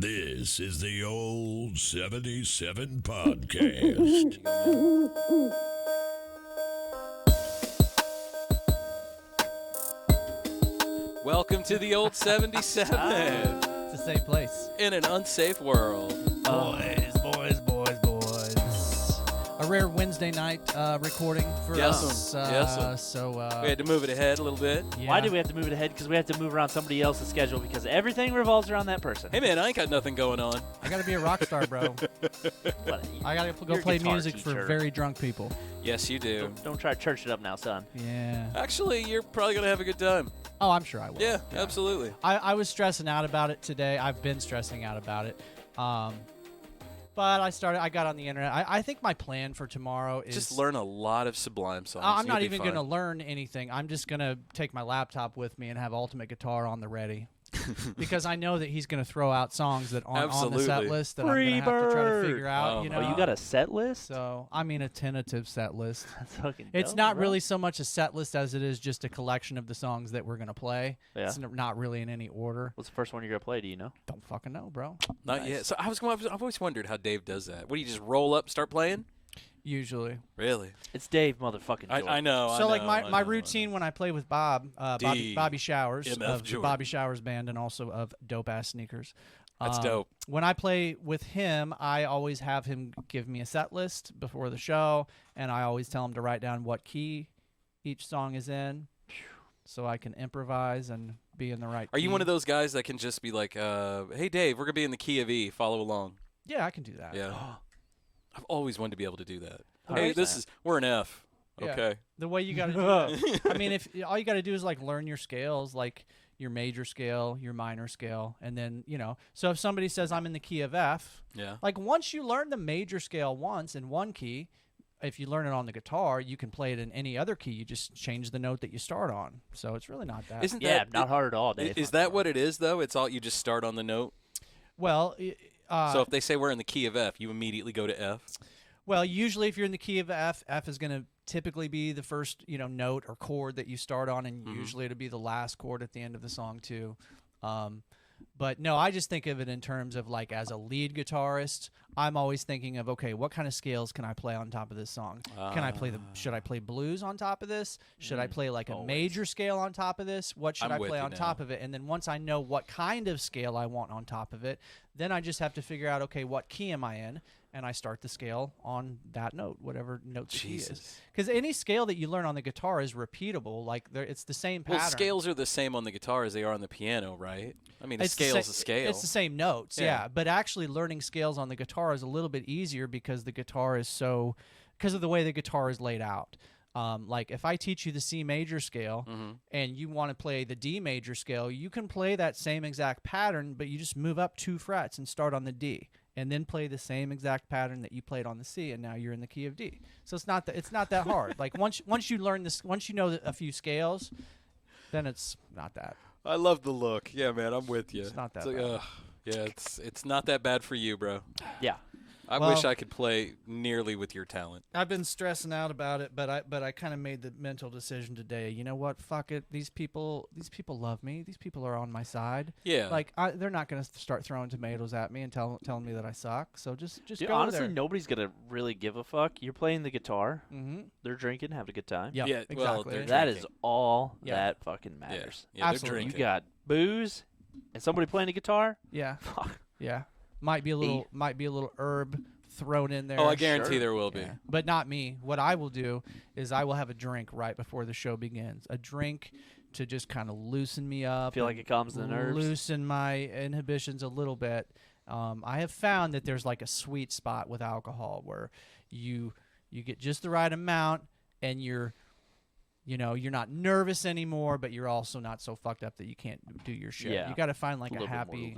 This is the Old 77 Podcast. Welcome to the Old 77. It's a safe place. In an unsafe world. Boys. A rare Wednesday night recording for us. Yes. So We had to move it ahead a little bit. yeah. Why did we have to move it ahead? Because we have to move around somebody else's schedule because everything revolves around that person. Hey, man, I ain't got nothing going on. I gotta be a rock star, bro. But I gotta go You're a play guitar music for teacher. very drunk people. Yes, you do. don't try to church it up now, son. Yeah. Actually, you're probably going to have a good time. Oh, I'm sure I will. Yeah, absolutely. I was stressing out about it today. I've been stressing out about it. But I got on the internet. I think my plan for tomorrow is Just learn a lot of Sublime songs. I'm You'll not be even fine. going to learn anything. I'm just going to take my laptop with me and have Ultimate Guitar on the ready. Because I know that he's going to throw out songs that aren't on the set Absolutely. list that I'm going to have to try to Freebird. figure out. Oh, You my know? Oh, you got a set list? So, I mean, a tentative set list. That's fucking It's dope, not bro. really so much a set list as it is just a collection of the songs that we're going to play. Yeah. It's not really in any order. What's the first one you're going to play? Do you know? Don't fucking know, bro. Not Nice. yet. So I've always wondered how Dave does that. What do you just roll up, start playing? Usually. Really? It's Dave motherfucking Jordan. I know. So, I like, know, my I know. routine when I play with Bob, D. Bobby Showers MF of the Jordan. Bobby Showers band and also of Dope Ass Sneakers. That's dope. When I play with him, I always have him give me a set list before the show, and I always tell him to write down what key each song is in so I can improvise and be in the right Are you key. one of those guys that can just be like, hey, Dave, we're going to be in the key of E. Follow along. Yeah, I can do that. Yeah. I've always wanted to be able to do that. How Hey, is we're an F. Yeah. Okay. The way you got to do it. I mean, if all you got to do is like learn your scales, like your major scale, your minor scale, and then, so if somebody says I'm in the key of F, Yeah. like once you learn the major scale once in one key, if you learn it on the guitar, you can play it in any other key. You just change the note that you start on. So it's really not that. Isn't Yeah, that not hard at all, Dave. Is that what it is though? It's all you just start on the note. Well, So if they say we're in the key of F, you immediately go to F. well, usually if you're in the key of F, F is going to typically be the first, note or chord that you start on, and usually it'll be the last chord at the end of the song too. But no, I just think of it in terms of like as a lead guitarist, I'm always thinking of, okay, what kind of scales can I play on top of this song? Can I play should I play blues on top of this? Should I play like a Always. major scale on top of this? What should I'm I with play you on now. top of it? And then once I know what kind of scale I want on top of it, then I just have to figure out, okay, what key am I in? And I start the scale on that note, whatever note the key is. Jesus. Because any scale that you learn on the guitar is repeatable. Like it's the same pattern. Well, scales are the same on the guitar as they are on the piano, right? I mean, a It's the scale's sa- a scale. It's the same notes, Yeah. yeah. But actually, learning scales on the guitar is a little bit easier because the guitar is because of the way the guitar is laid out. Like if I teach you the C major scale and you want to play the D major scale, you can play that same exact pattern, but you just move up 2 frets and start on the D, and then play the same exact pattern that you played on the C, and now you're in the key of D. So it's not that hard. Like once you learn this, once you know a few scales, then it's not that. I love the look. Yeah, man, I'm with you. It's not that like, bad. yeah, it's not that bad for you, bro. Yeah. I Well- wish I could play nearly with your talent. I've been stressing out about it, but I kind of made the mental decision today. You know what? Fuck it. These people love me. These people are on my side. Yeah. Like they're not gonna start throwing tomatoes at me and telling me that I suck. So just Dude, go honestly, there. nobody's going to really give a fuck. You're playing the guitar. Mm-hmm. They're drinking, having a good time. Yep, Yeah, well, exactly. they're That is drinking. all Yeah. that fucking matters. Yeah, they're Absolutely. You drinking. got booze and somebody playing the guitar. Yeah, Fuck. yeah. Might be a little herb thrown in there. Oh, I guarantee Sure. there will be. Yeah. But not me. What I will do is I will have a drink right before the show begins. A drink to just kind of loosen me up. Feel like and it calms the nerves. Loosen my inhibitions a little bit. I have found that there's like a sweet spot with alcohol where you get just the right amount and you're not nervous anymore, but you're also not so fucked up that you can't do your shit. Yeah. You got to find like A a little bit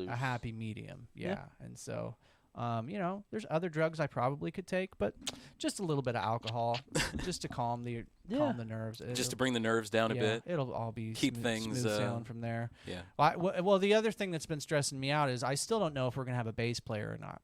more happy loose. medium. Yeah. Yeah. And so there's other drugs I probably could take, but just a little bit of alcohol just to calm the nerves. Just to bring the nerves down a bit. It'll all be Keep smooth, things, smooth sailing from there. Yeah. Well, the other thing that's been stressing me out is I still don't know if we're gonna have a bass player or not.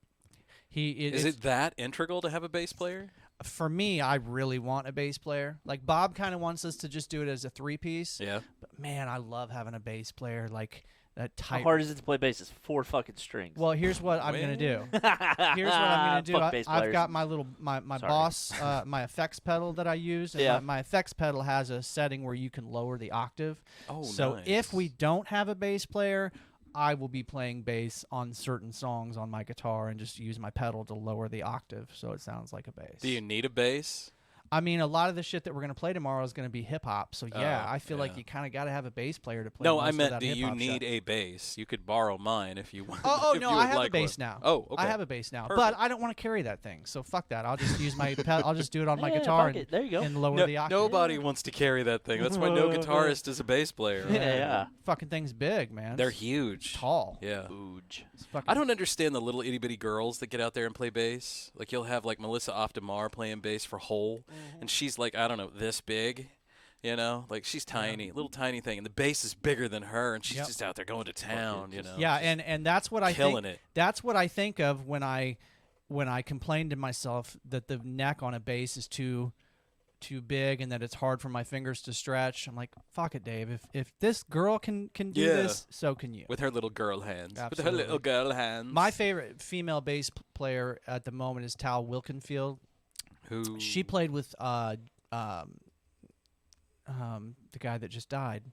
Is it that integral to have a bass player? For me, I really want a bass player. Like Bob kind of wants us to just do it as a 3-piece. Yeah. But man, I love having a bass player. Like tight. How hard is it to play bass? It's 4 fucking strings. Well, here's what I'm gonna do. Here's what I'm gonna do. I've got my little my boss my effects pedal that I use, and my effects pedal has a setting where you can lower the octave. Oh, so nice. if we don't have a bass player, I will be playing bass on certain songs on my guitar and just use my pedal to lower the octave so it sounds like a bass. Do you need a bass? I mean, a lot of the shit that we're going to play tomorrow is going to be hip-hop, so yeah, I feel like yeah. you kind of got to have a bass player to play No, most I of meant, that do you hip-hop need shit. a bass? You could borrow mine if you want. Oh, if no, you I would have like a bass one. now. Oh, okay. I have a bass now, but Perfect. I don't want to carry that thing, so fuck that. I'll just use my I'll just do it on my Yeah, guitar fuck it. There you go. and lower No, the octave. nobody wants to carry that thing. That's why no guitarist is a bass player. Right? Yeah. Fucking thing's big, man. They're It's huge. tall. Yeah. Ooge. It's fucking I don't understand the little itty bitty girls that get out there and play bass. Like you'll have like Melissa Oftamar playing bass for Hole, and she's like, I don't know, this big, you know, like she's tiny, little tiny thing, and the bass is bigger than her, and she's just out there going to town, you know. Yeah, and that's what I killing think. it. That's what I think of when I complain to myself that the neck on a bass is too big and that it's hard for my fingers to stretch. I'm like, fuck it, Dave. If this girl can do this, so can you. With her little girl hands. Absolutely. With her little girl hands. My favorite female bass player at the moment is Tal Wilkenfield. Who? She played with the guy that just died.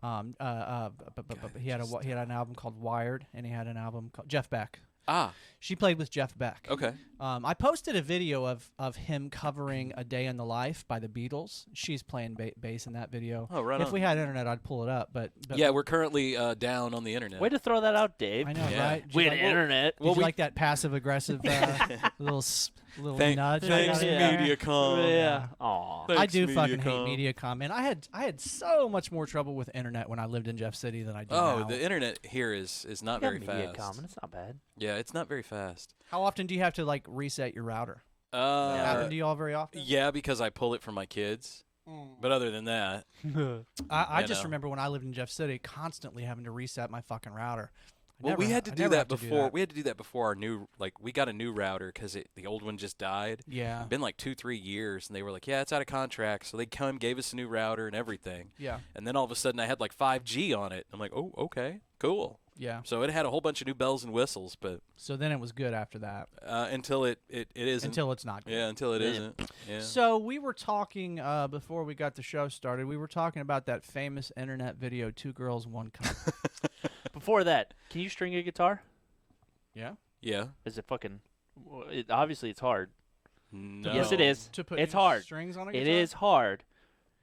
He had an album called Wired, and he had an album called Jeff Beck. Ah, She played with Jeff Beck. okay. I posted a video of him covering "A Day in the Life" by the Beatles. She's playing bass in that video. Oh, right If on. we had internet, I'd pull it up. But Yeah, we're currently down on the internet. Oh, Way to throw that out, Dave. I know, Yeah. right? Did We you had like, internet. did you like that passive aggressive little nudge? I Thanks, got in there? MediaCom. Yeah. Aw. I Thanks, do fucking hate MediaCom. MediaCom, man. I had so much more trouble with internet when I lived in Jeff City than I do Oh, now. the internet here is not very fast. MediaCom, and it's not bad. Yeah, it's not very fast. How often do you have to like reset your router? Happen to you all very often? Yeah, because I pull it from my kids. But other than that, I You just know. remember when I lived in Jeff City, constantly having to reset my fucking router. well, we had to I do never that have to before. that. We had to do that before our new, like, we got a new router because the old one just died. Yeah, Been like 2-3 years, and they were like, "Yeah, it's out of contract." So they gave us a new router and everything. yeah, And then all of a sudden, I had like 5G on it. I'm like, "Oh, okay, cool." yeah. So it had a whole bunch of new bells and whistles, but So then it was good after that. until it isn't. Until it's not good. yeah, until it Yeah. isn't. Yeah. So we were talking before we got the show started. We were talking about that famous internet video, Two Girls, One Cup. Before that, can you string a guitar? Yeah. Yeah. Is it fucking? Obviously, it's hard. No. Yes, it is. To put It's new hard. strings on a guitar. It is hard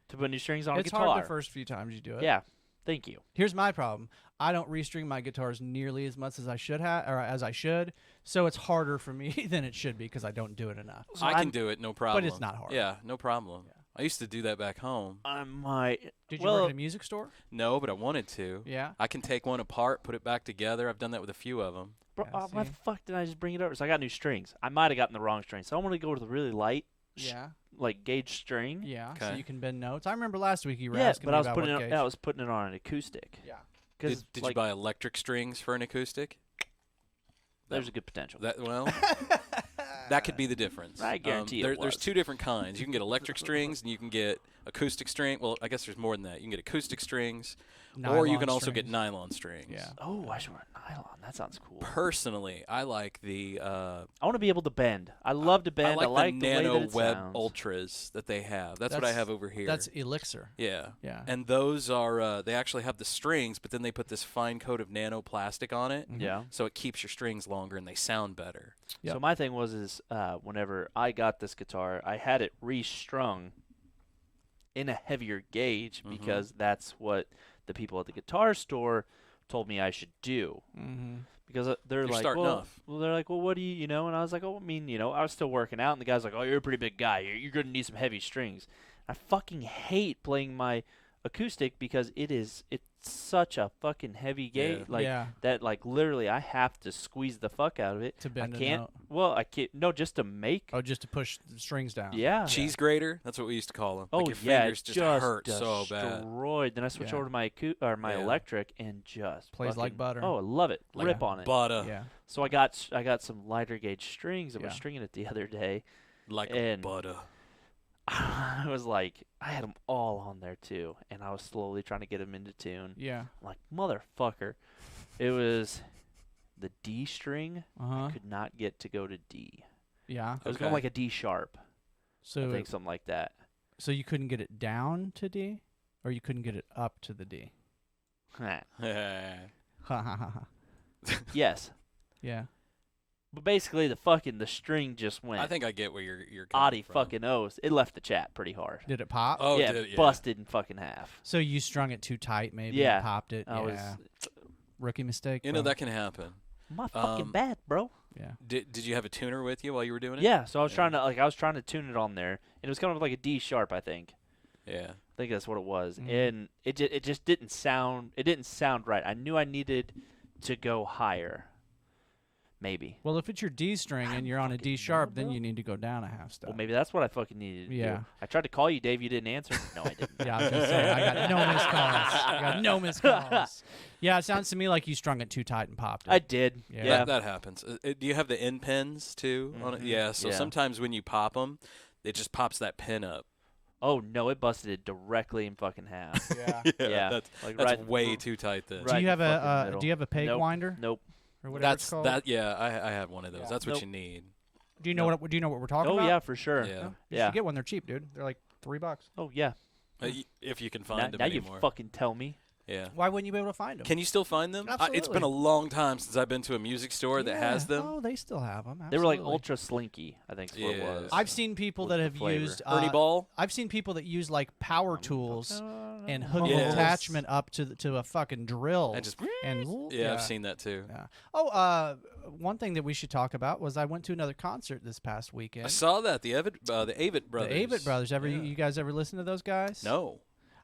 to put new strings on It's a guitar. hard the first few times you do it. Yeah. Thank you. Here's my problem. I don't restring my guitars nearly as much as I should have, or as I should. So it's harder for me than it should be because I don't do it enough. So I can I'm- do it, no problem. it's not hard. Yeah, no problem. I used to do that back home. I might. Did you well, work at a music store? No, but I wanted to. Yeah. I can take one apart, put it back together. I've done that with a few of them. bro, Yeah, why see? the fuck did I just bring it over? So I got new strings. I might have gotten the wrong string. So I want to go with a really light, Yeah. like gauge string. Yeah. So Okay. you can bend notes. I remember last week you were Yeah, asking but me I was about putting what it. gauge. I was putting it on an acoustic. Yeah. Because Did like, you buy electric strings for an acoustic? there's a good potential. That well, that could be the difference. I guarantee it There's was. two different kinds. You can get electric strings, and you can get acoustic string. Well, I guess there's more than that. You can get acoustic strings, or you Nylon can also get strings. nylon strings. Yeah. Oh, I should wear nylon. That sounds cool. Personally, I like the I want to be able to bend. I love to bend. I like the the way Nano that it Web sounds. Ultras that they have. That's what I have over here. That's Elixir. yeah. Yeah. And those are they actually have the strings, but then they put this fine coat of nano plastic on it, Yeah. so it keeps your strings longer and they sound better. Yep. So my thing was whenever I got this guitar, I had it restrung in a heavier gauge Mhm. because that's what the people at the guitar store told me I should do. Mm-hmm. Because they're You're like, starting well, off. they're like, well, what do you know? And I was like, oh, I mean, I was still working out, and the guy's like, oh, you're a pretty big guy. You're gonna need some heavy strings. I fucking hate playing my acoustic because it's such a fucking heavy gauge. Yeah. Like Yeah. that, like literally, I have to squeeze the fuck out of it. To bend I a can't. note. Well, I can't. No, just to make. Oh, just to push the strings down. Yeah. Cheese grater, that's what we used to call them. Oh like your yeah, fingers it just hurt so bad. destroyed. Then I switched Yeah. over to my Yeah. electric and just Plays like fucking- butter. Oh, I love it. Like Rip on it. Butter, Yeah. So I got some lighter gauge strings and Yeah. was stringing it the other day. like and- butter. I was like, I had them all on there too, and I was slowly trying to get them into tune. Yeah. I'm like, motherfucker. It was the D string. Uh-huh. I could not get to go to D. Yeah. It was going like a D sharp. So I think something like that. So you couldn't get it down to D, or you couldn't get it up to the D. Ha ha ha. Yes. Yeah. But basically, the string just went. I think I get where you're coming from. fucking O's. It left the chat pretty hard. Did it pop? Oh, yeah, did it? Yeah. busted in fucking half. So you strung it too tight, maybe. Yeah. And popped it. I was Rookie mistake. You know, bro. that can happen. my fucking bad, bro. Yeah. Did you have a tuner with you while you were doing it? Yeah, so I was trying to tune it on there, and it was coming up like a D sharp, I think. Yeah. I think that's what it was, Mhm. and it just didn't sound. It didn't sound right. I knew I needed to go higher. Maybe. Well, if it's your D string and you're on a D sharp, then you need to go down a half step. Well, maybe that's what I fucking needed to Yeah. do. I tried to call you, Dave. You didn't answer. No, I didn't. Yeah, I was gonna say I got no missed calls. I got no missed calls. Yeah, it sounds to me like you strung it too tight and popped it. I did. Yeah. Yeah. That happens. Do you have the end pins too on it? Mhm. Yeah. So Yeah. sometimes when you pop them, it just pops that pin up. Oh no, it busted it directly in fucking half. Yeah. Yeah. That's, Like that's right- way too tight then. Do Right you have in the fucking a middle. Do you have a peg Nope. winder Nope. or whatever it's That's called? that. Yeah, I have one of those. Yeah. That's what Nope. you need. Do you know Nope. what Do you know what we're talking Oh about? yeah, for sure. Yeah. You Yeah. should get one. They're cheap, dude. They're like $3. Oh yeah. If you can Now, find them now you anymore. fucking tell me. Yeah. Why wouldn't you be able to find them? Can you still find them? It's Absolutely. been a long time since I've been to a music store that has them. Oh, they still have them. They were like absolutely. ultra slinky, I think is what it Yeah. was. I've seen people with that the have flavor. used Ernie Ball. I've seen people that use like power tools and hook Yes. an attachment up to a fucking drill. And just and yeah, I've seen that too. Yeah. Oh, one thing that we should talk about was I went to another concert this past weekend. I saw that the Avett brothers. The Avett Brothers. Yeah. You guys ever listen to those guys? No.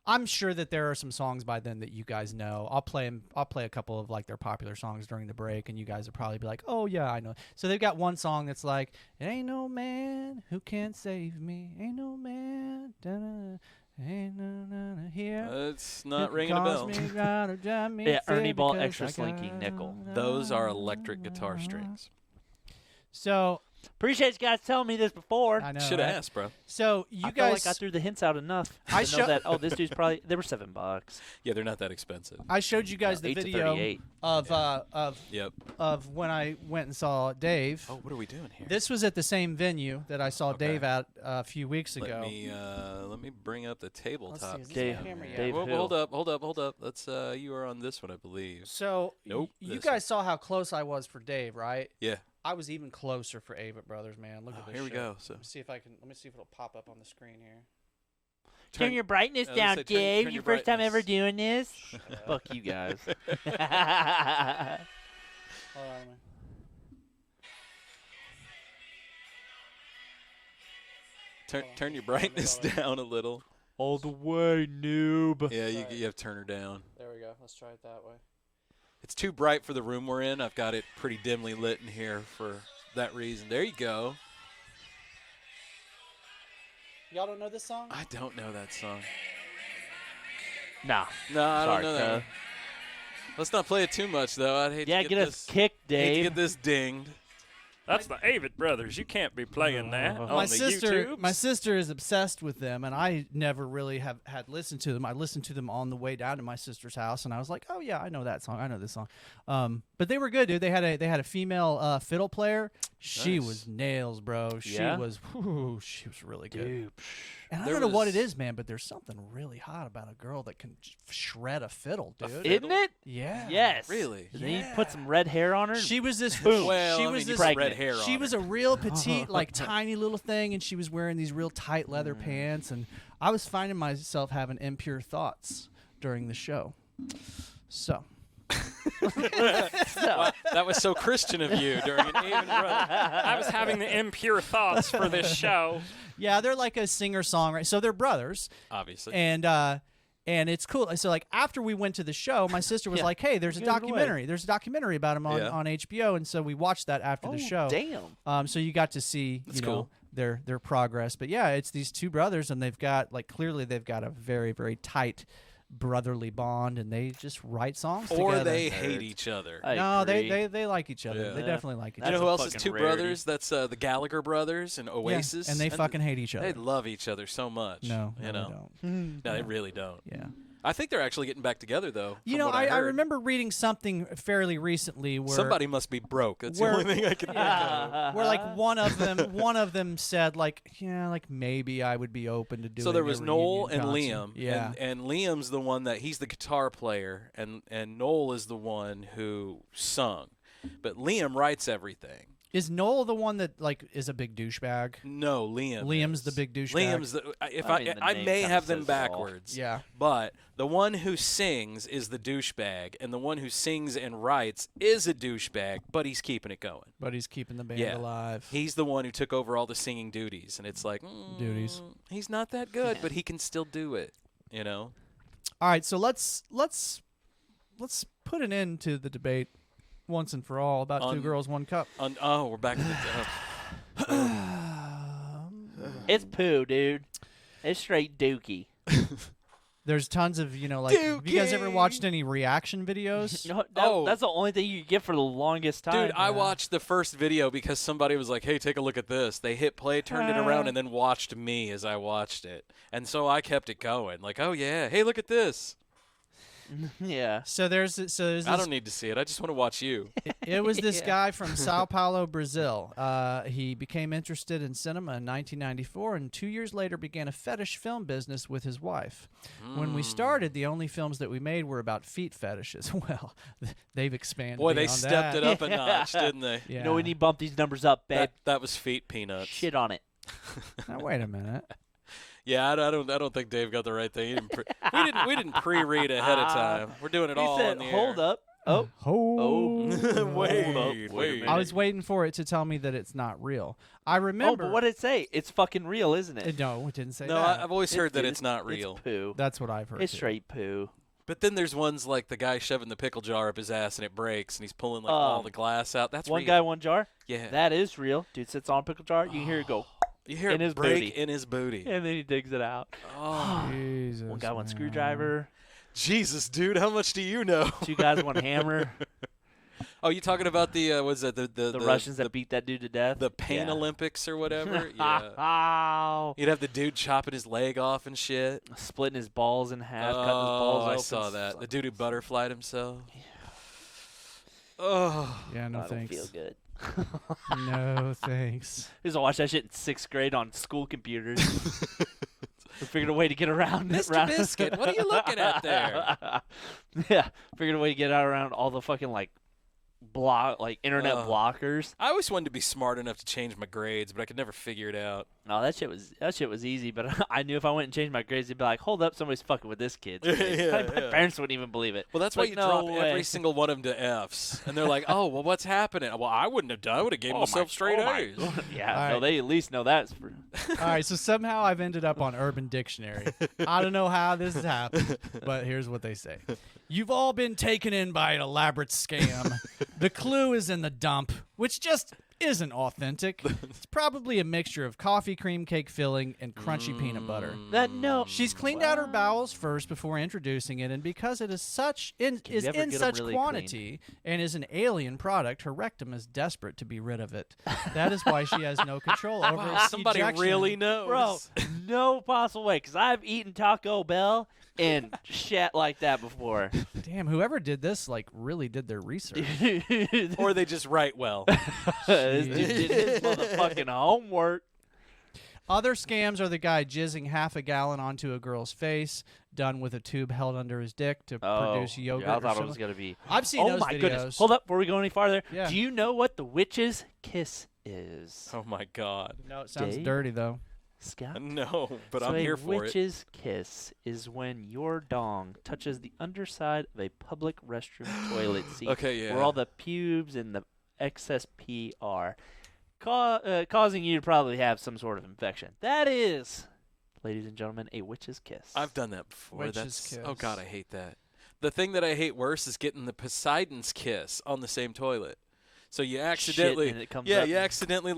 I'm sure that there are some songs by them that you guys know. I'll play a couple of like their popular songs during the break, and you guys will probably be like, "Oh yeah, I know." So they've got one song that's like, "Ain't no man who can save me. Ain't no man, da-da, ain't no here." It's not ringing a bell. Yeah, Ernie Ball extra slinky nickel. Those are electric guitar strings. So Appreciate you guys telling me this before. I know. Should have right? asked, bro. So you I guys, felt like I threw the hints out enough. I to know that. Oh, this dude's probably. They were $7. Yeah, they're not that expensive. I showed you guys the 8 to video 38. Yep. of when I went and saw Dave. Oh, what are we doing here? This was at the same venue that I saw Okay. Dave at a few weeks ago. Let me bring up the tabletop. Let's see, Dave- is this camera yet? Dave Whoa, who? hold up. Let's you are on this one, I believe. So Nope, you this guys saw how close I was for Dave, right? Yeah. I was even closer for Avett Brothers, man. Look at this. Here we shit. go. So Let me see if it'll pop up on the screen here. Turn your brightness let's down, say Dave. turn your your first time ever brightness. doing this? Fuck you guys. Hold on, man. turn your brightness down a little. All the way, noob. Yeah, you have to turn her down. There we go. Let's try it that way. It's too bright for the room we're in. I've got it pretty dimly lit in here for that reason. There you go. Y'all don't know this song? I don't know that song. Nah. No, I Sorry, don't know that one. Let's not play it too much, though. I'd hate Yeah, to get get us this, kicked, hate to Dave. get this dinged. That's the Avett Brothers. You can't be playing that on my the sister, YouTubes. my sister is obsessed with them, and I never really had listened to them. I listened to them on the way down to my sister's house, and I was like, "Oh yeah, I know that song. I know this song." But they were good, dude. They had a female fiddle player. She Nice. was nails, bro. She Yeah? was she was really good. Dude. And I There don't know what it was- is, man, but there's something really hot about a girl that can shred a fiddle, dude. Isn't it? Yeah. Yes. Really? Then you put some red hair on her. She was this. Boom. Well, she I was mean, you this. put red pregnant. hair on She her. was a real petite, like tiny little thing, and she was wearing these real tight leather pants. And I was finding myself having impure thoughts during the show. So Wow, that was so Christian of you during an Avett brother. I was having the impure thoughts for this show. yeah, they're like a singer songwriter. So they're brothers, Obviously. and it's cool. So like after we went to the show, my sister was Yeah. like, "Hey, there's a Get it away. documentary. There's a documentary about him on, Yeah. on HBO." And so we watched that after Oh, the show. damn. So you got to see That's you know cool. their progress. But yeah, it's these two brothers, and they've got clearly they've got a very very tight brotherly bond, and they just write songs Or together. they hate each other. No, agree. they like each other. Yeah. They Yeah. definitely like each You know other. who a else is fucking two rarity. brothers? That's the Gallagher brothers and Oasis. Yeah, and they fucking hate each They other. love each other so much. No, you no, know. they don't. No, they really don't. Yeah. I think they're actually getting back together, though. You from know, what I heard. remember reading something fairly recently where Somebody must be broke. That's where- the only thing I can think of. where like one of them said like, yeah, like maybe I would be open to doing. So there was a Noel reunion and concert. Liam. Yeah. And Liam's the one that he's the guitar player, and Noel is the one who sung. But Liam writes everything. Is Noel the one that like is a big douchebag? No, Liam. Liam's is. the big douchebag. Liam's the. If I mean, the I name may kinda have them says it all. backwards. Yeah. But the one who sings is the douchebag, and the one who sings and writes is a douchebag, but he's keeping it going. But he's keeping the band Yeah. alive. He's the one who took over all the singing duties, and it's like Duties. He's not that good, but he can still do it. You know. All right, so let's put an end to the debate once and for all about Two Girls, One Cup. We're back to the. It's poo, dude. It's straight dookie. There's tons of, like, have you guys ever Dookie. watched any reaction videos? No, Oh. that's the only thing you get for the longest time. Dude, I watched the first video because somebody was like, hey, take a look at this. They hit play, turned it around, and then watched me as I watched it. And so I kept it going. Like, oh, yeah, hey, look at this. Yeah. So there's this, I don't need to see it. I just want to watch you. it was this Yeah. guy from Sao Paulo, Brazil. He became interested in cinema in 1994 and 2 years later began a fetish film business with his wife. When we started, the only films that we made were about feet fetishes. Well, they've expanded. Boy, they beyond stepped that. it up a notch, didn't they? Yeah. You know, we need to bump these numbers up, babe. That was feet peanuts. Shit on it. Now, wait a minute. Yeah, I don't think Dave got the right thing. He didn't we didn't pre-read ahead of time. We're doing it He all said, on the hold air. up. Oh. Wait, Hold up. wait. I was waiting for it to tell me that it's not real. I remember. Oh, but what did it say? It's fucking real, isn't it? No, it didn't say No, that. I've always heard that Dude, it's not real. It's poo. That's what I've heard. It's too. straight poo. But then there's ones like the guy shoving the pickle jar up his ass and it breaks and he's pulling like all the glass out. That's One real. guy, one jar? Yeah. That is real. Dude sits on a pickle jar. You can hear it go, you hear in it his break booty. in his booty. and then he digs it out. Oh, Jesus, One guy, one man. screwdriver. Jesus, dude, how much do you know? Two guys, one hammer. Oh, you talking about the was it The Russians that beat that dude to death. the Pain Yeah. Olympics or whatever? Yeah. Ow. You'd have the dude chopping his leg off and shit. Splitting his balls in half, cutting his Oh, balls I open. saw that. The dude who butterflied himself. Oh, Yeah, no I don't thanks. feel good. No thanks. I used to watch that shit in 6th grade on school computers. We figured a way to get around Mr. Biscuit, what are you looking at there? Yeah, figured a way to get out around all the fucking internet blockers. I always wanted to be smart enough to change my grades, but I could never figure it out. No, that shit was easy. But I knew if I went and changed my grades, they'd be like, "Hold up, somebody's fucking with this kid." Yeah, My yeah. parents wouldn't even believe it. Well, that's It's why like, you no drop way. every single one of them to Fs. And they're like, oh, well, what's happening? Well, I wouldn't have done it. I would have gave myself straight A's. Yeah, All no, right. they at least know that's for. All right, so somehow I've ended up on Urban Dictionary. I don't know how this has happened, but here's what they say. You've all been taken in by an elaborate scam. The clue is in the dump, which just isn't authentic. It's probably a mixture of coffee cream cake filling and crunchy peanut butter. That no. She's cleaned out her bowels first before introducing it, and because it is you is ever in get 'em such really quantity and is an alien product, her rectum is desperate to be rid of it. That is why she has no control over Wow, its somebody ejection. really knows. Bro, no possible way, because I've eaten Taco Bell and shit like that before. Damn, whoever did this really did their research. Or they just write well. This dude did his motherfucking homework. Other scams are the guy jizzing half a gallon onto a girl's face, done with a tube held under his dick to produce yogurt. Yeah, I or thought it something. was gonna be. I've seen Oh those my videos. goodness! Hold up, before we go any farther. Yeah. Do you know what the witch's kiss is? Oh, my God. No, it sounds Dave? dirty though. Scott? No, but so I'm a here for it. witch's kiss is when your dong touches the underside of a public restroom toilet seat, Okay, yeah. where all the pubes and the excess pee are, causing you to probably have some sort of infection. That is, ladies and gentlemen, a witch's kiss. I've done that before. Witch's Oh, God, kiss. I hate that. The thing that I hate worse is getting the Poseidon's kiss on the same toilet. So you accidentally, and it comes yeah, up. you accidentally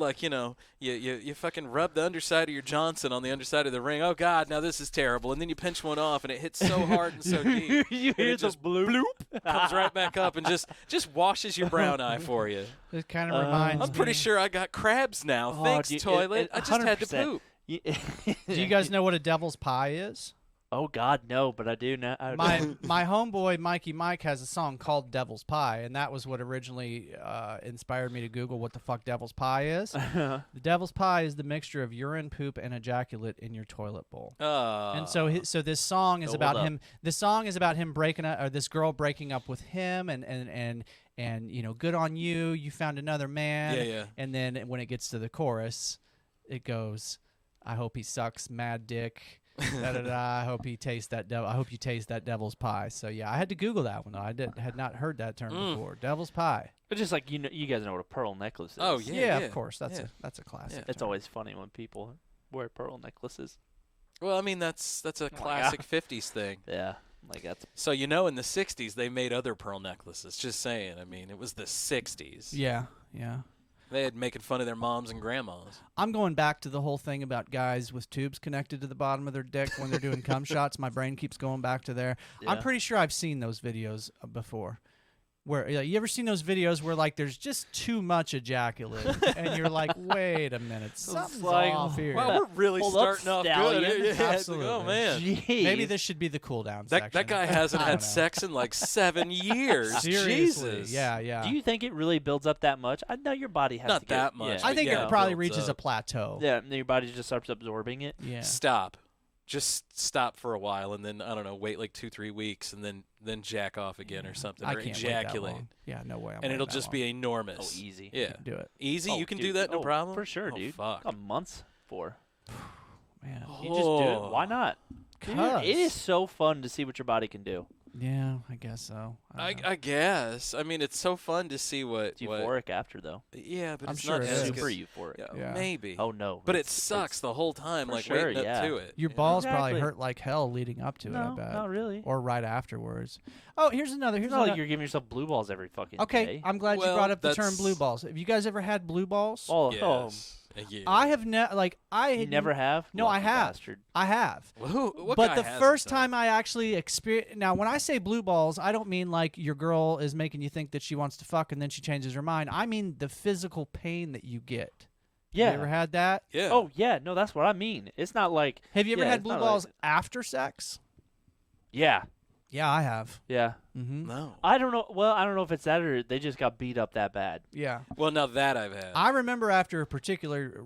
you fucking rub the underside of your Johnson on the underside of the ring. Oh God, now this is terrible. And then you pinch one off, and it hits so hard and so deep, You and hear it the just bloop. comes right back up and just washes your brown eye for you. It kind of reminds I'm pretty me. sure I got crabs now. Oh, Thanks, dude, toilet. I just had to 100%. poop. Do Do you guys know what a devil's pie is? Oh God, no! But I do now. My homeboy Mikey Mike has a song called Devil's Pie, and that was what originally inspired me to Google what the fuck Devil's Pie is. The Devil's Pie is the mixture of urine, poop, and ejaculate in your toilet bowl. And so this song is Hold about up. him. This song is about him breaking up, or this girl breaking up with him, and good on you, you found another man. Yeah. And then when it gets to the chorus, it goes, I hope he sucks mad dick. Da, da, da. I hope he tastes that devil. I hope you taste that devil's pie. So yeah, I had to Google that one though. I had not heard that term before. Devil's pie. But just like you guys know what a pearl necklace is. Oh, Yeah, of course. That's a classic. Yeah. It's term. always funny when people wear pearl necklaces. Well, I mean that's a classic '50s thing. Yeah, like that's So in the '60s they made other pearl necklaces. Just saying. I mean, it was the '60s. Yeah. They had making fun of their moms and grandmas. I'm going back to the whole thing about guys with tubes connected to the bottom of their dick when they're doing cum shots. My brain keeps going back to there. I'm Yeah. pretty sure I've seen those videos before. Where you ever seen those videos where like there's just too much ejaculate and you're like, wait a minute, something's like, off here. Wow, we're really Hold up, starting off stallion. good. Yeah, it's like, Absolutely. oh man, Jeez. Maybe this should be the cool down that section. guy hasn't I don't had know. sex in like 7 years. Seriously, Jesus. yeah. Do you think it really builds up that much? I know your body has Not to get that much, Yeah. I think yeah, it probably builds reaches a up. plateau. Yeah, and then your body just starts absorbing it. Yeah. Stop. Just stop for a while and then I don't know, wait like 2-3 weeks and then jack off again or something I or can't ejaculate. wait that long. Yeah, no way. I'm And waiting it'll that just long. be enormous. Oh, easy. Yeah. Do it, Easy? Oh, You can dude. do that, no Oh, problem? For sure, Oh, dude. fuck. A month for. man. You just do it. Oh. Why not? Dude, Cuz. it is so fun to see what your body can do. Yeah, I guess so. I don't know. I guess. I mean, it's so fun to see what. It's euphoric after, though. Yeah, but I'm it's sure not it as is. Super good. euphoric. Yeah. Maybe. Oh, no. But it It's- sucks the whole time, for like sure, waiting yeah. up to it. Your you know? balls probably Exactly. hurt like hell leading up to it, I No, bet. not really. Or right afterwards. Oh, here's another. It's Here's not like another. you're giving yourself blue balls every fucking Okay, day. I'm glad you Well, brought up the term that's- blue balls. Have you guys ever had blue balls? Oh, Yes. Yeah. I have you never have? No, I Lucky have. Bastard. I have. What But guy the hasn't first done? time I actually experienced, now when I say blue balls, I don't mean like your girl is making you think that she wants to fuck and then she changes her mind. I mean the physical pain that you get. Yeah. You ever had that? Yeah. Oh, yeah. No, that's what I mean. It's not like. Have you ever Yeah, had it's blue not balls like- after sex? Yeah. Yeah, I have. Yeah. Mm-hmm. no. I don't know. Well, I don't know if it's that or they just got beat up that bad. Yeah. Well, now that I've had. I remember after a particular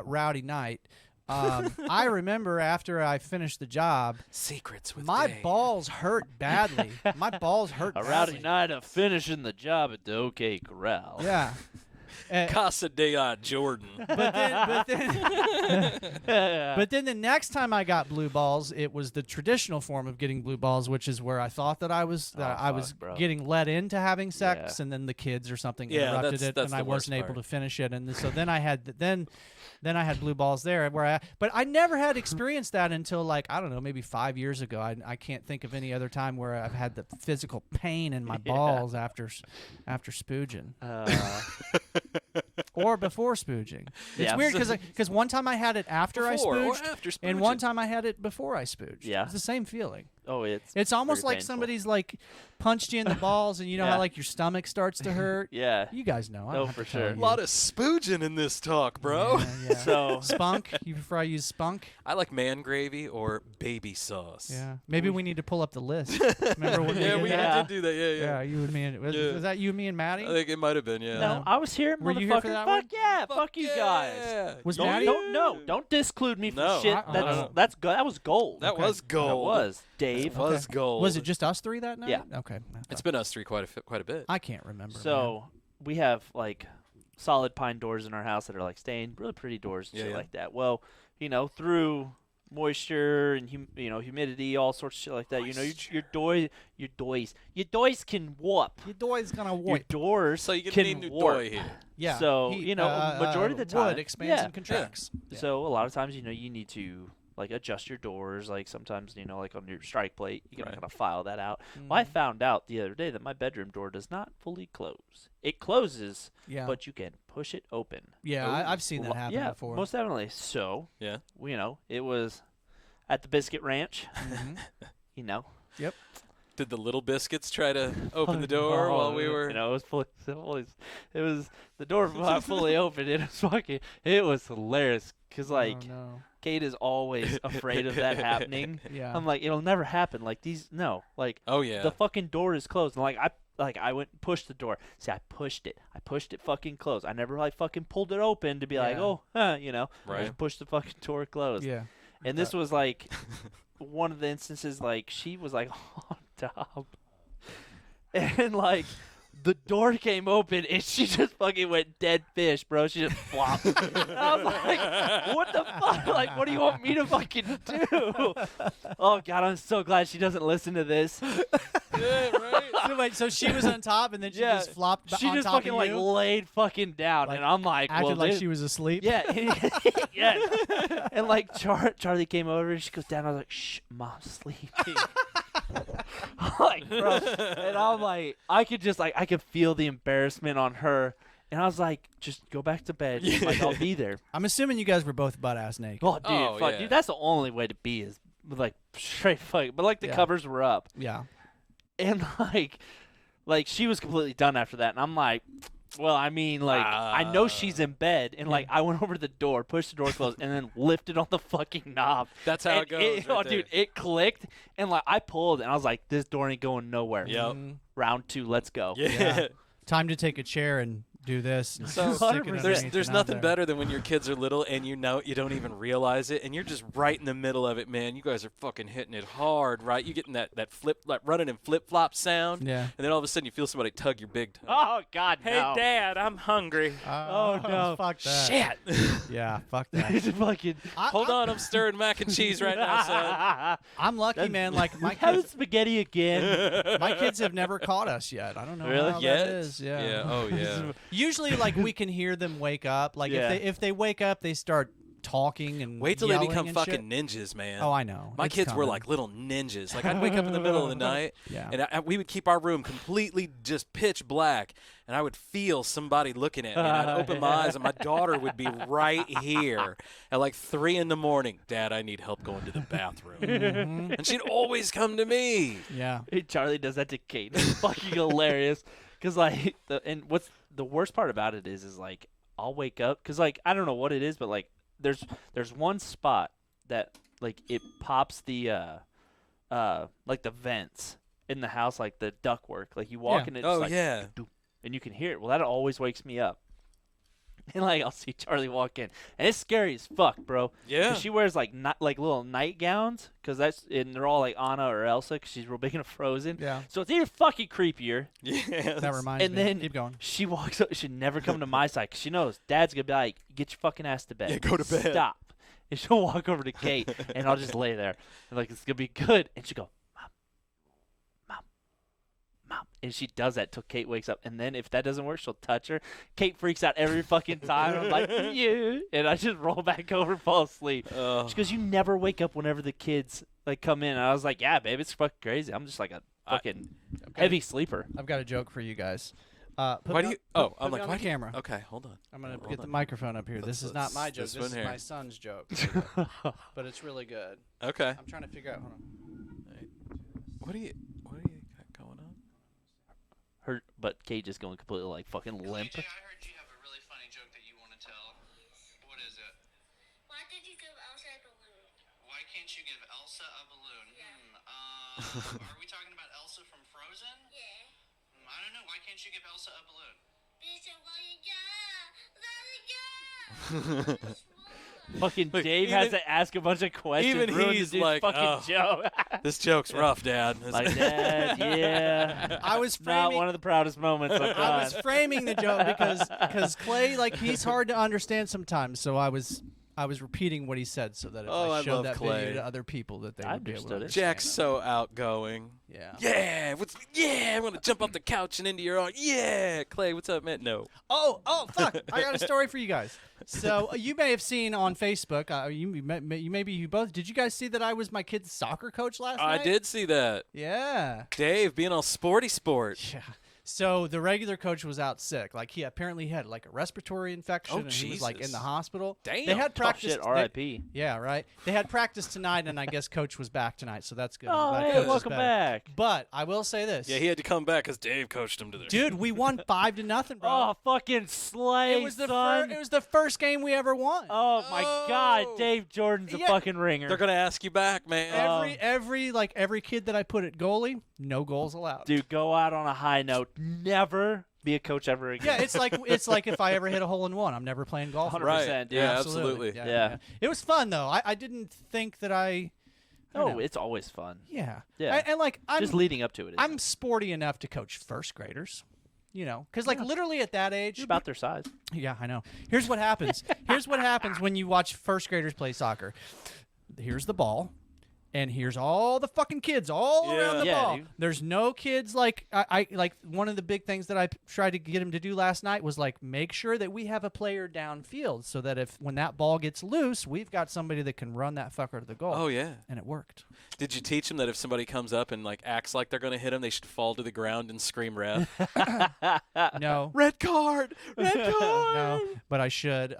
rowdy night, I remember after I finished the job, Secrets with my Dave. balls hurt badly. My balls hurt A badly. rowdy night of finishing the job at the OK Corral. Yeah. Casa de Jordan. But then the next time I got blue balls, it was the traditional form of getting blue balls, which is where I thought that I was fuck, bro. getting let into having sex, Yeah. and then the kids or something Yeah, interrupted that's it, the and I worst wasn't able part. to finish it, and so then I had then I had blue balls there, but I never had experienced that until like I don't know, maybe 5 years ago. I can't think of any other time where I've had the physical pain in my balls after spooging. Or before spooging. It's Yeah. weird because one time I had it after Before I or spooged, after and one spooging. time I had it before I spooged. Yeah. It's the same feeling. Oh, It's almost very like painful. somebody's like punched you in the balls, and you know Yeah. how like your stomach starts to hurt. Yeah. You guys know. I Oh, don't have for to tell sure. A you. lot of spooging in this talk, bro. Yeah, yeah. So Spunk. You prefer I use spunk? I like man gravy or baby sauce. Yeah. Maybe we need to pull up the list. Remember when Yeah, we we did that? did do that. Yeah, yeah. Yeah, you and me. And, was, Yeah. was that you, me, and Maddie? I think it might have been, yeah. no, I was here, Were motherfucker. you here for that Fuck one? yeah, fuck you guys. Yeah. Was Don't, Maddie? don't disclude me from No. shit. I- That was gold. That was gold. That was Dave. That was gold. Was it just us three that night? Yeah. Okay. It's been us three quite a bit. I can't remember. So we have like solid pine doors in our house that are like stained, really pretty doors and Yeah, shit yeah. like that. Well, through moisture and humidity, all sorts of shit like that. Your doors can warp. Your door's gonna Your warp. doors So you can need new warp. toy here. Yeah. So, Heat, majority of the time, wood expands yeah. and contracts. Yeah. So a lot of times, you need to like adjust your doors. Like sometimes, like on your strike plate, you can Right. kind of file that out. Well, I found out the other day that my bedroom door does not fully close. It closes, Yeah. but you can push it open. Yeah, I've seen that happen Yeah, before. most definitely. So, Yeah. it was at the Biscuit Ranch. Mhm. Yep. Did the little biscuits try to open the door while we were? it was fully, it was the door was not fully open. It was hilarious because Oh, no. Kate is always afraid of that happening. Yeah. I'm like, it'll never happen. Like Oh yeah. the fucking door is closed. And I went and pushed the door. See, I pushed it fucking closed. I never fucking pulled it open to be like, Yeah. oh, I Right. just pushed the fucking door closed. Yeah. And this was one of the instances she was on top. And the door came open and she just fucking went dead fish, bro. She just flopped. And I was like, what the fuck? What do you want me to fucking do? Oh, God, I'm so glad she doesn't listen to this. Yeah, right. So, wait, so she was on top and then she Yeah, just flopped She on just top fucking of you? laid fucking down. And I'm like, acted well, like dude. she was asleep? Yeah. Yeah. And Charlie came over and she goes down. I was like, shh, Mom's sleeping. Bro. And I'm like, I could feel the embarrassment on her. And I was like, just go back to bed. I'll be there. I'm assuming you guys were both butt-ass naked. Oh, dude, Oh, yeah. dude, that's the only way to be is straight fuck. But the Yeah. covers were up. Yeah. And she was completely done after that. And I'm like, well, I mean, I know she's in bed. And I went over to the door, pushed the door closed, and then lifted on the fucking knob. That's how And it goes. Right dude, there. it clicked. And I pulled, and I was like, this door ain't going nowhere. Yep. Mhm. Round 2, let's go. Yeah. Time to take a chair and do this. And So stick it 100%. underneath There's and out nothing there. better than when your kids are little and you don't even realize it, and you're just right in the middle of it, man. You guys are fucking hitting it hard, right? You getting that flip, running and flip flop sound, Yeah. and then all of a sudden you feel somebody tug your big toe. Oh, God, Hey, no. Dad, I'm hungry. Oh, no. Fuck that. Shit! Yeah, fuck that. It's fucking. Hold on, I'm stirring mac and cheese right now, son. I'm lucky, man. My Having kids, spaghetti again. my kids have never caught us yet. I don't know Really? how Yet? that is. Yeah. Oh yeah. Usually, we can hear them wake up. Yeah. If they wake up, they start talking and Wait till they yelling become and fucking shit. ninjas, man. Oh, I know. My It's kids were coming. like little ninjas. I'd wake up in the middle of the night, Yeah. and we would keep our room completely just pitch black, and I would feel somebody looking at me. And I'd open my eyes, and my daughter would be right here at 3 in the morning. Dad, I need help going to the bathroom. Mhm. And she'd always come to me. Yeah. Hey, Charlie does that to Kate. It's fucking hilarious. Because and what's the worst part about it is I'll wake up because I don't know what it is, but there's one spot that it pops the the vents in the house, the ductwork. You walk Yeah. in it, Oh, just yeah. doop, and you can hear it. Well, that always wakes me up. And I'll see Charlie walk in, and it's scary as fuck, bro. Yeah. 'Cause she wears little nightgowns, and they're all Anna or Elsa, 'cause she's real big into Frozen. Yeah. So it's even fucking creepier. Yeah. That reminds And me. then Keep going. she walks up. She'd never come to my side 'cause she knows Dad's gonna be like, "Get your fucking ass to bed. Yeah, go to bed." Stop." And she'll walk over to Kate, and I'll just lay there, and it's gonna be good. And she'll go, "Mom, Mom, Mom," and she does that till Kate wakes up. And then if that doesn't work, she'll touch her. Kate freaks out every fucking time. I'm like, "Yeah," and I just roll back over and fall asleep. She goes, "You never wake up whenever the kids come in." And I was like, "Yeah, babe, it's fucking crazy. I'm just a fucking heavy sleeper." I've got a joke for you guys. Why do you? Put I'm me like, on why the do you- camera. Okay, hold on. I'm gonna Hold get the on. microphone up here. This is not my joke. This This one is here. my son's joke. But it's really good. Okay. I'm trying to figure out. Hold on. What do you got going on? But Kate just going completely fucking limp. AJ, I heard you have a really funny joke that you want to tell. What is it? Why did you give Elsa a balloon? Why can't you give Elsa a balloon? Are we talking about Elsa from Frozen? Yeah. I don't know. Why can't you give Elsa a balloon? Fucking Look, Dave has to ask a bunch of questions. even ruin the he's dude's like, fucking "Oh." joke. This joke's rough, Dad. My dad, yeah. I was Not framing. one of the proudest moments I've I was done. framing the joke because Clay, he's hard to understand sometimes. So I was I was repeating what he said so that if Oh, I I showed love that Clay. video to other people that they I would be able to understood it. understand. Jack's so outgoing. Yeah. Yeah, I'm gonna jump off the couch and into your arms. Yeah, Clay, what's up, man? No. Oh, fuck! I got a story for you guys. So you may have seen on Facebook. You both. Did you guys see that I was my kid's soccer coach last I night? did see that. Yeah. Dave being all sporty sport. Yeah. So the regular coach was out sick. Like he apparently had like a respiratory infection, Oh, and he was like in Jesus. the hospital. Damn. They had Oh, practice. shit, R.I.P. Yeah, right. They had practice tonight, and I guess coach was back tonight, so that's good. I'm Oh, glad hey, coach is welcome better. back. But I will say this. Yeah, he had to come back because Dave coached him to the. Dude, we won 5-0, bro. Oh, fucking slay, it was the son. it was the first game we ever won. Oh, my God. Dave Jordan's a Yeah. fucking ringer. They're gonna ask you back, man. Every kid that I put at goalie, no goals allowed. Dude, go out on a high note. Never be a coach ever again. Yeah, it's like if I ever hit a hole in one, I'm never playing golf. 100%, Right. dude. Yeah, absolutely. Yeah. It was fun though. I didn't think that I don't Oh, know. it's always fun. Yeah. Yeah. And like Just leading up to it. I'm sporty enough to coach first graders. You know, because like literally at that age, You're about their size. yeah, I know. Here's what happens. Here's what happens when you watch first graders play soccer. Here's the ball. And here's all the fucking kids all around the Yeah, ball. dude. There's no kids like I like one of the big things that I tried to get him to do last night was like make sure that we have a player downfield so that if when that ball gets loose, we've got somebody that can run that fucker to the goal. Oh yeah. And it worked. Did you teach him that if somebody comes up and like acts like they're gonna hit him, they should fall to the ground and scream "ref"? No. Red card! Red card! No, but I should.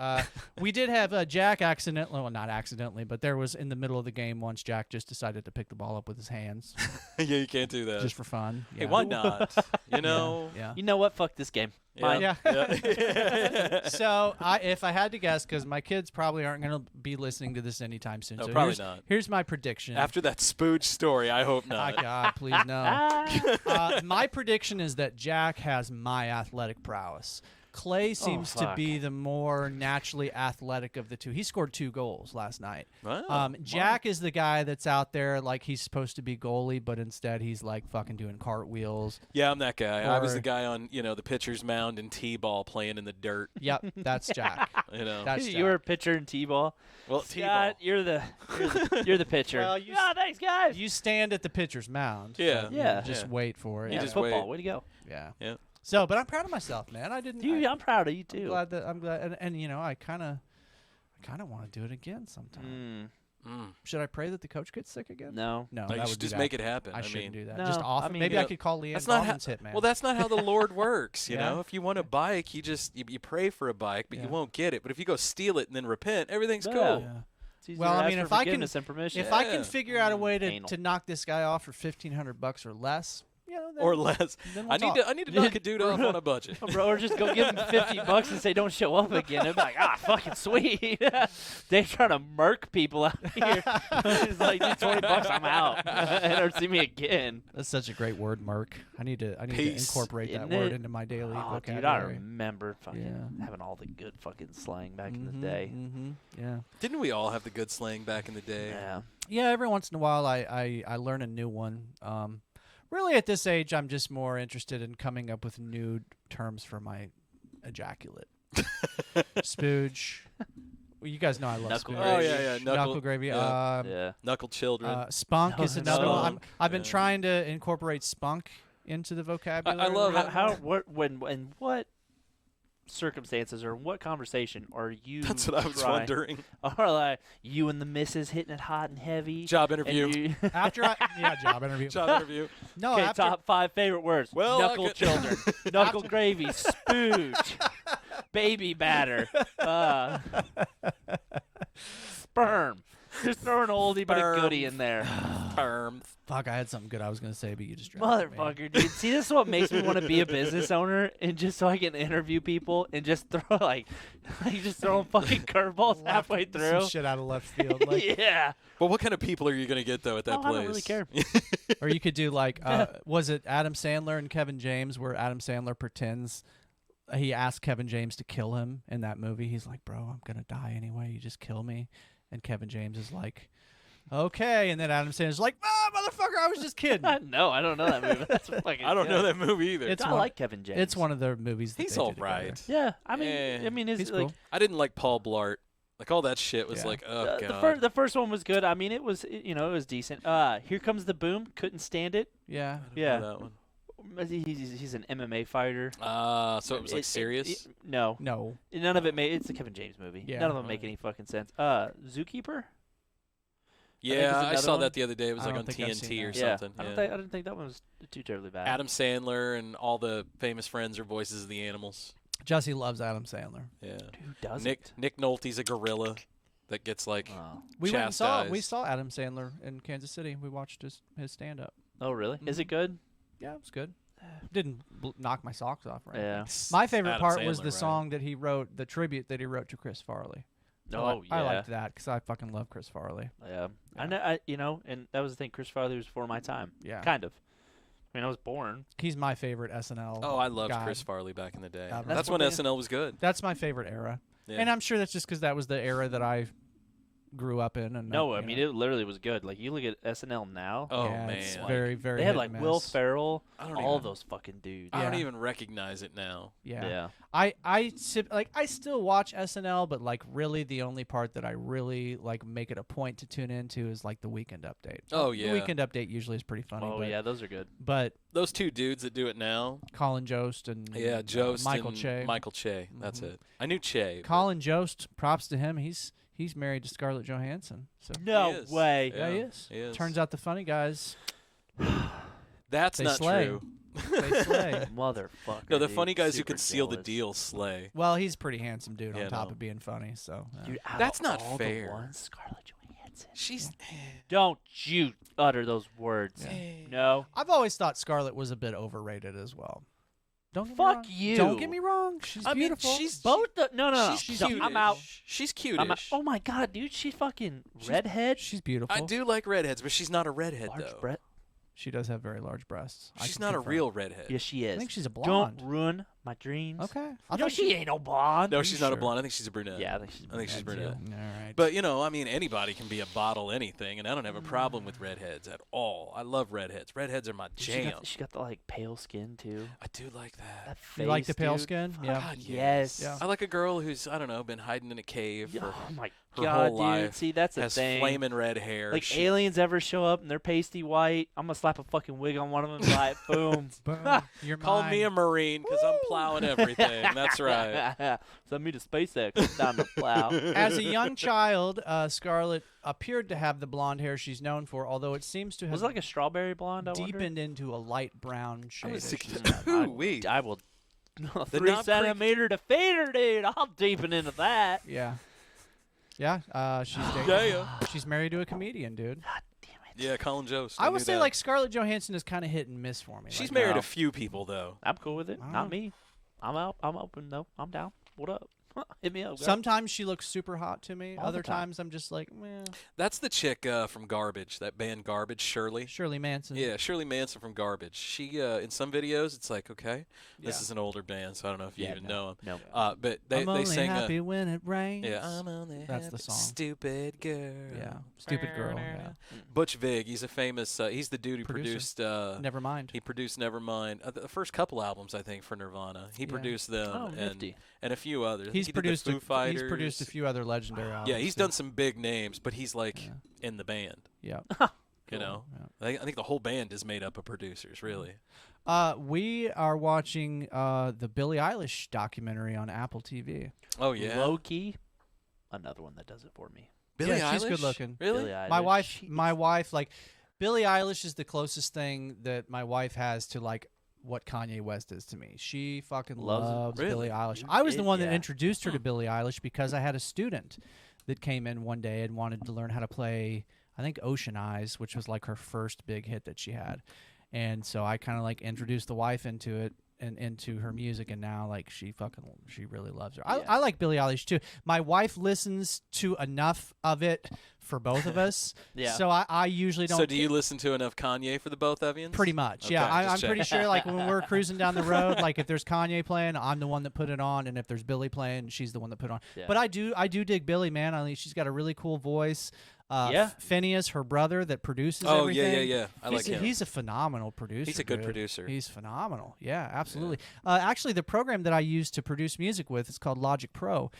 We did have Jack accidentally, well, not accidentally, but there was in the middle of the game once Jack just decided to pick the ball up with his hands Yeah, you can't do that. just for fun. Hey, Yeah. why not? You know. Yeah. You know what? Fuck this game. Mine. Yeah. Yeah. So if I had to guess, because my kids probably aren't going to be listening to this anytime soon. No, so probably here's, not. Here's my prediction. After that spooge story, I hope Oh, not. God, please no. My prediction is that Jack has my athletic prowess. Clay seems to fuck. be the more naturally athletic of the two. He scored 2 goals last night. Wow. Jack is the guy that's out there like he's supposed to be goalie, but instead he's like fucking doing cartwheels. Yeah, I'm that guy. I was Or- the guy on, the pitcher's mound in T-ball playing in the dirt. Yep, that's Jack. You know. That's You were a Jack. pitcher in T-ball. Well, T-ball. Scott, you're the pitcher. Well, you yeah, thanks, guys. You stand at the pitcher's mound. Yeah. but you Yeah. just Yeah. wait for it. You yeah, just football. wait. Way to go. Yeah. Yeah. So, but I'm proud of myself, man. I didn't. Dude, I'm proud of you too. I'm glad, and I kind of want to do it again sometime. Should I pray that the coach gets sick again? No. No, No, that you would should be just bad. make it happen. I I shouldn't mean, do that. No, Just I off. mean, Maybe you I know, could call Leanne that's not Baldwin's hitman. Well, that's not how the Lord works. You Yeah? know, if you want a bike, you pray for a bike, but Yeah. you won't get it. But if you go steal it and then repent, everything's Yeah. cool. Yeah. It's easier Well, to I ask mean, for if I can- forgiveness and permission. If I Yeah. can figure out a way Anal. to knock this guy off for $1,500 or less, then, Or less. Then we'll I need talk. to knock a dude off on a budget. Bro, or just go give him $50 and say don't show up again. They'd be like, fucking sweet. They're trying to murk people out here. It's like, dude, $20, I'm out. Never see me again. That's such a great word, Merc. I need to Peace. incorporate that Isn't word it? into my daily Oh, dude, I vocabulary. remember fucking Yeah. having all the good fucking slang back in the day. Yeah. Didn't we all have the good slang back in the day? Yeah. Yeah, every once in a while I learn a new one. Really, at this age, I'm just more interested in coming up with new terms for my ejaculate. Spooge. Well, you guys know I love Knuckle spooge. Oh, yeah. Knuckle gravy. yeah. Yeah. Knuckle children. Spunk is another one. Spunk. I've been Yeah. trying to incorporate spunk into the vocabulary. love it. In what circumstances or what conversation are you That's what I was trying- wondering. Are like you and the missus hitting it hot and heavy? Job and interview. you- After job interview. Job interview. No, Okay, after top 5 favorite words. Well, I Knuckle could- children, knuckle gravy, spooge, baby batter, sperm. Just throw an oldie but a Sperm. goodie in there. Perm. fuck, I had something good I was gonna say, but you just dropped it, man. Motherfucker, dude. See, this is what makes me want to be a business owner, and just so I can interview people and just throw just throwing fucking curveballs halfway through. Some shit out of left field. Like, Yeah. Well, what kind of people are you going to get, though, at that Oh, I place? don't really care. Or you could do like, was it Adam Sandler and Kevin James, where Adam Sandler pretends he asked Kevin James to kill him in that movie. He's like, "Bro, I'm gonna die anyway. You just kill me." And Kevin James is like, "Okay." And then Adam Sandler's like, "Ah, motherfucker, I was just kidding." No, I don't know that movie. That's fucking. I don't know that movie either. It's I one- like Kevin James. It's one of the movies. That He's they do all together. right. Yeah, I mean, Eh, it's He's like cool. I didn't like Paul Blart. Like all that shit was Yeah. like, oh The, god. the first one was good. I mean, it was it was decent. Here Comes the Boom. Couldn't stand it. Yeah. I don't know Yeah. that one. He's an MMA fighter. So it was like serious. No, No. none of it made. It's a Kevin James movie. Yeah. None of them make any fucking sense. Zookeeper. Yeah, I another saw one. that the other day. It was I like don't on think I've seen TNT or that. Yeah, something. I Yeah. didn't think that one was too terribly bad. Adam Sandler and all the famous friends are voices of the animals. Jesse loves Adam Sandler. Yeah. Who does Nick Nolte's a gorilla that gets like We went and saw chastised. Adam Sandler in Kansas City. We watched his stand up. Oh, really? Is Mm-hmm. it good? Yeah, it was good. Didn't knock my socks off, right? Yeah. My favorite Adam part was Sandler, the right? song that he wrote, the tribute that he wrote to Chris Farley. Oh, yeah. I liked that because I fucking love Chris Farley. Yeah. I know, and that was the thing. Chris Farley was before my time. Yeah. Kind of. I mean, I was born. He's my favorite SNL. Oh, I loved guy. Chris Farley back in the day. That's That's what when they- SNL was good. That's my favorite era. Yeah. And I'm sure that's just because that was the era that I grew up in. And No, I mean, it literally was good. Like, you look at SNL now. Oh yeah, man, it's very, very. They had hit like and Will miss. Ferrell, I don't all even- those fucking dudes. I don't Yeah. even recognize it now. Yeah. I still watch SNL, but like really the only part that I really like make it a point to tune into is like the Weekend Update. Oh, yeah. The Weekend Update usually is pretty funny. Oh but, yeah, those are good. But Those two dudes that do it now. Colin Jost and Yeah, Jost Michael and Che. Michael Che. That's Mhm. it. I knew Che. but Colin Jost, props to him. He's married to Scarlett Johansson. So No he is. way. yeah, he is. He is. Turns out the funny guys, That's they not slay. true. they slay. Motherfucker. No, the dude. funny guys who Super can seal the jealous. deal slay. Well, he's a pretty handsome dude Yeah, on top no. of being funny. So Dude, out That's of not all fair. The ones, Scarlett Johansson. She's. Don't you utter those words. No. I've always thought Scarlett was a bit overrated as well. Don't get me Fuck wrong. you. Don't get me wrong. She's I mean, beautiful. she's Both the no. She's No, cute. I'm out. She's I'm out. cutish. Oh my god, dude, she's fucking redhead. She's beautiful. I do like redheads, but she's not a redhead Large though. breath. She does have very large breasts. I She's can not a confirm. real redhead. Yes, she is. I think she's a blonde. Don't ruin my dreams. Okay. No, she ain't no blonde. No, Are she's you not a sure? blonde. I think she's a brunette. Yeah, I think she's. I think she's brunette, brunette. All right. But you know, I mean, anybody can be a bottle anything, and I don't have a problem with redheads at all. I love redheads. Redheads are my too. jam. She got the like pale skin too. I do like that. That you like face, the pale dude. skin? Fuck Yeah. God, yes. Yeah. I like a girl who's I don't know, been hiding in a cave Yeah, for oh my her god, whole dude. life. See, that's the has thing. flaming red hair. Like She- aliens ever show up and they're pasty white, I'm gonna slap a fucking wig on one of them and be like, boom. Boom. You're Call mine. me a Marine because I'm plowing everything. That's right. Send me to SpaceX. Down to plow. As a young child, Scarlett appeared to have the blonde hair she's known for, although it seems to have Was it like a strawberry blonde? I wonder? deepened into a light brown shade. was as thinking- she's got. Ooh-wee. I will. The 3 not centimeter to fader, dude. I'll deepen into that. Yeah. Yeah. She's dating. Yeah. She's married to a comedian, dude. God damn it. Yeah, Colin Jost. I would knew say that. like Scarlett Johansson is kind of hit and miss for me. she's like, married No. a few people though. I'm cool with it. I don't Not know. me. I'm out. I'm open though. I'm down. What up? Hit me up. girl. Sometimes she looks super hot to me. All the Other time. times I'm just like, meh. That's the chick from Garbage, that band Garbage, Shirley. Shirley Manson. Yeah, Shirley Manson from Garbage. She in some videos, it's like, okay, this Yeah. is an older band, so I don't know if you Yeah, even no. know them. No. But they I'm only sing. happy when it rains. Yeah, I'm only That's the happy, song. Stupid girl. Yeah, Stupid Girl. Yeah. Butch Vig, he's a famous. He's the dude who Producer. produced. Never mind. He produced Nevermind, the first couple albums I think for Nirvana. He Yeah. produced them Oh, and nifty. a few others. I think He's he did the produced Foo Fighters. he's produced a few other legendary albums. Yeah, he's too. done some big names, but he's like Yeah. in the band. Yeah. You know, Yeah. I think the whole band is made up of producers, really. We are watching the Billie Eilish documentary on Apple TV. Oh yeah, Low key. Another one that does it for me. Billie yeah, she's Eilish? good looking. Really? Billie Eilish. My wife, like, Billie Eilish is the closest thing that my wife has to like what Kanye West is to me. She fucking Loves it. loves Really? Billie Eilish. You I was the did? one that Yeah. introduced her to Billie Eilish because I had a student that came in one day and wanted to learn how to play, I think, Ocean Eyes, which was like her first big hit that she had. And so I kind of like introduced the wife into it and into her music, and now like she really loves her. I like Billie Eilish too. My wife listens to enough of it for both of us. Yeah. So I usually don't. So do you listen to enough Kanye for the both of you? Pretty much, Okay, yeah. just I'm pretty checking. sure, like, when we're cruising down the road, like, if there's Kanye playing, I'm the one that put it on, and if there's Billie playing, she's the one that put it on. Yeah. But I do dig Billie, man. I mean, she's got a really cool voice. Yeah. Phineas, her brother, that produces Oh, everything. yeah. I like him. He's a phenomenal producer. He's a good dude. producer. He's phenomenal. Yeah, absolutely. Actually, the program that I use to produce music with is called Logic Pro.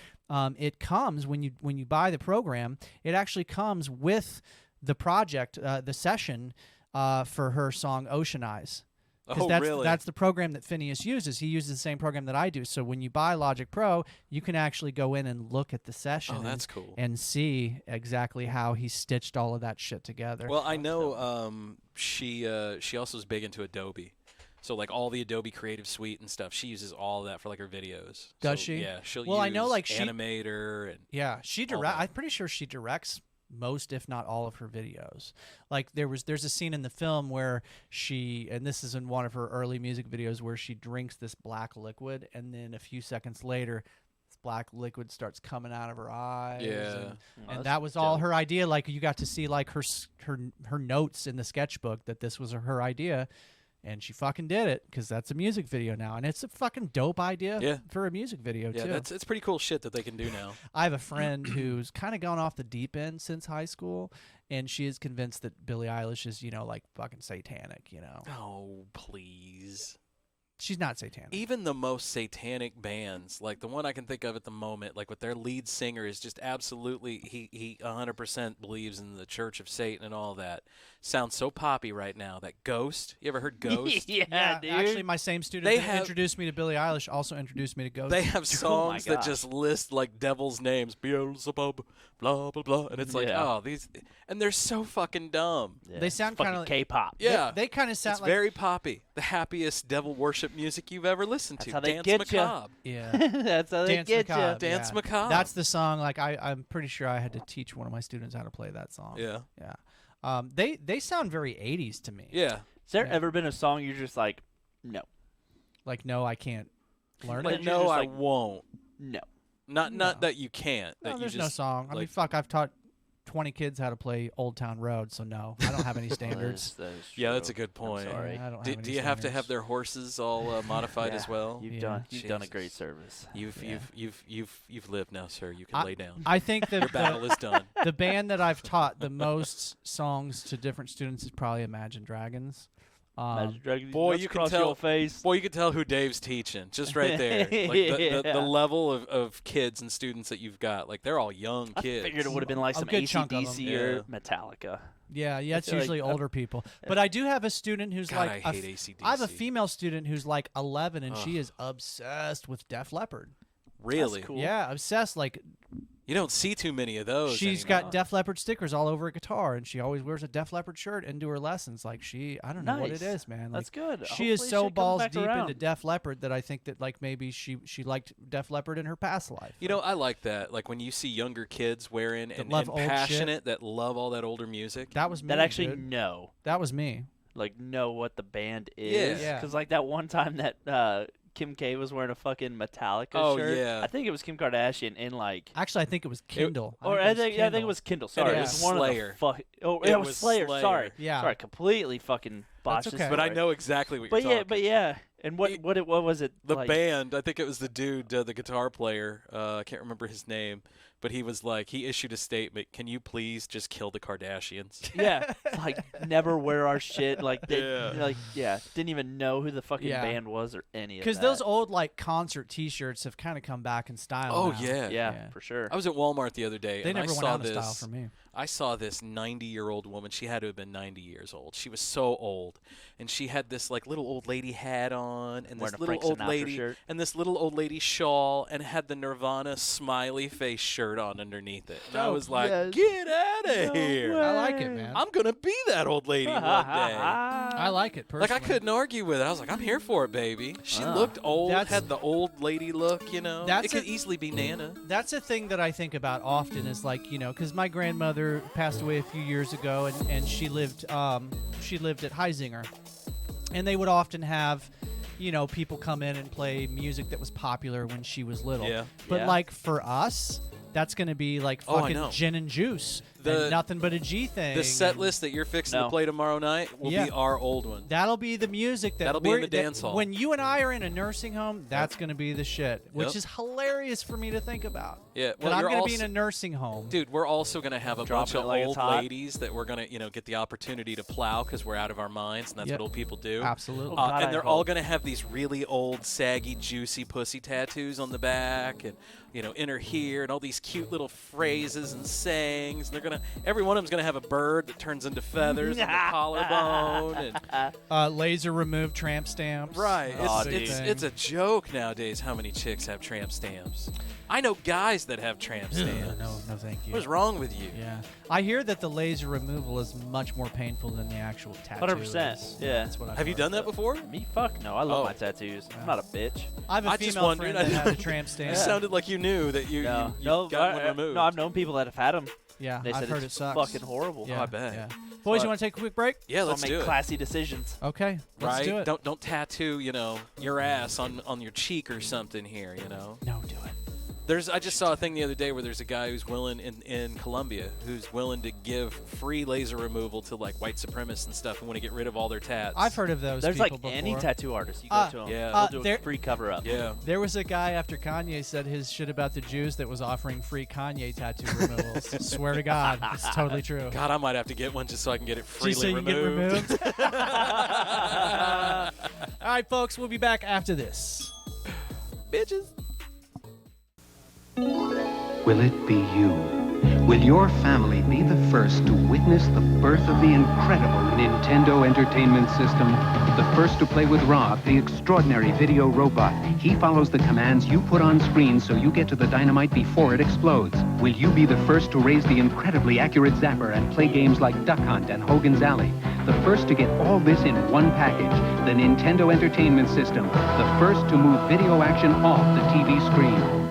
It comes when you buy the program. It actually comes with the project, the session for her song Ocean Eyes. Oh, really? That's the program that Phineas uses. He uses the same program that I do. So when you buy Logic Pro, you can actually go in and look at the session. Oh, that's cool. And see exactly how he stitched all of that shit together. Well, I know she also is big into Adobe. So like all the Adobe Creative Suite and stuff, she uses all of that for like her videos. Does So, she? Yeah, she'll Well, use I know, like, Animator and Yeah, all that. I'm pretty sure she directs most, if not all, of her videos. Like there's a scene in the film where and this is in one of her early music videos, where she drinks this black liquid, and then a few seconds later, this black liquid starts coming out of her eyes. Yeah. and that's that was all dope. her idea. Like you got to see like her notes in the sketchbook that this was her idea. And she fucking did it, because that's a music video now, and it's a fucking dope idea for a music video yeah, too. it's pretty cool shit that they can do now. I have a friend who's kind of gone off the deep end since high school, and she is convinced that Billie Eilish is, like fucking satanic. Oh, please. She's not satanic. Even the most satanic bands, like the one I can think of at the moment, like with their lead singer is just absolutely, he 100% believes in the Church of Satan and all that. Sounds so poppy right now. That Ghost, you ever heard Ghost? Yeah, dude. Actually, my same student that introduced me to Billie Eilish also introduced me to Ghost. They have Oh songs my that just list like devil's names, Beelzebub, blah blah blah, and it's like, oh, these, and they're so fucking dumb. Yeah, They sound fucking kinda like- K-pop. Yeah, They kind of sound it's like very poppy. The happiest devil worship music you've ever listened That's to. how they Dance get ya. Macabre. yeah. That's how they Dance get Macabre. you. Dance yeah. Macabre. That's the song. Like I'm pretty sure I had to teach one of my students how to play that song. Yeah. Yeah. They sound very 80s to me. Yeah. Has there Yeah. ever been a song you're just like, no, Like no, I can't learn Like, it. you're no, just I like- won't. no? Not No. that you can't. No, that you there's just, no song. I mean, like- fuck, I've taught 20 kids how to play Old Town Road, so no, I don't have any standards. That is Yeah, that's true. a good point. I'm sorry. I don't Do, have do any you have to standards. have their horses all modified as Yeah, well? You've Yeah. done a great Jesus. service. You've lived now, sir. You can lay down. I think that Your battle is done. the band that I've taught the most songs to different students is probably Imagine Dragons. Imagine dragging these boy, nuts you can across tell- your face. Boy, you can tell who Dave's teaching just right there. Like the Yeah. level of kids and students that you've got. Like they're all young I kids. figured it would have been like A some good chunk of AC/DC them. or Yeah. Metallica. Yeah, it's feel like usually a- older people. But I do have a student who's God, like I hate AC/DC. I have a female student who's like 11, and she Ugh. is obsessed with Def Leppard. Really? That's cool. Yeah, obsessed. Like You don't see too many of those. she's anymore. got Def Leppard stickers all over her guitar, and she always wears a Def Leppard shirt into her lessons. Like I don't know what it Nice. is, man. That's Like, good. she is Hopefully so shit comes balls back deep around. into Def Leppard that I think that like maybe she liked Def Leppard in her past life. You know, I like that. Like when you see younger kids wearing and love old shit. passionate that love all that older music. that was me. That actually dude. know. That was me. Like know what the band Yeah. is. Yeah. Because like that one time that Kim K was wearing a fucking Metallica Oh, shirt. yeah. I think it was Kim Kardashian in like. Actually, I think it was Kindle. I think it was Kindle. Sorry, it it was was one Slayer. of the fuck. Oh, It it was was Slayer. Slayer. Sorry, Yeah. sorry, completely fucking botched. That's this okay. But I story. know exactly what But you're yeah, talking. but yeah, and what was it? The like? band, I think it was the dude, the guitar player. I can't remember his name, but he was like, he issued a statement. Can you please just kill the Kardashians? Yeah, like never wear our shit. Like they, Yeah. didn't even know who the fucking Yeah. band was or any of that. Because those old like concert T-shirts have kind of come back in style. Oh now. yeah. yeah, for sure. I was at Walmart the other day, They and never I went saw out of this. style for me. I saw this 90-year-old woman. She had to have been 90 years old. She was so old, and she had this like little old lady hat on, and Wearing this a little Frank old Sinatra lady, shirt. and this little old lady shawl, and had the Nirvana smiley face shirt on underneath it. And I Dope. was like, Yes. "Get out of No here! I like it, man. I'm gonna be that old lady one day." I like it personally. Like I couldn't argue with it. I was like, "I'm here for it, baby." She Ah. looked old, That's- had the old lady look. You know, That's it could a- easily be Nana. That's a thing that I think about often is like, because my grandmother passed away a few years ago, and she lived at Heisinger, and they would often have people come in and play music that was popular when she was little. Yeah. But Yeah. like for us, that's going to be like Oh, I fucking know. Gin and Juice. And nothing but a G thing. The set list that you're fixing to play tomorrow night will be our old one. That'll be the music that'll be in the dance hall. When you and I are in a nursing home, that's going to be the shit, which is hilarious for me to think about. Yeah, well, I'm going to be in a nursing home. Dude, we're also going to have a bunch of like old ladies that we're going to, get the opportunity to plow because we're out of our minds, and that's what old people do. Absolutely. And they're all going to have these really old, saggy, juicy pussy tattoos on the back, and inner here, and all these cute little phrases and sayings. And every one of them's going to have a bird that turns into feathers on the collarbone. And laser removed tramp stamps. right. It's a joke nowadays how many chicks have tramp stamps. I know guys that have tramp stamps. No, thank you. What's wrong with you? Yeah. I hear that the laser removal is much more painful than the actual tattoo. 100%. Yeah. That's what I've Have you heard. done that before? Me? Fuck no. I love my tattoos. I'm not a bitch. I have a I just female wondered. friend that had a tramp stamp. It sounded like you knew that you got one removed. No, I've known people that have had them. Yeah, They I've said heard it it's sucks. fucking horrible. Yeah, I bet. Yeah. Boys, you want to take a quick break? Yeah, So let's I'll do make it. classy decisions. Okay, let's do it. Don't tattoo, your ass on your cheek or something here, No, do it. I just saw a thing the other day where there's a guy who's willing in Colombia who's willing to give free laser removal to like white supremacists and stuff who want to get rid of all their tats. I've heard of those. There's people like before. any tattoo artist. You go to them. Yeah. They'll do a free cover-up. Yeah. There was a guy after Kanye said his shit about the Jews that was offering free Kanye tattoo removals. Swear to God, it's totally true. God, I might have to get one just so I can get it freely Just so you removed. get removed. All right, folks, we'll be back after this. Bitches. Will it be you? Will your family be the first to witness the birth of the incredible Nintendo Entertainment System? The first to play with Rob, the extraordinary video robot. He follows the commands you put on screen so you get to the dynamite before it explodes. Will you be the first to raise the incredibly accurate zapper and play games like Duck Hunt and Hogan's Alley? The first to get all this in one package, the Nintendo Entertainment System. The first to move video action off the TV screen.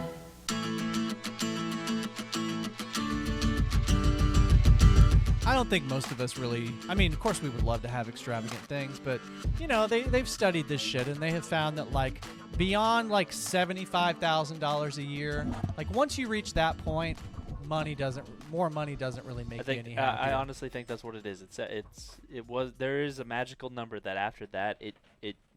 I don't think most of us really. I mean, of course, we would love to have extravagant things, but they've studied this shit and they have found that like beyond like $75,000 a year, like once you reach that point, more money doesn't really make you any happier. I honestly think that's what it is. There is a magical number that after that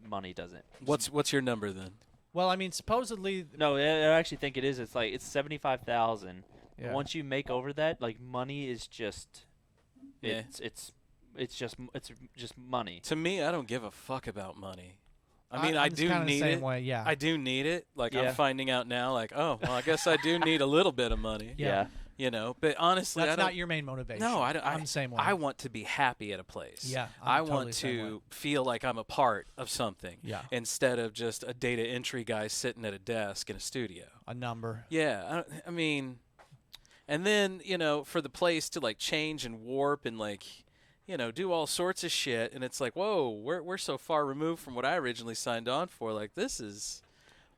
money doesn't. What's your number then? Well, I mean, supposedly. No, I actually think it is. It's 75,000. Yeah. Once you make over that, like money is just. Yeah. It's just money. To me, I don't give a fuck about money. I mean, I'm I just do kinda the need same it. way, yeah. I do need it. Like Yeah. I'm finding out now. Like, oh, well, I guess I do need a little bit of money. Yeah. But honestly, That's I don't, not your main motivation. No, I don't. I'm the same way. I want to be happy at a place. Yeah, I I'm totally want the same to way. feel like I'm a part of something. Yeah. Instead of just a data entry guy sitting at a desk in a studio. A number. Yeah. I mean, and then for the place to like change and warp and like. Do all sorts of shit, and it's like, whoa, we're so far removed from what I originally signed on for. Like, this is,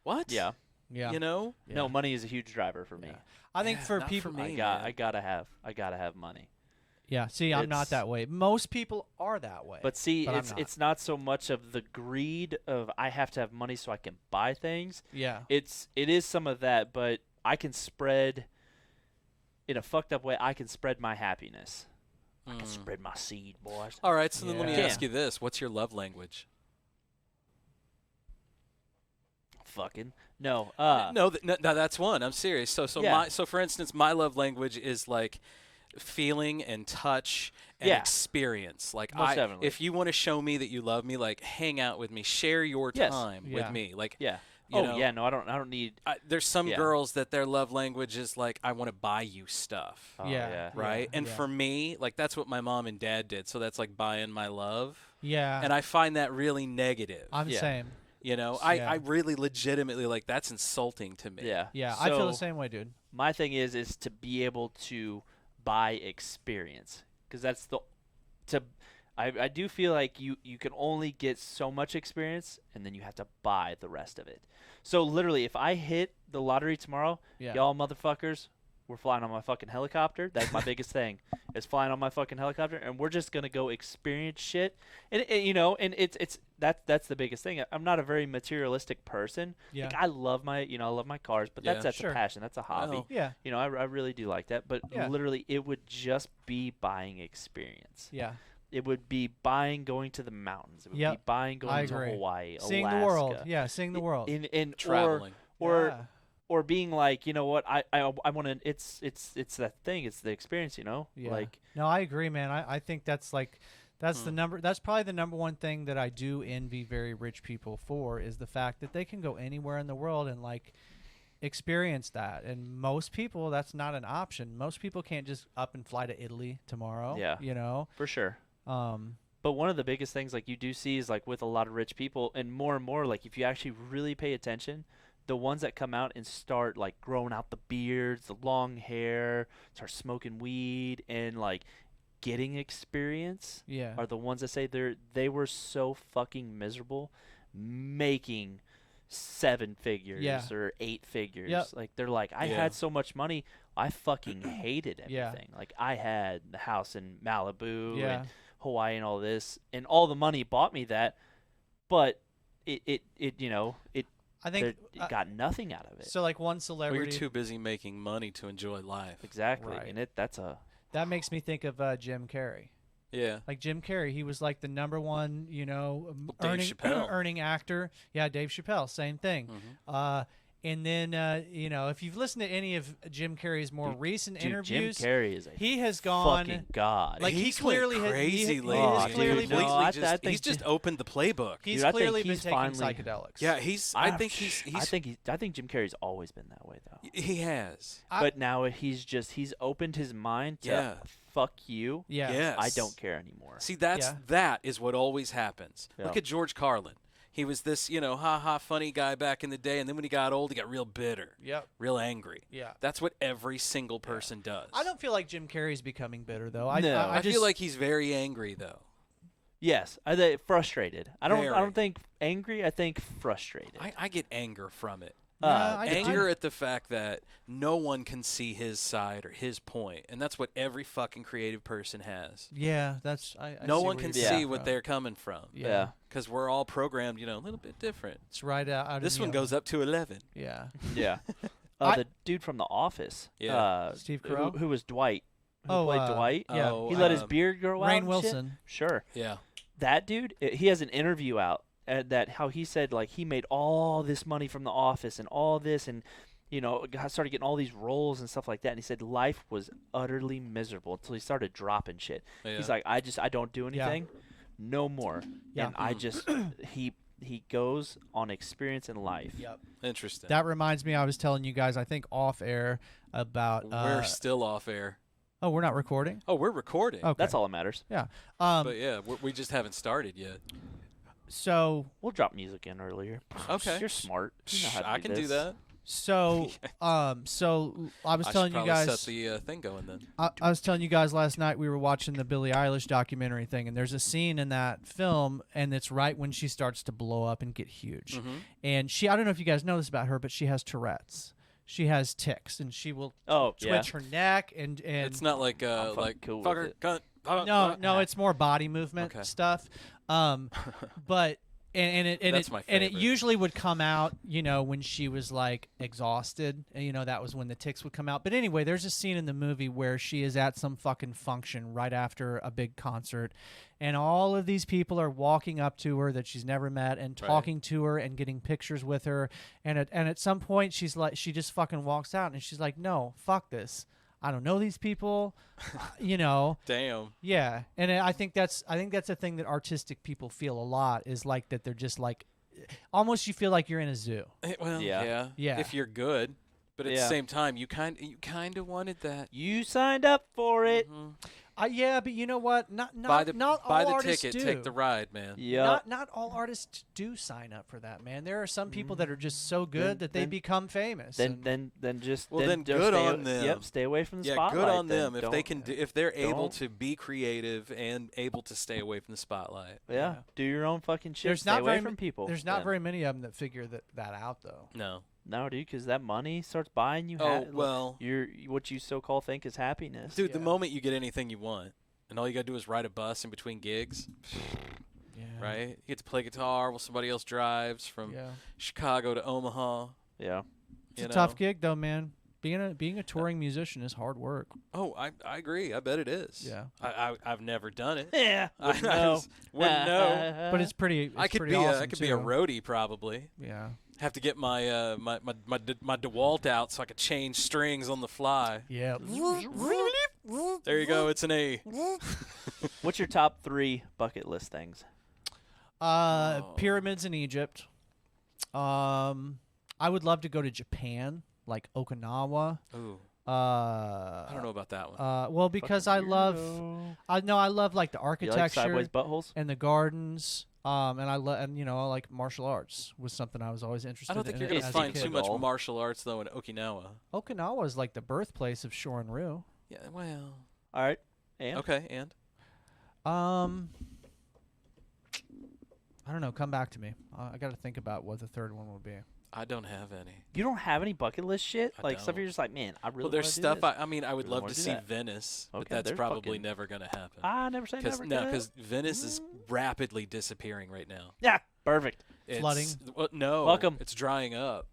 what? Yeah. Yeah. No, money is a huge driver for me. I think for not people, for me, I gotta have money. yeah. See, I'm not that way. Most people are that way. But see, I'm not. it's not so much of the greed of I have to have money so I can buy things. Yeah. It is some of that, but I can spread in a fucked up way. I can spread my happiness. I can spread my seed, boys. All right, so then let me Yeah. ask you this: what's your love language? Fucking no. No, that's one. I'm serious. So Yeah. for instance, my love language is like feeling and touch and Yeah. experience. Like Most definitely. if you want to show me that you love me, like hang out with me, share your Yes. time Yeah. with me. Like Yeah. you know, yeah. No, I don't need. there's some Yeah. girls that their love language is like I want to buy you stuff. Oh, Yeah. Right? And yeah. for me, like that's what my mom and dad did. So that's like buying my love. Yeah. And I find that really negative. I'm the Yeah. same. I really legitimately like that's insulting to me. Yeah. Yeah, I feel the So, same way, dude. My thing is to be able to buy experience, because that's I do feel like you can only get so much experience, and then you have to buy the rest of it. So literally, if I hit the lottery tomorrow, Yeah. y'all motherfuckers, We're flying on my fucking helicopter. That's my biggest thing. Is flying on my fucking helicopter, and we're just gonna go experience shit. And that's the biggest thing. I'm not a very materialistic person. Yeah. Like I love my cars, but that's Sure. a passion. That's a hobby. Oh. Yeah. I really do like that. But Yeah. literally, it would just be buying experience. Yeah. It would be buying going to the mountains. It would Yep. be buying I going to agree. Hawaii, Seeing Alaska. the world. Yeah, seeing the world. In Traveling. or Yeah. or being like, you know what, I want to. It's that thing. It's the experience. Yeah. Like No, I agree, man. I think that's that's probably the number one thing that I do envy very rich people for is the fact that they can go anywhere in the world and like experience that. And most people, that's not an option. Most people can't just up and fly to Italy tomorrow. Yeah. For sure. But one of the biggest things like you do see is like with a lot of rich people and more, like if you actually really pay attention, the ones that come out and start like growing out the beards, the long hair, start smoking weed and like getting experience Yeah. are the ones that say they were so fucking miserable making 7 figures or 8 figures. Yep. Like they're like, I had so much money, I fucking hated Yeah. everything. Like I had the house in Malibu Yeah. and Hawaii and all this, and all the money bought me that, but it I think it got nothing out of it. so. Like one Well, celebrity you're too busy making money to enjoy life. Exactly, Right. and that's a that makes me think of Jim Carrey. Yeah. Like Jim Carrey, he was like the number one, Dave earning Chappelle. earning actor. Yeah, Dave Chappelle, same thing. Mm-hmm. And then if you've listened to any of Jim Carrey's more recent Jim interviews, Carrey is a he has gone fucking god. like he He's clearly went has crazy he, lately. has dude, clearly no, been, I think he's just opened the playbook. he's Dude, I think clearly been he's taking finally- psychedelics. Yeah, I think I think Jim Carrey's always been that way though. he has. But now he's opened his mind to Yeah. fuck you. Yeah. Yes. I don't care anymore. See, that is what always happens. Yeah. Look at George Carlin. He was this, funny guy back in the day, and then when he got old, he got real bitter, Yep. real angry. Yeah. That's what every single person does. I don't feel like Jim Carrey's becoming bitter though. No. I just feel like he's very angry though. Yes, I think frustrated. I Very. don't think angry. I think frustrated. I get anger from it. I Anger at the fact that no one can see his side or his point, and that's what every fucking creative person has. yeah, that's I No see one where can you're see coming what from. they're coming from. Yeah. Because we're all programmed, a little bit different. It's right out. This in one the goes up to 11. Yeah. Yeah. I- The dude from The Office. Yeah. Steve who, Carell? who was Dwight? Who Oh, played Dwight? Yeah. Oh, He let his um, beard grow out. Rainn and shit? Wilson. Sure. Yeah. That dude, he has an interview out that how he said like he made all this money from The Office and all this and started getting all these roles and stuff like that. And he said life was utterly miserable until he started dropping shit. Yeah. He's like, I don't do anything, no more. Yeah. And I just he goes on experience in life. Yep. Interesting. That reminds me, I was telling you guys, I think off air about. We're still off air. Oh, we're not recording. Oh, we're recording. Okay. That's all that matters. Yeah. But yeah, we just haven't started yet. So We'll drop music in earlier. Okay. You're smart. You know how to I can do this. that. so I was I telling should you probably guys. set the thing going then. I was telling you guys last night we were watching the Billie Eilish documentary thing, and there's a scene in that film, and it's right when she starts to blow up and get huge. Mm-hmm. And I don't know if you guys know this about her, but she has Tourette's. She has tics, and she will twitch her neck, and It's not like fucking cool with fucker, it. cunt. no, it's more body movement Okay. stuff. But That's my and it favorite. usually would come out, when she was like exhausted, and that was when the tics would come out. But anyway, there's a scene in the movie where she is at some fucking function right after a big concert, and all of these people are walking up to her that she's never met and talking to her and getting pictures with her, and at some point she just fucking walks out and she's like, no, fuck this. I don't know these people, Damn. Yeah, and I think that's a thing that artistic people feel a lot is like that they're just like, almost you feel like you're in a zoo. Well, Yeah. Yeah. If you're good, but at the Yeah. same time, you kind of wanted that. You signed up for it. Mhm. Yeah, but you know what? Not Buy the all artists ticket, do. take the ride, man. Yeah. Not all artists do sign up for that, man. There are some people that are just so good that they then- become famous. Then and- then just Then just good stay, on them. Yep, stay away from the Yeah, spotlight. good on then. them if they Don't- can if they're able don't- to be creative and able to stay away from the spotlight. Yeah, Yeah. do your own fucking shit. there's stay not away very from people. There's not then. very many of them that figure that out though. No. No, dude, because that money starts buying you. What you so-called think is happiness. Dude, the moment you get anything you want, and all you got to do is ride a bus in between gigs, right? You get to play guitar while somebody else drives from Chicago to Omaha. Yeah. It's a tough gig, though, man. Being a touring musician is hard work. Oh, I agree. I bet it is. Yeah. I've never done it. Yeah. Wouldn't know. But it's pretty. I could be a roadie probably. Yeah. Have to get my my DeWalt out so I could change strings on the fly. Yeah. There you go. It's an A. What's your top 3 bucket list things? Pyramids in Egypt. I would love to go to Japan, like Okinawa. Ooh. I don't know about that one. Well, because I love like the architecture, you like sideways buttholes, and the gardens. And I like martial arts was something I was always interested in. I don't think you're going to find too much martial arts though in Okinawa. Okinawa is like the birthplace of Shorin-ryu. Yeah, well. All right. And? Okay, and? I don't know. Come back to me. I got to think about what the third one will be. I don't have any. You don't have any bucket list shit? I Like don't. stuff you're just like, man, I really Well, there's wanna do stuff this. I would Really love wanna to do see that. Venice, but Okay, that's there's probably fucking- never going to happen. I never say never. Because Venice is rapidly disappearing right now. Yeah, perfect. Flooding? Well, no. Fuck 'em. It's drying up.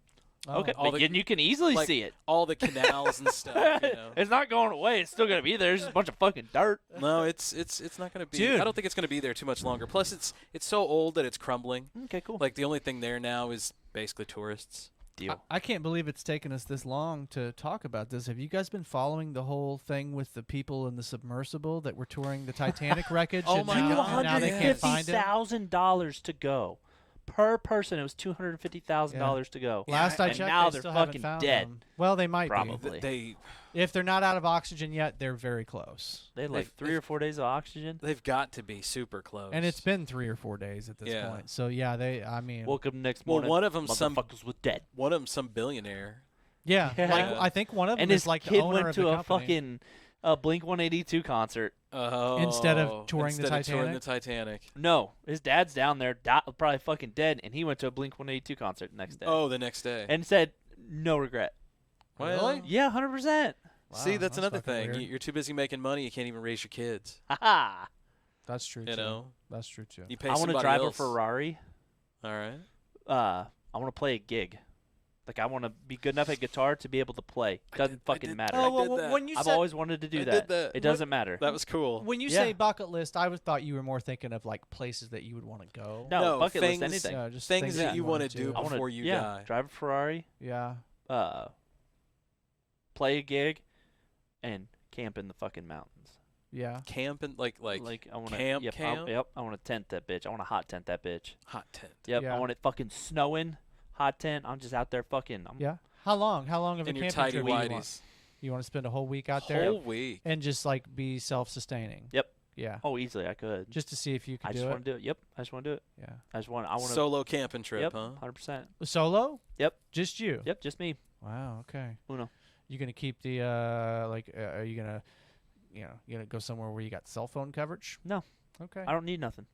Okay, All but the- you can easily like, see it. All the canals and stuff, you know. It's not going away. It's still gonna be there. It's just a bunch of fucking dirt. No, it's not going to be. Dude. I don't think it's going to be there too much longer. Plus, it's so old that it's crumbling. Okay, cool. Like the only thing there now is basically tourists. Deal. I can't believe it's taken us this long to talk about this. Have you guys been following the whole thing with the people in the submersible that were touring the Titanic wreckage? Oh and my now, God, and now they can't find it? $250,000 to go per person. It was $250,000 to go. Last I and checked, now they they're still fucking haven't found dead. them. Well, they might Probably. They be. If they're not out of oxygen yet, they're very close. They had like 3 or 4 days of oxygen. they've got to be super close. And it's been 3 or 4 days at this Yeah. point. So yeah, I mean, Woke up next Well, morning. one of them some motherfuckers was dead. one of them some billionaire. yeah, Yeah. like I think one of them And is his like the kid owner went of to the a company. fucking Blink 182 concert. Oh, Instead of touring the instead of touring Titanic? the Titanic. No, his dad's down there, probably fucking dead, and he went to a Blink 182 concert the next day. Oh, the next day. And said no regret. Well, Yeah, 100%. see, Wow, that's another fucking thing. weird. You're too busy making money. You can't even raise your kids. Haha. That's true. You too. know, That's true too. you pay I want to somebody drive else. a Ferrari. All right. I want to play a gig. Like, I want to be good enough at guitar to be able to play. Doesn't fucking matter. Oh, did well, that. when you I've said always wanted to do I that. did that. It doesn't matter. That was cool. when you Yeah. say bucket list, I thought you were more thinking of like places that you would want to go. No, bucket things, list, anything. Yeah, just things that you want want to do I wanna, before you yeah, die. drive a Ferrari, Yeah. play a gig, and camp in the fucking mountains. Yeah. Camping, like I want to camp, yep, camp? Yep, I want to tent that bitch. I want to hot tent that bitch. hot tent. Yep, Yeah. I want it fucking snowing, hot tent. I'm just out there fucking. Yeah. How long? How long of a In your camping tidy trip do you want? whities. You want to spend a whole week out there Whole week. and just like be self-sustaining. Yep. Yeah. Oh, easily I could. Just to see if you can I do just it. want to do it. Yep, I just want to do it. Yeah. I want to. Solo camping trip, Yep, huh? 100%. Solo? Yep. Just you? Yep, just me. Wow. Okay. Uno. You gonna keep the are you gonna you gonna go somewhere where you got cell phone coverage? No. Okay. I don't need nothing.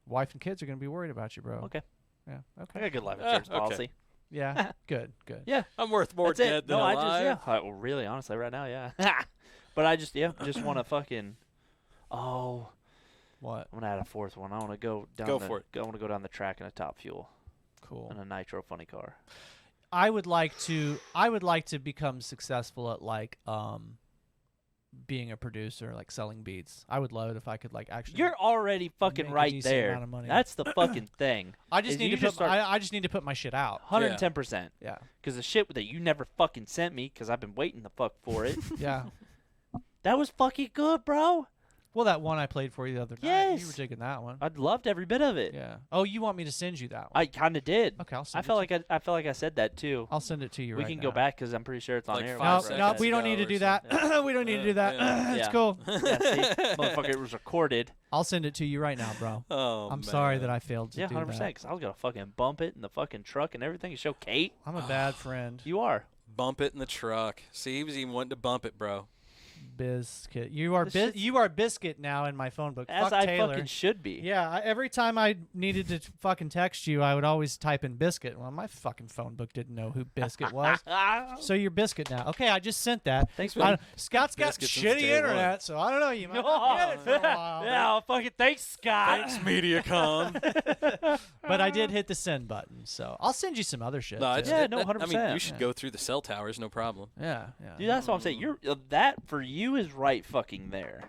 Wife and kids are gonna be worried about you, bro. Okay. Yeah. I Okay. got a good life insurance okay. policy. Yeah. Good. Good. Yeah. I'm worth more That's dead it. than No, I alive. just well, really, honestly, right now, yeah. But I just want to fucking. Oh, What? I'm gonna add a fourth one. I want to go down. Go for it. I want to go down the track in a Top Fuel Cool. and a nitro funny car. I would like to become successful at like being a producer, like selling beats. I would love it if I could like actually. You're already fucking make a right decent there. amount of money. That's the fucking thing. I just is need you to just put. start- I just need to put my shit out. 110%. Yeah. Because the shit that you never fucking sent me, because I've been waiting the fuck for it. Yeah. That was fucking good, bro. Well, that one I played for you the other night. Yes. You were digging that one. I loved every bit of it. Yeah. Oh, you want me to send you that one? I kind of did. Okay, I'll I send felt it to like I said that too. I'll send it to you We right can now. go back because I'm pretty sure it's on Like air. 5 No, seconds no, we don't ago need to or do that. we don't need to do that. It's Yeah. cool. Yeah, see, motherfucker, it was recorded. I'll send it to you right now, bro. Oh, I'm sorry man. that I failed to Yeah, do 100%. that. Because I was gonna fucking bump it in the fucking truck and everything and show Kate. I'm a bad friend. You are. Bump it in the truck. See, he was even wanting to bump it, bro. Biscuit. You are This shit's- you are Biscuit now in my phone book. As Fuck I Taylor. fucking should be. Yeah, every time I needed to fucking text you, I would always type in Biscuit. Well, my fucking phone book didn't know who Biscuit was. So you're Biscuit now. Okay, I just sent that. Thanks, I- man. Scott's got Biscuit since shitty day internet, so I don't know. You might not get it for a while. Yeah, fucking thanks, Scott. Thanks, MediaCom. But I did hit the send button, so I'll send you some other shit. No, too. it's, Yeah, no, I mean, 100%. you should go through the cell towers, no problem. Yeah, yeah. Dude, that's what I'm saying. You're that for you is right fucking there.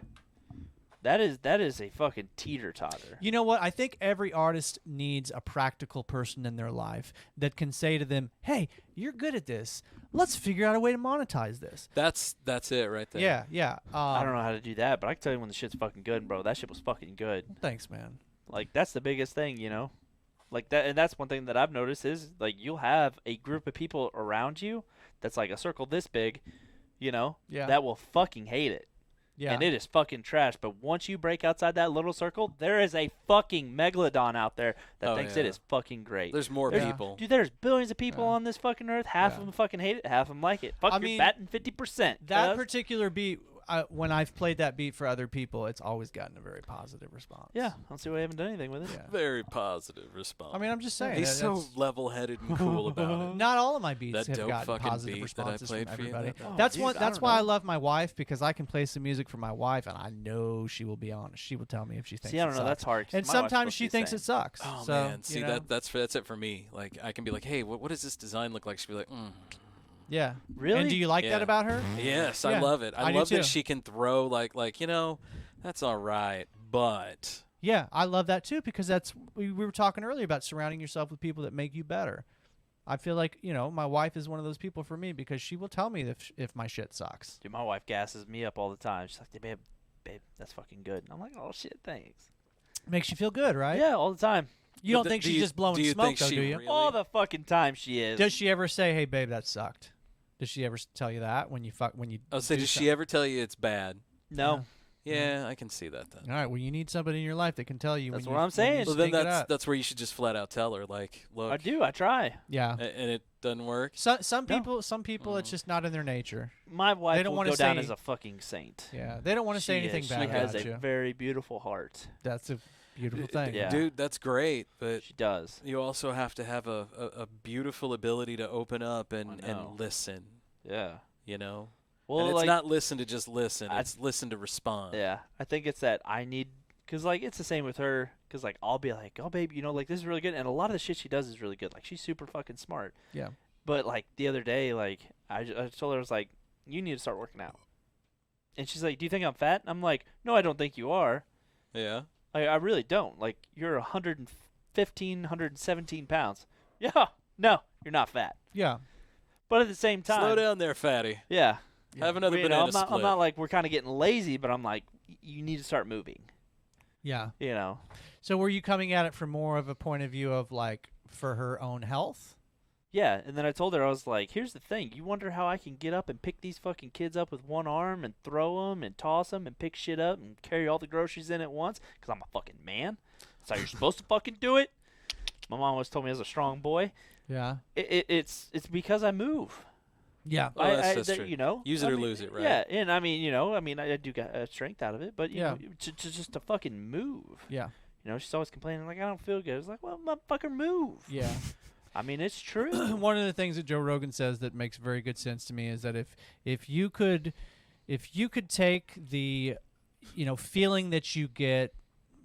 That is a fucking teeter-totter. You know what? I think every artist needs a practical person in their life that can say to them, "Hey, you're good at this. Let's figure out a way to monetize this." That's it right there. Yeah, yeah. I don't know how to do that, but I can tell you when the shit's fucking good, bro. That shit was fucking good. Thanks, man. Like that's the biggest thing, you know. Like that, and that's one thing that I've noticed is like you'll have a group of people around you that's like a circle this big, you know, Yeah. that will fucking hate it. Yeah. And it is fucking trash. But once you break outside that little circle, there is a fucking megalodon out there that Oh, thinks it yeah. is fucking great. There's more Yeah. people. Dude, there's billions of people Yeah. on this fucking earth. Half Yeah. of them fucking hate it. Half of them like it. Fuck, I you're mean, batting 50%. That cuz. particular beat, when I've played that beat for other people, it's always gotten a very positive response. Yeah, I don't see why I haven't done anything with it. Yeah. Very positive response. I mean, I'm just saying. he's so that's- level-headed and cool about it. Not all of my beats That have dope gotten fucking positive beat that I responses played from for you, everybody. that- That's dude, one. I That's don't why I know. love my wife, because I can play some music for my wife, and I know she will be honest. She will tell me if she thinks. See, I don't it know. sucks. That's hard. 'cause And my wife's sometimes supposed to she be the thinks same. it sucks. Oh so, man, see you know, that's it for me. Like I can be like, hey, what does this design look like? She'll be like, Yeah. Really? And do you like Yeah. that about her? yes, Yeah, I love it. I I do love too. that she can throw like that's all right, but Yeah, I love that too, because that's we were talking earlier about surrounding yourself with people that make you better. I feel like, my wife is one of those people for me, because she will tell me if my shit sucks. Dude, my wife gasses me up all the time. She's like, babe, that's fucking good. And I'm like, oh shit, thanks. Makes you feel good, right? Yeah, all the time. You don't But think do she's you- just blowing do you smoke, think though, she do you? really- All the fucking time she is. Does she ever say, "Hey, babe, that sucked"? Does she ever tell you that when you I'll say, do does something? she ever tell you it's bad? No. Yeah, I can see that then. All right. Well, you need somebody in your life that can tell you. That's when what you, I'm saying. When you Well, then stink it up. that's where you should just flat out tell her, like, look, I do. I try. Yeah. and it doesn't work. Some No. people, it's just not in their nature. My wife don't will wanna go down say- as a fucking saint. Yeah. They don't want to say She anything is. bad She has about a you. very beautiful heart. That's a beautiful thing. Yeah. Dude, that's great, but She does. you also have to have a beautiful ability to open up I and know. listen. Yeah. You know, Well, and it's like, not listen to just listen. I- It's listen to respond. yeah, I think it's that I need, because, like, it's the same with her, because, like, I'll be like, oh, babe, like, this is really good, and a lot of the shit she does is really good. Like, she's super fucking smart. Yeah. But, like, the other day, like, I told her, I was like, you need to start working out. And she's like, do you think I'm fat? I'm like, no, I don't think you are. Yeah. I really don't. Like, you're 115, 117 pounds. Yeah, no, you're not fat. Yeah. But at the same time, Slow down there, fatty. yeah. Have another You know, banana I'm not, split. I'm not like we're kind of getting lazy, but I'm like, you need to start moving. Yeah. You know. So were you coming at it from more of a point of view of like for her own health? Yeah, and then I told her, I was like, here's the thing. You wonder how I can get up and pick these fucking kids up with one arm and throw them and toss them and pick shit up and carry all the groceries in at once? Because I'm a fucking man. That's how you're supposed to fucking do it. My mom always told me I was a strong boay. Yeah. It's because I move. Yeah. Oh, that's true. You know, Use it or lose it, right? Yeah, and I mean, I do get strength out of it, but you Yeah. know, just to fucking move. Yeah. You know, she's always complaining like I don't feel good. I was like, well, motherfucker, move. Yeah. I mean, it's true. One of the things that Joe Rogan says that makes very good sense to me is that if you could take the feeling that you get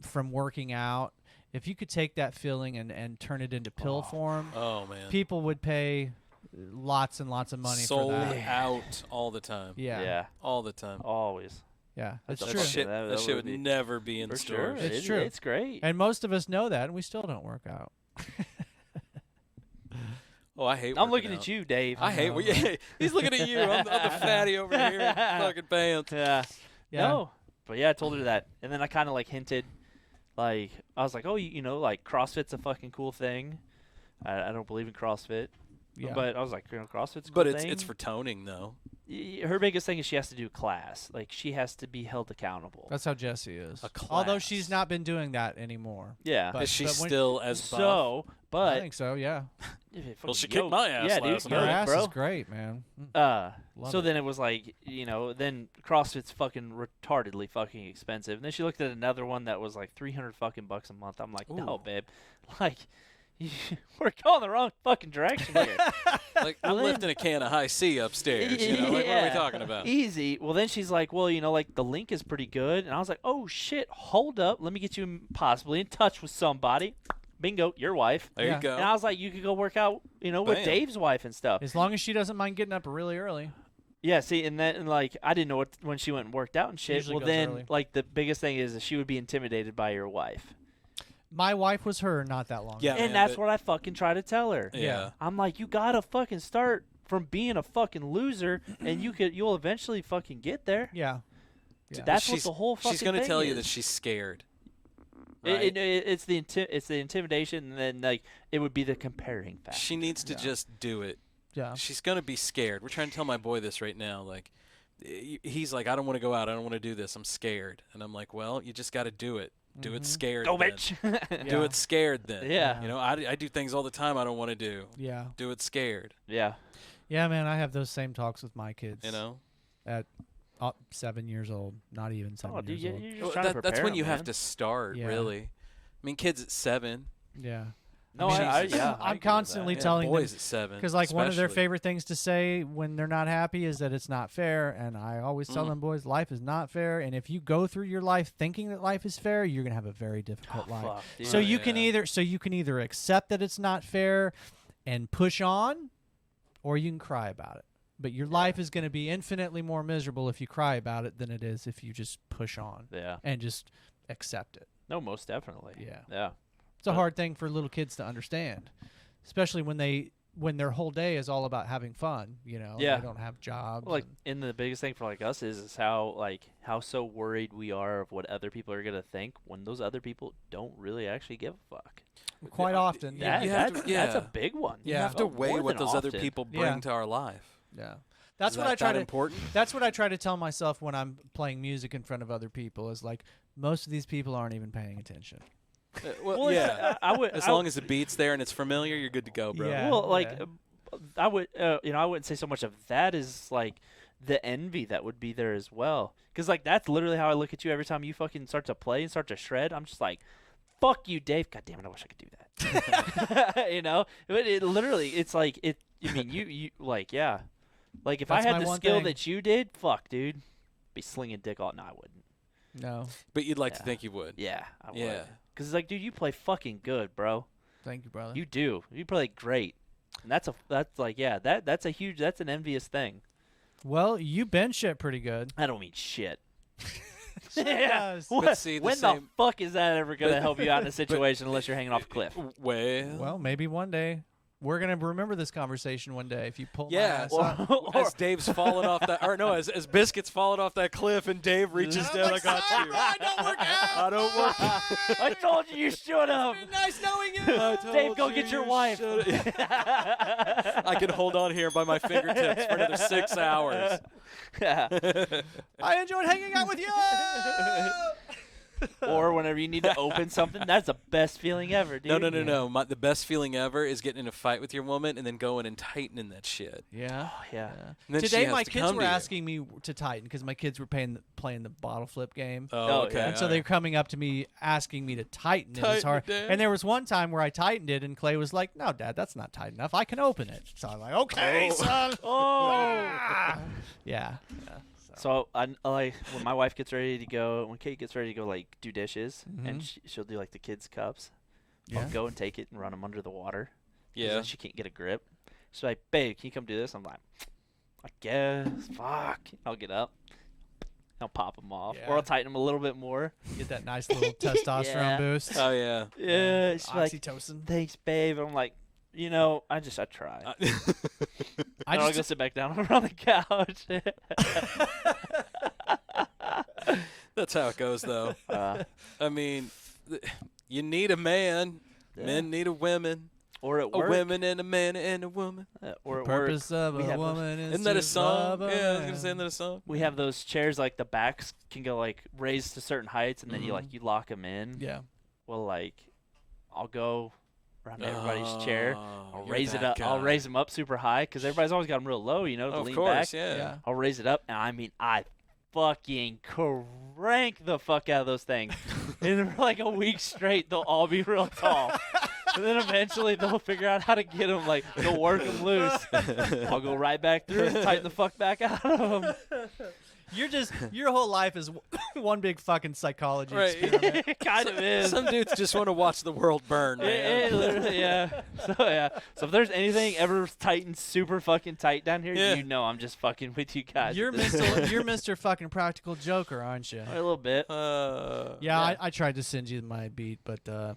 from working out, if you could take that feeling and turn it into pill form, Oh man. people would pay lots and lots of money Sold for that. out all the time. Yeah. Yeah, All the time. always. Yeah. That's That's That true. shit, That that shit would would be- never be in For stores. sure, It's true. It's great. And most of us know that, and we still don't work out. Oh, I hate. I'm working looking out. at you, Dave. I hate. Yeah, he's looking at you. I'm the fatty over here, in fucking pants. Yeah. Yeah. No. But yeah, I told her that, and then I kind of like hinted, like I was like, oh, you know, like CrossFit's a fucking cool thing. I don't believe in CrossFit, Yeah. but I was like, you know, CrossFit's a But cool it's thing. for toning though. Her biggest thing is she has to do class. Like she has to be held accountable. That's how Jesse is. A Although class. she's not been doing that anymore. Yeah. But- Is she but when- still as buff? So But I think so. Yeah. Well, she kicked my ass yeah, last dude, Her night. ass bro. is great, man. Love Love so it. then it was like, then CrossFit's fucking retardedly fucking expensive. And then she looked at another one that was like $300 fucking bucks a month. I'm like, no, babe, like, we're going the wrong fucking direction here. Like, I'm lifting a can of high C upstairs. Like, what are we Yeah. talking about? Easy. Well, then she's like, well, like the link is pretty good. And I was like, oh shit, hold up, let me get you possibly in touch with somebody. Bingo, your wife. There Yeah. you go. And I was like, you could go work out, with Bam. Dave's wife and stuff. As long as she doesn't mind getting up really early. Yeah, see, and like I didn't know when she went and worked out and shit. Usually Well, goes then early. like the biggest thing is that she would be intimidated by your wife, My wife was her not that long Yeah, ago. and man, that's but- what I fucking try to tell her. Yeah. I'm like, you gotta fucking start from being a fucking loser, and you'll eventually fucking get there. Yeah. Yeah. That's what She's- the whole fucking She's gonna thing tell you is. that she's scared. It- Right? it's the intimidation, and then like it would be the comparing factor. She needs to just do it. Yeah. She's gonna be scared. We're trying to tell my boy this right now. Like, he's like, I don't want to go out. I don't want to do this. I'm scared. And I'm like, well, you just got to do it. Do it scared. Go, then. bitch. Do it scared then. Yeah. You know, I do things all the time I don't want to do. Yeah. Do it scared. Yeah. Yeah, man, I have those same talks with my kids. You know. At 7 years old, not even 7 Oh, dude, years old. you're just Well, trying to that's prepare when 'em, you have man. to start. Yeah. Really. I mean, kids at 7. Yeah. No, I mean, I Jesus. yeah. I I'm agree with constantly that. Yeah, telling them boys at 7. because like one of their especially. favorite things to say when they're not happy is that it's not fair, and I always tell them, boys, life is not fair, and if you go through your life thinking that life is fair, you're gonna have a very difficult life. Fuck, dude. So you Yeah. can either accept that it's not fair and push on, or you can cry about it. But your life is going to be infinitely more miserable if you cry about it than it is if you just push on Yeah. and just accept it. No, most definitely. Yeah. Yeah. It's a hard thing for little kids to understand, especially when their whole day is all about having fun. Yeah. They don't have jobs. Like, and- and the biggest thing for like us is how so worried we are of what other people are gonna think when those other people don't really actually give a fuck. quite often. Yeah, That, you have that's, to- that's a yeah. big one. You Yeah. have to Oh, weigh more what than those other often. people bring Yeah. to our life. Yeah. That's Is what that I try that to. important? That's what I try to tell myself when I'm playing music in front of other people. Is like most of these people aren't even paying attention. Well, it's- yeah. I would As I- long as the beat's there and it's familiar, you're good to go, bro. Yeah. Well, like yeah. I would, I wouldn't say so much of that is like the envy that would be there as well. Because like that's literally how I look at you every time you fucking start to play and start to shred. I'm just like, fuck you, Dave. God damn it, I wish I could do that. It literally, it's like it. I mean, you like yeah, like if That's I my had the one skill thing. that you did, fuck, dude, be slinging dick all. No, I wouldn't. No, But you'd like to Yeah. think you would. Yeah, I would. Yeah. Because it's like, dude, you play fucking good, bro. thank you, brother. You do. You play great. And that's like yeah, that's an envious thing. Well, you bench shit pretty good. I don't mean shit. Yes. What- see, the when same- the fuck is that ever gonna help you out in a situation unless you're hanging off a cliff? Well, Well, maybe one day we're gonna remember this conversation. One day, if you pull my yeah. ass up. As Dave's falling off that, or no, as Biscuit's falling off that cliff, and Dave reaches down. I got you. I don't work out. I don't work. I told you should have. Nice knowing you. I Dave, told go you get your you wife. should've- I can hold on here by my fingertips for another 6 hours. I enjoyed hanging out with you. Or whenever you need to open something, that's the best feeling ever, dude. No. The best feeling ever is getting in a fight with your woman and then going and tightening that shit. Yeah. Yeah. And then she Today, has my to kids come were to you. asking me to tighten because my kids were playing the bottle flip game. Oh, Oh, okay. yeah. And so all they're right. coming up to me asking me to tighten it as Tighten hard. it, Dad. And there was one time where I tightened it, and Clay was like, "No, Dad, that's not tight enough. I can open it." So I'm like, "Okay, son." Oh. Yeah. So I like when my wife gets ready to go, when Kate gets ready to go like do dishes, Mhm. and she'll do like the kids' cups. Yeah. I'll go and take it and run them under the water. 'Cause Yeah. then she can't get a grip. She's like, "Babe, can you come do this?" I'm like, "I guess." Fuck. I'll get up. I'll pop them off, Yeah. or I'll tighten them a little bit more. Get that nice little testosterone Yeah. boost. Oh, yeah. Yeah. She's like, Oxytocin. "Thanks, babe." I'm like, I try. I I'll go just sit back down on the couch. That's how it goes, though. I mean, you need a man. Yeah. Men need a woman. Or at A work. woman and a man and a woman. Or at work. purpose of we a have those- woman is Isn't that a to song? love a Yeah, I was going man. to say, isn't that a song? We have those chairs like the backs can go like raised to certain heights, and then you Mhm. lock them in. Yeah. Well, like I'll go around everybody's chair. I'll you're raise it that up. I'll guy. raise them up super high because everybody's always got them real low, to Of lean course, back. yeah. I'll raise it up, and I mean, I fucking crank the fuck out of those things. And for like a week straight, they'll all be real tall. And then eventually they'll figure out how to get them, like, they'll work them loose. I'll go right back through and tighten the fuck back out of them. Your whole life is one big fucking psychology Right. experiment. It kind of is. Some dudes just want to watch the world burn, man. It literally, yeah. So if there's anything ever tightened super fucking tight down here, Yeah. I'm just fucking with you guys. You're Mr. fucking Practical Joker, aren't you? A little bit. Yeah. I tried to send you my beat, but Ain't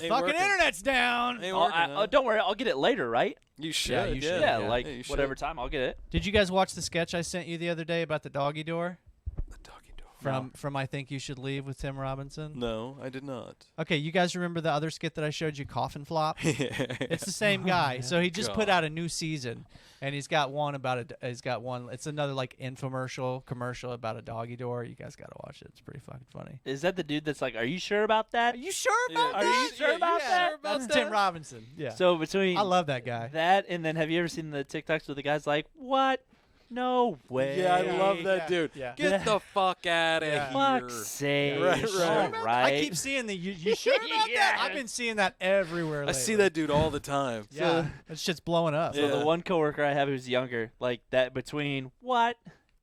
fucking working. internet's down. Ain't working, huh? Don't worry, I'll get it later, right? You should. Yeah, you should. Yeah, Yeah. like you should. whatever time, I'll get it. Did you guys watch the sketch I sent you the other day about the doggy door The doggy door. from I Think You Should Leave with Tim Robinson? No, I did not. Okay, you guys remember the other skit that I showed you, Coffin Fflop? It's the same guy. So he just put God. out a new season, and he's got one about it's another like commercial about a doggy door. You guys got to watch it. It's pretty fucking funny. Is that the dude that's like, are you sure about that? Are you sure about about Yeah. that? Are you sure about that? That's Tim Robinson. Yeah. So between I love that guy. that and then have you ever seen the TikToks where the guy's like, what? No way. Yeah, I love that dude. Yeah. Get the fuck out of Yeah. here. Fuck's sake. Right, All right. right. I keep seeing the you sure about that? Yeah. I've been seeing that everywhere. I Lately. see that dude all the time. Yeah, that shit's blowing up. So Yeah. the one coworker I have who's younger, like that between what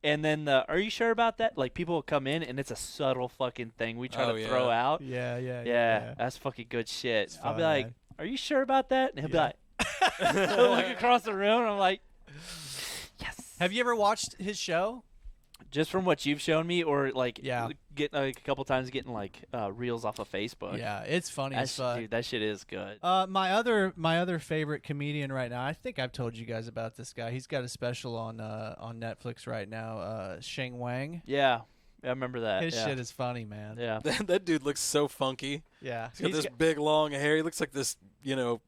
and then the are you sure about that? Like people will come in and it's a subtle fucking thing we try Oh, to yeah. throw out. Yeah. That's fucking good shit. It's I'll be fun, like, man. are you sure about that? And he'll Yeah. be like, look across the room and I'm like, yes. Have you ever watched his show? Just from what you've shown me or like Yeah. get like a couple times getting like reels off of Facebook. Yeah, it's funny as fuck. Dude, that shit is good. My other favorite comedian right now. I think I've told you guys about this guy. He's got a special on Netflix right now. Sheng Wang. Yeah. I remember that. His yeah. shit is funny, man. Yeah. That dude looks so funky. Yeah. He's got He's this got- big long hair. He looks like this,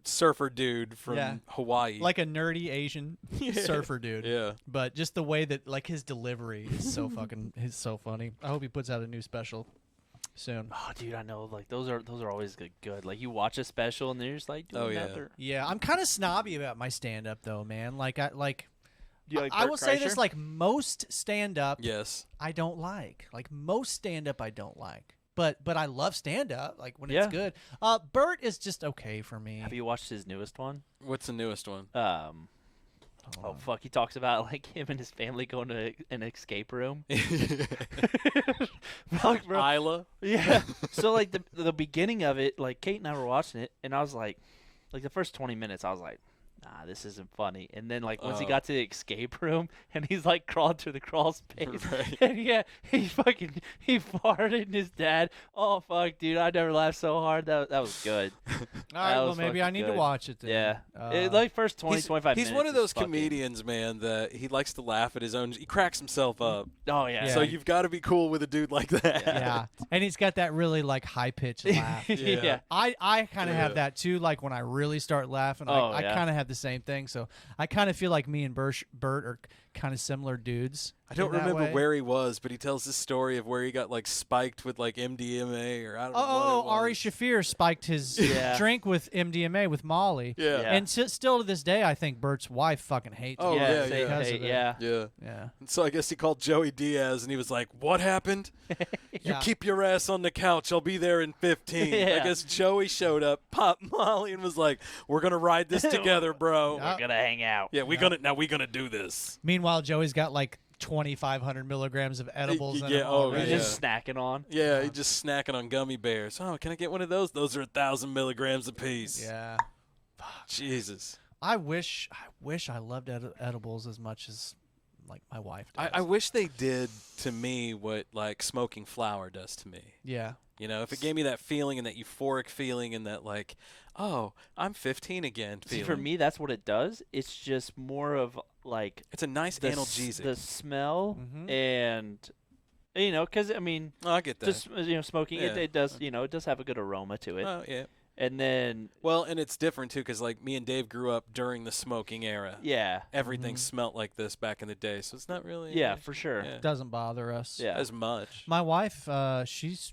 surfer dude from Yeah. Hawaii. like a nerdy Asian surfer dude. yeah. But just the way that like his delivery is so he's so funny. I hope he puts out a new special soon. Oh, dude, I know. Like those are always good. Like you watch a special and they're just like doing Oh, yeah. that. Yeah, I'm kind of snobby about my stand up though, man. Like Do you like I Bert will say this, Kreischer? like most stand up Yes. I don't like. Like most stand up I don't like. But I love stand up like when Yeah. it's good. Bert is just okay for me. Have you watched his newest one? What's the newest one? Oh fuck, he talks about like him and his family going to an escape room. Fuck, bro. Isla. Yeah. So like the beginning of it, like Kate and I were watching it, and I was like the first 20 minutes, I was like, nah, this isn't funny. And then like once he Oh. got to the escape room, and he's like crawled through the crawl space, Right. and yeah, he farted, and his dad. Oh fuck, dude, I never laughed so hard. That was good. All right, that well was maybe fucking I need to good. watch it then. Yeah. Like first 20, 25 He's minutes. one of is those fucking- comedians, man, that he likes to laugh at his own. He cracks himself up. Oh yeah. Yeah. So you've got to be cool with a dude like that. Yeah. And he's got that really like high pitched laugh. Yeah. I kind of have Yeah. that too. Like when I really start laughing, Oh, I yeah. kind of have the same thing. So I kind of feel like me and Bert are kind of similar dudes. I don't in that remember way. where he was, but he tells this story of where he got like spiked with like MDMA or I don't know. Oh, what it Ari was. Shafir spiked his Yeah. drink with MDMA with Molly. Yeah. Yeah. And still to this day, I think Bert's wife fucking hates Oh, him. yeah, yeah, say, yeah. Because hey, of it. yeah. Yeah. Yeah. And so I guess he called Joey Diaz and he was like, "What happened? You Yeah. keep your ass on the couch. I'll be there in 15." Yeah. I guess Joey showed up, popped Molly, and was like, "We're gonna ride this together, bro." Yeah. We're gonna hang out. Yeah, we're gonna do this. Meanwhile, Joey's got like 2,500 milligrams of edibles in yeah, him oh, already. He's just snacking on. Yeah, he just snacking on gummy bears. Oh, can I get one of those? Those are 1,000 milligrams apiece. Yeah. Jesus. I wish I loved edibles as much as like my wife does. I wish they did to me what like smoking flower does to me. Yeah. You know, if it gave me that feeling and that euphoric feeling and that like, oh, I'm 15 again See, feeling. for me, that's what it does. It's just more of like it's a nice the analgesic. the smell Mhm. and because I mean, Oh, I get that. just smoking Yeah. it does it does have a good aroma to it. Oh, yeah. And then Well, and it's different too because like me and Dave grew up during the smoking era. yeah, Everything smelt like this back in the day, so it's not really yeah, for sure. yeah, Doesn't bother us. Yeah. as much. My wife, she's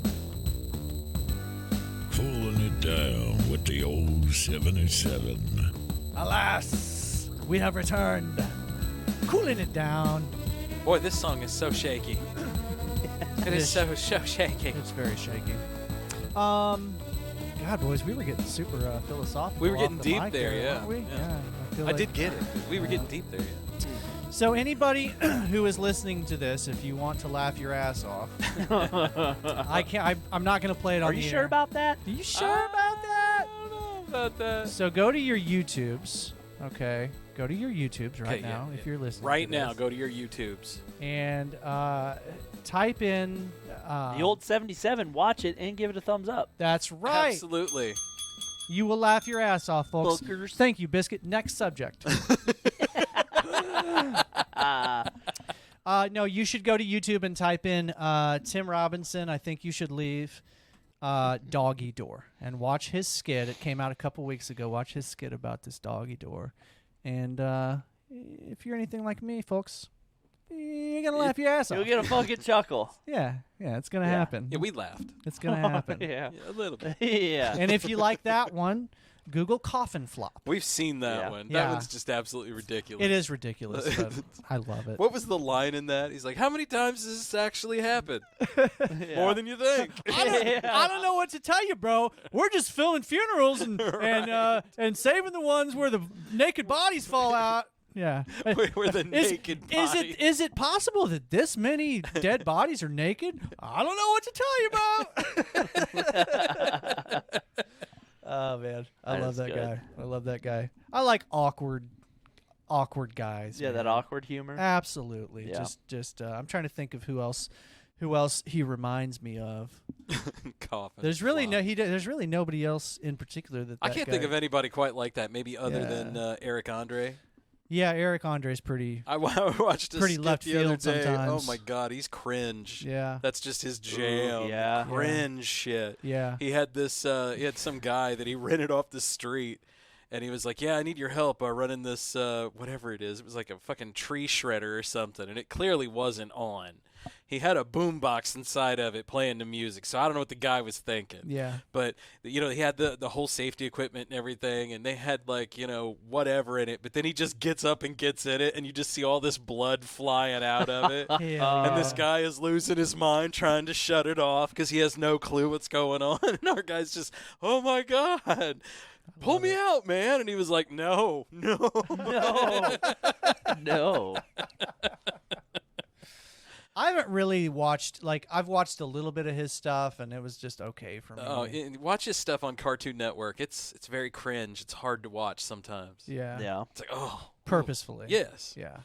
down with the old 77. Alas, we have returned. Cooling it down. Boy, this song is so shaky. It is so shaky. It's very shaky. God, boys, we were getting super philosophical. We were off getting the deep mic there, yeah. weren't we? Yeah. I feel I like- did get it. We were getting deep there. Yeah. So anybody who is listening to this, if you want to laugh your ass off, I can't. I'm not going to play it on Are the you air. sure about that? Are you sure about that? I don't know about that. So go to your YouTubes. Okay, go to your YouTubes right Okay, now yeah, if you're listening. Right to now, this. go to your YouTubes. And type in The old 77. Watch it and give it a thumbs up. That's right. Absolutely. You will laugh your ass off, folks. Fuckers. Thank you, Biscuit. Next subject. No, you should go to YouTube and type in Tim Robinson. I think you should leave doggy door and watch his skit. It came out a couple weeks ago. Watch his skit about this doggy door. And if you're anything like me, folks, you're going to laugh your ass off. You'll get a fucking chuckle. Yeah, it's going to happen. Yeah, we laughed. It's going to happen. Yeah. Yeah, a little bit. Yeah. And if you like that one, Google Coffin Fflop. We've seen that Yeah. one. Yeah. That one's just absolutely ridiculous. It is ridiculous, but I love it. What was the line in that? He's like, how many times does this actually happen? Yeah. More than you think. I don't know what to tell you, bro. We're just filming funerals and saving the ones where the naked bodies fall out. Yeah. Where the naked body. Is it possible that this many dead bodies are naked? I don't know what to tell you about. Oh man, I That love is that good. guy. I love that guy. I like awkward guys. Yeah, man. that awkward humor. Absolutely. Yeah. Just I'm trying to think of who else he reminds me of. Coffin There's really Fflop. there's really nobody else in particular that I can't think guy- of anybody quite like that. Maybe other Yeah. than Eric Andre. Yeah, Eric Andre's pretty. I watched a Pretty skit left the other field day. sometimes. Oh my God, he's cringe. Yeah. That's just his jam. yeah. Cringe shit. Yeah. He had this. He had some guy that he rented off the street, and he was like, "Yeah, I need your help running this whatever it is. It was like a fucking tree shredder or something, and it clearly wasn't on. He had a boombox inside of it playing the music, so I don't know what the guy was thinking. Yeah. But he had the whole safety equipment and everything, and they had like whatever in it. But then he just gets up and gets in it, and you just see all this blood flying out of it. And this guy is losing his mind trying to shut it off because he has no clue what's going on. And our guy's just, oh my God, pull me out, man. And he was like, no. No. I haven't really watched I've watched a little bit of his stuff and it was just okay for me. Oh, watch his stuff on Cartoon Network. It's very cringe. It's hard to watch sometimes. Yeah. Yeah. It's like, oh. Purposefully. Yes. Yeah.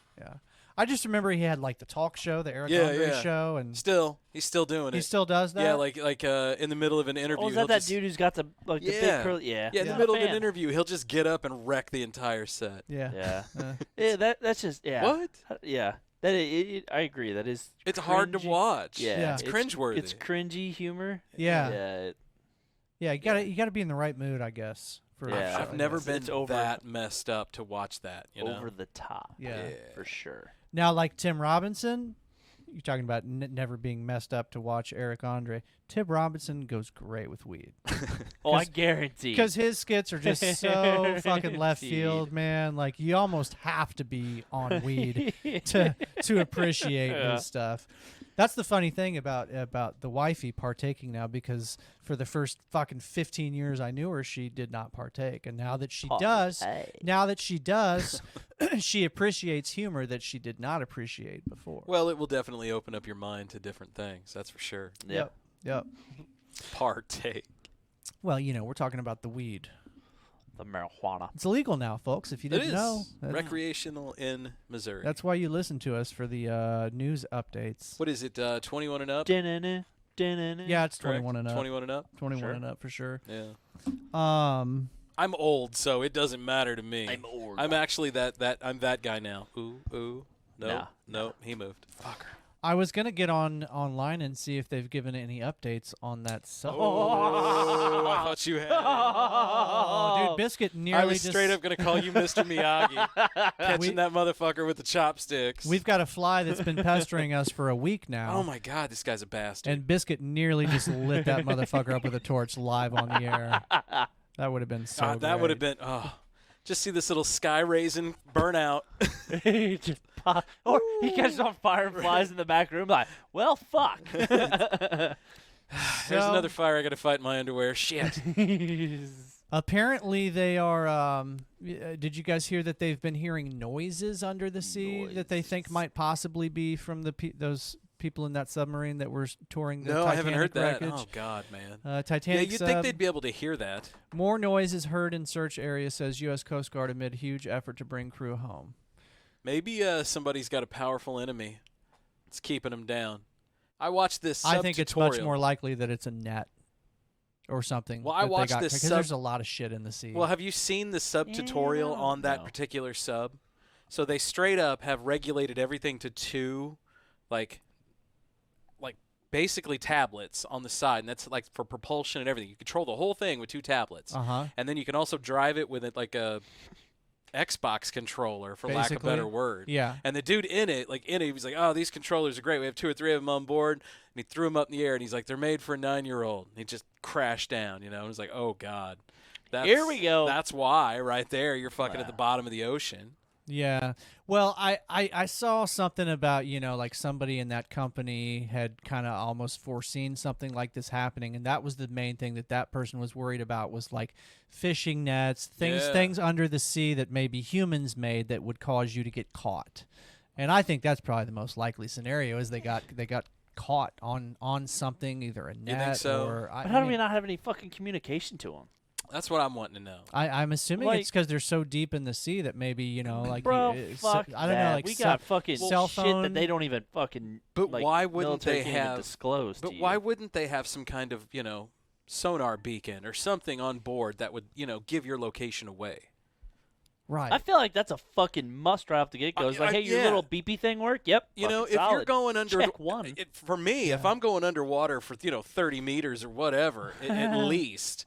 I just remember he had like the talk show, the Eric Yeah, Andre yeah. show, and He's still doing it. he still does that. Yeah, like in the middle of an interview. Oh, is he'll that just- dude who's got the the big curly? Yeah. Yeah, in the I'm a middle of an fan. interview, he'll just get up and wreck the entire set. Yeah. Yeah. Yeah. That's just What? Yeah. That I agree. That is. It's hard to cringy. watch. Yeah. It's cringeworthy. It's cringy humor. Yeah. Yeah. Yeah, you gotta be in the right mood, I guess. For Yeah. a show I've like never this. been It's over- that messed up to watch that. Over the top. Yeah. For sure. Now, like Tim Robinson, you're talking about never being messed up to watch Eric Andre. Tim Robinson goes great with weed. Oh, I guarantee. Because his skits are just so fucking left Guaranteed. field, man. Like you almost have to be on weed to appreciate his stuff. That's the funny thing about the wifey partaking now, because for the first fucking 15 years I knew her, she did not partake, and now that she does, she appreciates humor that she did not appreciate before. Well, it will definitely open up your mind to different things. That's for sure. Yep. Partake. Well, we're talking about the weed. The marijuana. It's illegal now, folks. If you It didn't is know, recreational in Missouri. that's why you listen to us for the news updates. What is it? 21 and up. Yeah, it's Correct? 21 and up. 21 and up. 21 Sure. and up for sure. Yeah. I'm old, so it doesn't matter to me. I'm old. I'm actually I'm that guy now. Ooh. No, Nah. no, he moved. Fucker. I was gonna get online and see if they've given any updates on that sub. Oh, I thought you had. Oh, dude, Biscuit I nearly was just. straight up gonna call you Mr. Miyagi, catching that motherfucker with the chopsticks. We've got a fly that's been pestering us for a week now. Oh my God, this guy's a bastard. And Biscuit nearly just lit that motherfucker up with a torch live on the air. That would have been so. That would have been. Oh, just see this little sky raising burnout. He just pop, or he catches on fire and flies in the back room like, well, fuck. There's another fire I got to fight in my underwear. Shit. Apparently, they are. Did you guys hear that they've been hearing noises under the sea that they think might possibly be from those people in that submarine that were touring the Titanic I haven't heard that. wreckage? Oh God, man. Titanic. Yeah, you'd think they'd be able to hear that. More noises heard in search area, says U.S. Coast Guard amid huge effort to bring crew home. Maybe somebody's got a powerful enemy. It's keeping them down. I watched this. I think it's much more likely that it's a net or something. Well, I watched this because there's a lot of shit in the sea. Well, have you seen the sub tutorial on that particular sub? So they straight up have regulated everything to 2, like basically tablets on the side, and that's like for propulsion and everything. You control the whole thing with 2 tablets, and then you can also drive it with like a Xbox controller, for lack of a better word. Yeah. And the dude in it, he was like, "Oh, these controllers are great. We have 2 or 3 of them on board." And he threw them up in the air, and he's like, "They're made for a 9-year-old." And he just crashed down, and it was like, "Oh God." Here we go. That's why, right there, you're fucking at the bottom of the ocean. Yeah. Well, I saw something about, like somebody in that company had kind of almost foreseen something like this happening, and that was the main thing that person was worried about, was like fishing nets, things under the sea that maybe humans made that would cause you to get caught. And I think that's probably the most likely scenario, is they got caught on something, either a net You think so? or But how do we not have any fucking communication to them? That's what I'm wanting to know. I'm assuming it's because they're so deep in the sea that maybe, like... Bro, fuck I don't know, like... we got fucking cell shit phone. that they don't even fucking, But why wouldn't they have... disclose But to why you. wouldn't they have some kind of, sonar beacon or something on board that would, give your location away? Right. I feel like that's a fucking must right off the get-go. It's like, hey, your little beepy thing work? Yep. If you're solid. going under... Check 1. For me, if I'm going underwater for, 30 meters or whatever, at least...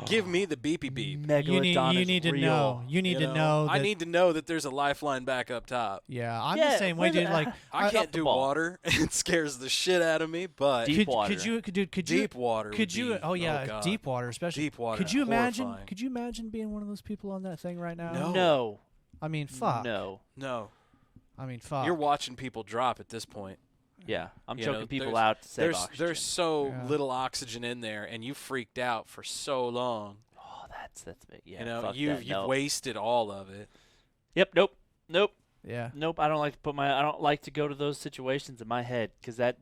Give me the beepy beep. Megalodon you need is to real. know. You need to know. I need to know that there's a lifeline back up top. Yeah, I'm the same way, dude. Like, I can't do water. It scares the shit out of me. But Deep water. Deep water. Could you? Would be, Oh yeah, God. deep water, especially. Deep water. Could you imagine? Horrifying. Could you imagine being one of those people on that thing right now? No. I mean, fuck. No. I mean, fuck. You're watching people drop at this point. Yeah, I'm You choking know, people there's- out to save oxygen. There's so little oxygen in there, and you freaked out for so long. Oh, that's big. Yeah, fuck you've that. Nope. wasted all of it. Yep. Nope. Yeah. Nope. I don't like to go to those situations in my head, because that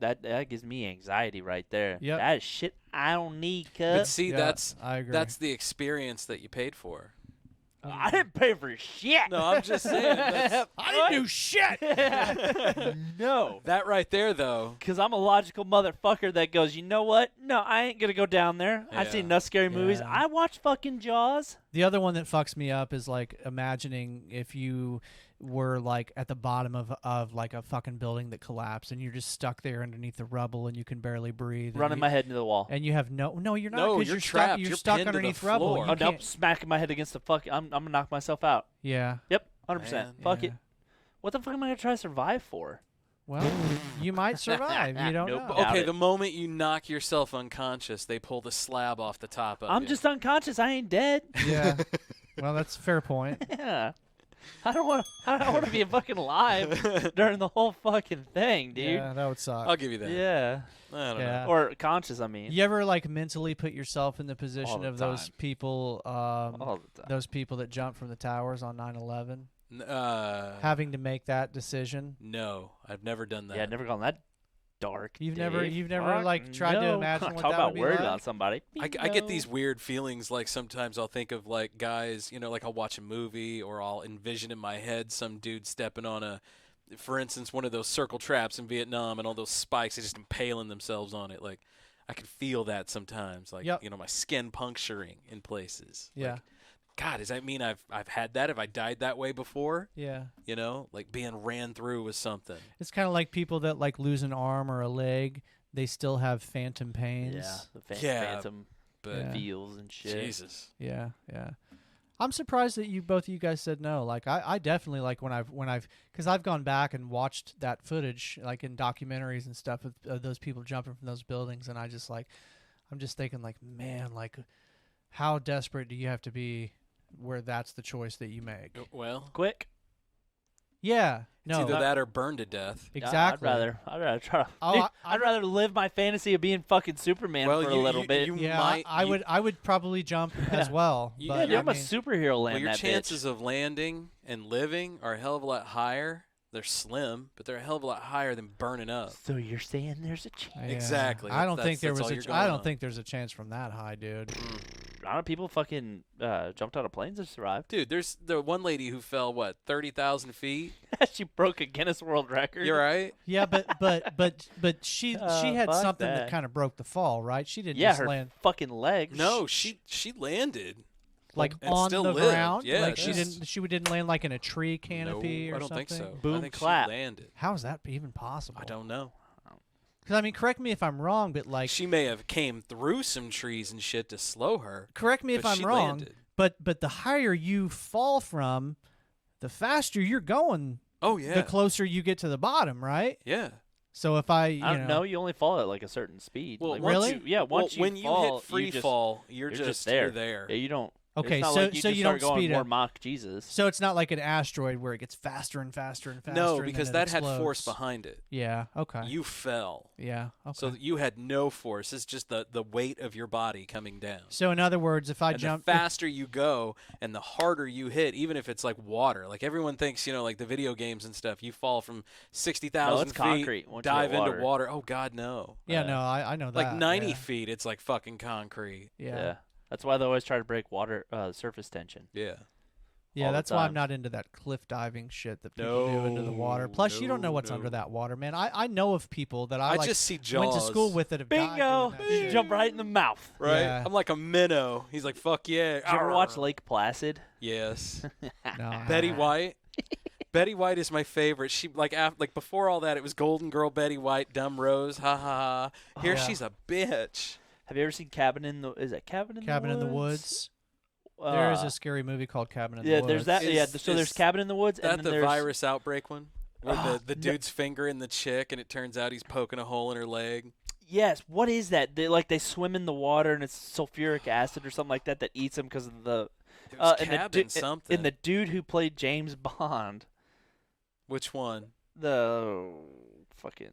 gives me anxiety right there. Yep. That is shit I don't need. But see, Yeah, I agree. that's the experience that you paid for. I didn't pay for shit. No, I'm just saying. I didn't do shit. No. That right there, though. Because I'm a logical motherfucker that goes, you know what? No, I ain't going to go down there. I've Yeah. seen enough scary movies. Yeah. I watch fucking Jaws. The other one that fucks me up is like imagining if you were like at the bottom of like a fucking building that collapsed, and you're just stuck there underneath the rubble, and you can barely breathe. Running my head into the wall. And you have no, you're not. No, 'cause you're stuck. trapped. You're You're stuck pinned to the underneath rubble. floor. You Oh, nope. can't- Smacking my head against the fuck. I'm going to knock myself out. Yeah. Yep. 100%. Man, Fuck yeah. it. What the fuck am I going to try to survive for? Well, you might survive. You don't Nope. know. Doubt Okay, it. the moment you knock yourself unconscious, they pull the slab off the top of I'm you. just unconscious. I ain't dead. Yeah. Well, that's a fair point. Yeah. I don't want to be fucking alive during the whole fucking thing, dude. Yeah, that would suck. I'll give you that. Yeah. I don't Yeah. know. Or conscious, I mean. You ever like mentally put yourself in the position the of those time. people, All the time. those people that jumped from the towers on 9/11, N- having to make that decision? No, I've never done that. Yeah, I've never gone that dark. You've Dave. never Fuck like tried to no. imagine what Talk that about would be worried like? about somebody. I get these weird feelings, like sometimes I'll think of like guys, like I'll watch a movie or I'll envision in my head some dude stepping on for instance, one of those circle traps in Vietnam and all those spikes, they just impaling themselves on it. Like I can feel that sometimes, like, Yep. my skin puncturing in places. Yeah. Like, God, does that mean I've had that? Have I died that way before? Yeah. You know, like being ran through with something. It's kind of like people that like lose an arm or a leg. They still have phantom pains. Yeah, the phantom but feels and shit. Jesus. Yeah, yeah. I'm surprised that both of you guys said no. Like I definitely like when I've because I've gone back and watched that footage like in documentaries and stuff of those people jumping from those buildings, and I'm just thinking like, man, like how desperate do you have to be where that's the choice that you make? Well, Quick. Yeah. it's either that or burn to death. Exactly. I'd rather try to. Oh, Dude, I- I'd rather live my fantasy of being fucking Superman Well, for a little bit. Yeah, I would probably jump as well. You- But yeah, I I'm a mean, superhero land. Well, your that chances bitch. of landing and living are a hell of a lot higher. They're slim, but they're a hell of a lot higher than burning up. So you're saying there's a chance? yeah. Exactly. I don't think there that's was all you're I going don't on. think there's a chance from that high, dude. I don't know. People fucking jumped out of planes and survived. Dude, there's the one lady who fell 30,000 feet. She broke a Guinness World Record. You're right. Yeah, but she had fuck something that that. kind of broke the fall, right? She didn't Yeah, just her land fucking legs. No, she landed. like and on still the lived. ground. Yeah, like she's- she didn't land like in a tree canopy No, or I don't something. think so. Boom, I think clap. she landed. How is that even possible? I don't know. Because I mean, correct me if I'm wrong, but like, She may have came through some trees and shit to slow her. correct me if but I'm she wrong. landed. But the higher you fall from, the faster you're going. Oh yeah. The closer you get to the bottom, right? Yeah. So if I don't know. You only fall at like a certain speed. Well, like, once Really? You, yeah. Well, Once you when fall, you hit free fall, you're just there. You're there. Yeah, you don't. Okay, it's not so- like you so just you start don't going speed more up. Mach Jesus. So it's not like an asteroid where it gets faster and faster and faster. No, and because then it that had force explodes. behind it. Yeah. Okay. You fell. Yeah. Okay. So you had no force. It's just the weight of your body coming down. So in other words, if I And jump the faster you go and the harder you hit, even if it's like water. Like everyone thinks, like the video games and stuff, you fall from 60,000 No, it's feet, concrete once you dive hit into water. water. Oh, God, no. yeah, no, I know that. Like 90 yeah. feet, it's like fucking concrete. Yeah. That's why they always try to break water surface tension. Yeah. Yeah, all the that's why I'm time. not into that cliff diving shit that people do into the water. No, Plus, you don't know no, what's under no. that water, man. I know of people that I like, just see went to Jaws. school with that have died Bingo! doing that You shit. jump right in the mouth. Right? Yeah. I'm like a minnow. He's like, fuck yeah. Did you ever watch Arr. Lake Placid? Yes. No, I Betty haven't. White. Betty White is my favorite. She like before all that, it was Golden Girl Betty White, Dumb Rose, ha ha ha. Here Yeah. she's a bitch. Have you ever seen Cabin in the? Is it Cabin in Cabin the in Woods? the Woods. There is Uh, a scary movie called Cabin in yeah, the Woods. there's that. Yeah, Is- so there's is Cabin in the Woods, and That then the there's virus outbreak one, where the no. dude's fingering the chick, and it turns out he's poking a hole in her leg. Yes, what is that? They swim in the water and it's sulfuric acid or something like that that eats them because of the It was and the Cabin du- something. and the dude who played James Bond, Which one? the fucking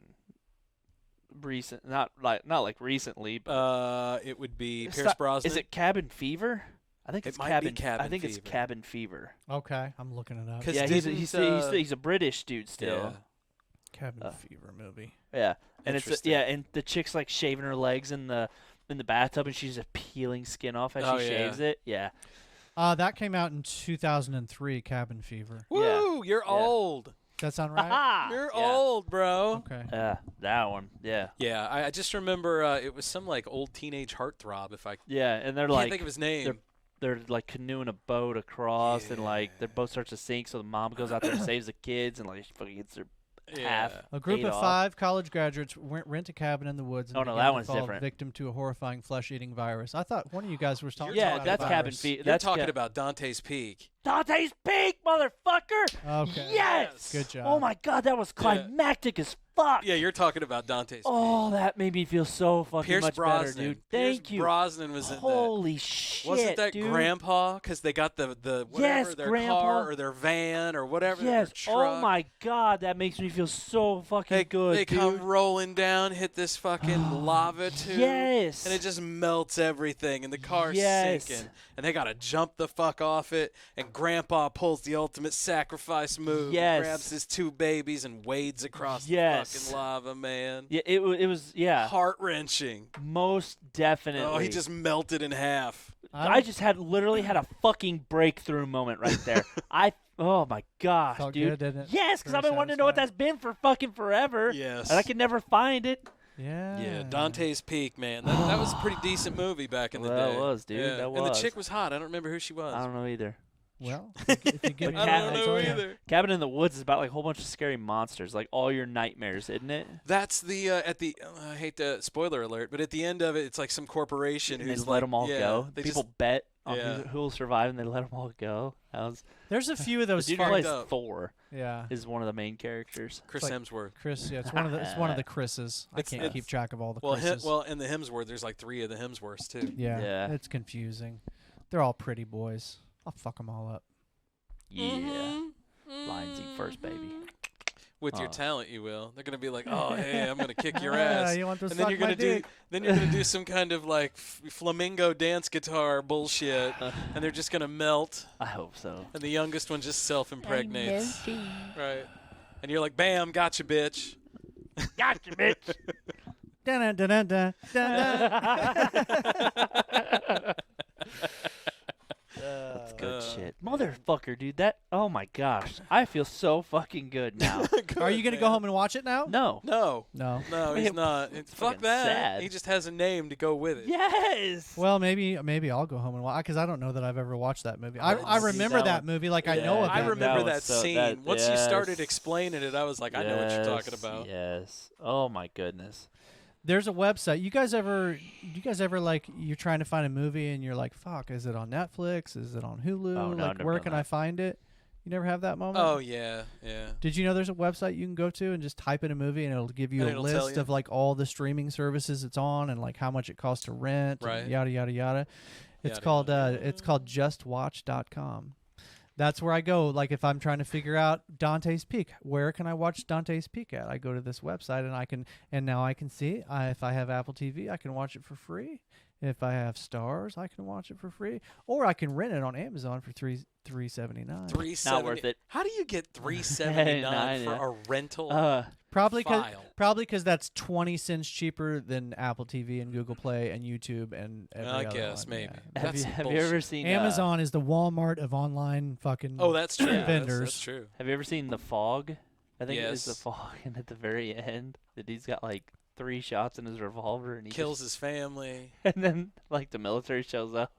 recent, not like recently, but It would be It's Pierce not- Brosnan. Is it Cabin Fever? I think It it's might be Cabin. Cabin I think it's Fever. Cabin Fever. Okay, I'm looking it up. 'Cause Yeah, didn't, he's a British dude still. Cabin Fever movie. Yeah, and it's Interesting. and the chick's like shaving her legs in the bathtub, and she's just peeling skin off as Oh, she yeah. shaves it. Yeah, That came out in 2003. Cabin Fever. Woo! You're Yeah. old. Does that sound right? Ah, You're yeah. old, bro. Okay. that one. Yeah, Yeah, I just remember it was some like old teenage heartthrob. If I yeah, and they're can't like think of his name. they're like canoeing a boat across, and like their boat starts to sink, so the mom goes out there and saves the kids, and like she fucking gets her half. A group ate of off. 5 college graduates rent a cabin in the woods and Oh, no, begin that to one's fall different. victim to a horrifying flesh-eating virus. I thought one of you guys was talking Yeah, about that's a Cabin virus. Fever. You're That's talking about Dante's Peak. Dante's Peak, motherfucker. Okay. Yes. Good job. Oh my God, that was climactic as fuck. Yeah, you're talking about Dante's Oh, that made me feel so fucking Peak. Pierce much Brosnan. better, dude. Pierce Thank you. Brosnan was in that. Holy shit, Wasn't that dude. Grandpa? Because they got the whatever Yes, their Grandpa. car or their van or whatever. Yes. Their Oh truck. my God, that makes me feel so fucking good, They dude. come rolling down, hit this fucking lava tube. Yes. And it just melts everything, and the car's Yes. sinking. And they got to jump the fuck off it. And Grandpa pulls the ultimate sacrifice move. Yes. Grabs his 2 babies and wades across Yes. the fucking lava, man. Yeah, it was yeah, Heart-wrenching. most definitely. Oh, he just melted in half. I just literally had a fucking breakthrough moment right there. Oh my gosh, Felt dude. good, didn't it? Yes, because Very I've been wanting to know what satisfying. that's been for fucking forever. Yes. And I can never find it. Yeah. Yeah, Dante's Peak, man. That was a pretty decent movie back in the day. That was, dude. Yeah. That And the was. chick was hot. I don't remember who she was. I don't know either. Well, if you get I don't know either. Cabin in the Woods is about like a whole bunch of scary monsters, like all your nightmares, isn't it? That's the at the I hate to spoiler alert, but at the end of it, it's like some corporation And who's they let them all yeah, go. They People just, bet on Yeah. who will survive, and they let them all go. That was There's a few of the those. dude who fucked plays up. Thor Yeah. is one of the main characters. Chris like Hemsworth. Chris, yeah, it's one of the Chris's. I can't keep track of all the Well, Chris's. in the Hemsworth, there's like 3 of the Hemsworths too. Yeah, it's confusing. They're all pretty boys. I'll fuck them all up. Yeah. Lions eat first, baby. With your Huh. talent, you will. They're gonna be like, "Oh, hey, I'm gonna kick your ass," You want to and suck then you're my gonna do, dick. then you're gonna do some kind of like flamingo dance guitar bullshit, and they're just gonna melt. I hope so. And the youngest one just self-impregnates. Right. And you're like, "Bam, gotcha, bitch." Gotcha, bitch. Dun, dun, dun, dun, dun, dun. That's good shit. Motherfucker, dude. Oh my gosh. I feel so fucking good now. Are you gonna go home and watch it now? No. No. No. No, he's not. Fuck fucking that. sad. He just has a name to go with it. Yes. Well, maybe I'll go home and watch because I don't know that I've ever watched that movie. I didn't see remember that that one. movie like I Yeah, know of I that. remember was that so- scene. that- Once you started yes. explaining it, I was like, I know what you're talking Yes, about. Yes. Oh my goodness. There's a website. You guys ever like you're trying to find a movie and you're like, fuck, is it on Netflix? Is it on Hulu? Oh, no, I've like never where done can that. I find it? You never have that moment? Oh yeah, yeah. Did you know there's a website you can go to and just type in a movie and it'll give you And a it'll tell list you? of like all the streaming services it's on and like how much it costs to rent Right. and yada yada yada. It's Yada, called justwatch.com. That's where I go. Like if I'm trying to figure out Dante's Peak, where can I watch Dante's Peak at? I go to this website and now I can see if I have Apple TV, I can watch it for free. If I have Stars, I can watch it for free, or I can rent it on Amazon for $3.79. Not worth it. How do you get $3.79 Nah, for yeah. a rental? Probably file? because that's 20 cents cheaper than Apple TV and Google Play and YouTube and every I other guess one. maybe. Yeah. Have That's you ever bullshit. seen Amazon is the Walmart of online fucking Oh, that's true. vendors. That's true. Have you ever seen The Fog? I think it is The Yes. Fog, and at the very end, the dude's got like 3 shots in his revolver, and he Kills his family. and then like the military shows up.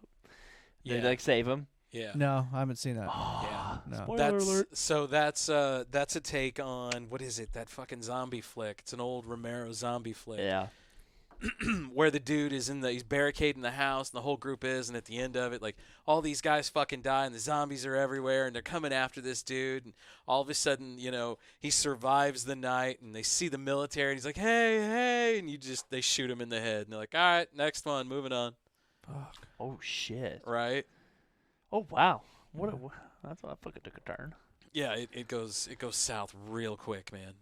Yeah. They like save him. Yeah. No, I haven't seen that. Yeah. No. Spoiler alert. So that's a take on what is it? That fucking zombie flick. It's an old Romero zombie flick. Yeah. Where the dude is he's barricading the house and the whole group is, and at the end of it, like all these guys fucking die and the zombies are everywhere and they're coming after this dude, and all of a sudden, he survives the night and they see the military and he's like, hey, and they shoot him in the head and they're like, all right, next one, moving on. Fuck. Oh shit. Right? Oh wow. That's what I fucking took a turn. Yeah, it goes south real quick, man.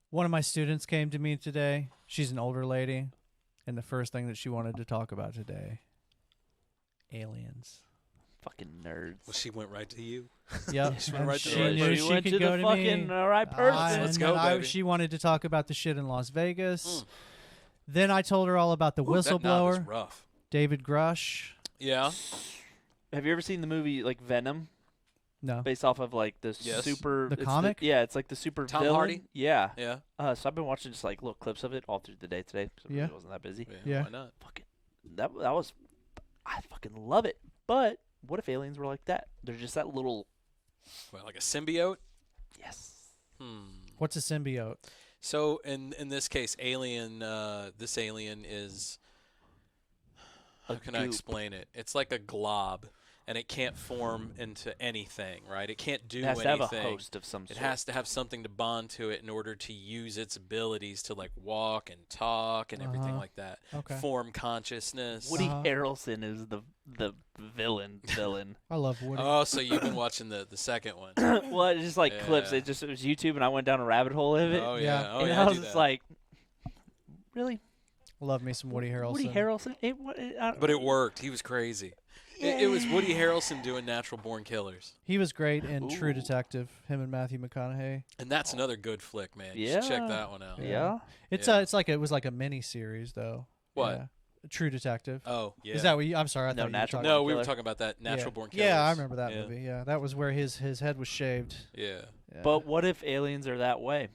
One of my students came to me today. She's an older lady, and the first thing that she wanted to talk about today, aliens. Fucking nerds. Well, she went right to you. Yep. She went and right to she the right knew person. she went could to go the to fucking me. right person. Let's And go, then baby. she wanted to talk about the shit in Las Vegas. Then I told her all about the Ooh, that knob is whistleblower, rough. David Grush. Yeah. Have you ever seen the movie like Venom? No. Based off of like the Yes. super The it's comic? yeah, it's like the super Tom villain. Hardy? Yeah. Yeah. So I've been watching just like little clips of it all through the day today. So Yeah. I wasn't that busy. Yeah. Why not? Fucking that was I fucking love it. But what if aliens were like that? They're just that little Well, like a symbiote? yes. What's a symbiote? So in this case, this alien is, how A can I goop. explain it? It's like a glob, and it can't form into anything, right? It can't do It has anything. to have a host of some It sort. has to have something to bond to it in order to use its abilities to like walk and talk and everything Uh-huh. like that. Okay. Form consciousness. Woody Uh-huh. Harrelson is the villain. I love Woody. Oh, so you've been watching the second one. Well, it's just like clips. Yeah. It was YouTube, and I went down a rabbit hole of it. Oh Yeah. yeah. Oh and yeah. I I was do just that. like, really? Love me some Woody Harrelson. Woody Harrelson? But it worked. He was crazy. It was Woody Harrelson doing Natural Born Killers. He was great in True Ooh. Detective. Him and Matthew McConaughey. And that's another good flick, man. You should check Yeah. that one out. Yeah. It's Yeah. it was like a mini series though. What? Yeah. True Detective. Oh, yeah. Is that what you? I'm sorry. I No, thought Natural you were No, talking we were Killer. talking about that Natural yeah. Born Killers. Yeah, I remember that Yeah. movie. Yeah, that was where his head was shaved. Yeah. Yeah. But what if aliens are that way?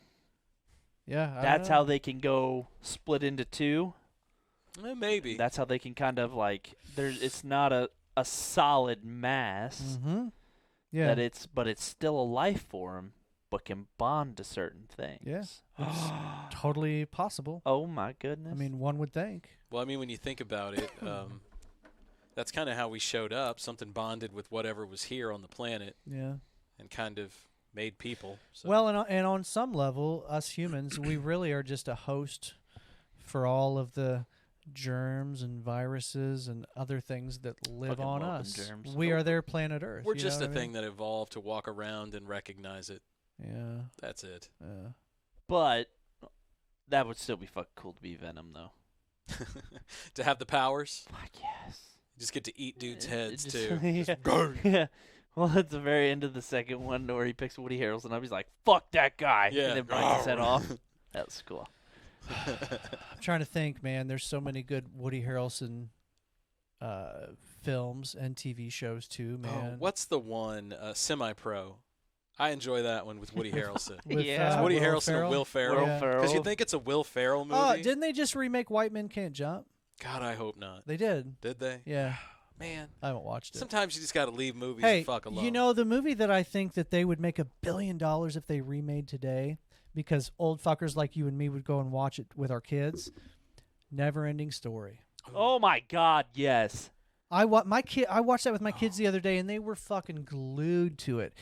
Yeah. I That's don't know. how they can go split into two. Maybe. That's how they can kind of like it's not a solid mass Yeah. but it's still a life form but can bond to certain things. Yeah. It's totally possible. Oh my goodness. I mean, one would think. Well, I mean, when you think about it, that's kind of how we showed up. Something bonded with whatever was here on the planet Yeah. and kind of made people. So. Well, and on some level, us humans, we really are just a host for all of the germs and viruses and other things that live Fucking on welcome us. germs. We are their planet Earth. we're you just know a what I thing that evolved to walk around and recognize it. mean? Yeah. That's it. but that would still be fucking cool to be Venom though. To have the powers, Fuck yes. you just get to eat dudes' heads Just- too. yeah. Yeah. Well, at the very end of the second one where he picks Woody Harrelson up, he's like, fuck that guy. Yeah. And then bites his head off. That was cool. I'm trying to think, man. There's so many good Woody Harrelson films and TV shows too, man. What's the one, Semi-Pro? I enjoy that one with Woody Harrelson. With, Yeah. It's Woody Will Harrelson Ferrell? and Will Ferrell. Yeah. Because you think it's a Will Ferrell movie. Oh, didn't they just remake White Men Can't Jump? God, I hope not. They did. Did they? Yeah. Man, I haven't watched it. sometimes you just got to leave movies Hey, the fuck alone. you know the movie that I think that they would make $1 billion if they remade today, because old fuckers like you and me would go and watch it with our kids. Never Ending Story. Oh my God, yes. I watched that with my kids the other day, and they were fucking glued to it.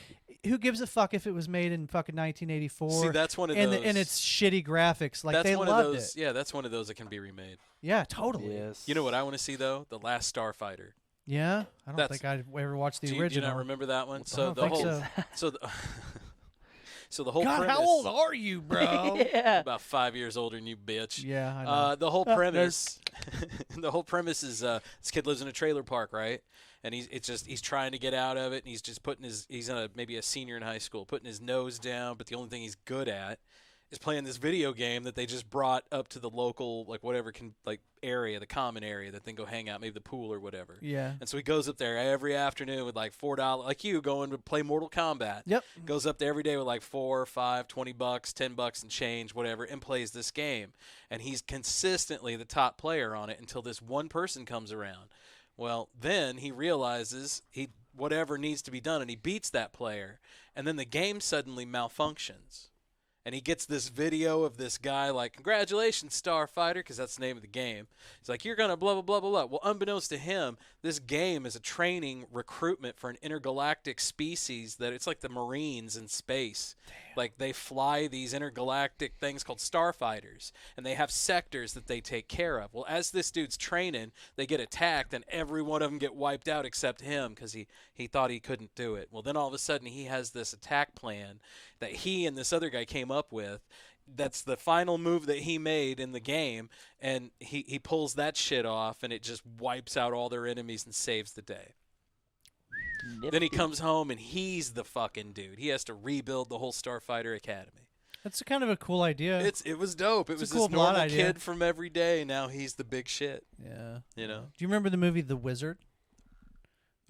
Who gives a fuck if it was made in fucking 1984? See, that's one of and those. and it's shitty graphics. Like that's they one loved of those. it. Yeah, that's one of those that can be remade. Yeah, totally. Yes. You know what I want to see though? The Last Starfighter. Yeah, I don't That's- think I'd ever watched the Do you original. not remember that one? I So don't the think whole, so. so the, so the whole God, premise. how old are you, bro? Yeah. About 5 years older than you, bitch. Yeah, I know. The whole premise, the whole premise is this kid lives in a trailer park, right? And he's trying to get out of it, and he's just he's maybe a senior in high school, putting his nose down, but the only thing he's good at is playing this video game that they just brought up to the local, like whatever area, the common area that they can go hang out, maybe the pool or whatever. Yeah. And so he goes up there every afternoon with like $4, like you going to play Mortal Kombat. Yep. Goes up there every day with like $4, $5, $20, $10 and change, whatever, and plays this game. And he's consistently the top player on it until this one person comes around. Well, then he realizes whatever needs to be done, and he beats that player. And then the game suddenly malfunctions. And he gets this video of this guy like, congratulations, Starfighter, because that's the name of the game. He's like, you're going to blah, blah, blah, blah, blah. Well, unbeknownst to him, this game is a training recruitment for an intergalactic species that it's like the Marines in space. Damn. Like they fly these intergalactic things called starfighters, and they have sectors that they take care of. Well, as this dude's training, they get attacked, and every one of them get wiped out except him because he thought he couldn't do it. Well, then all of a sudden he has this attack plan that he and this other guy came up with. That's the final move that he made in the game, and he pulls that shit off, and it just wipes out all their enemies and saves the day. Then he comes home, and he's the fucking dude. He has to rebuild the whole Starfighter Academy. That's kind of a cool idea. It was dope. It It's was a cool this normal plot idea. kid from every day. Now he's the big shit. Yeah. You know? Do you remember the movie The Wizard?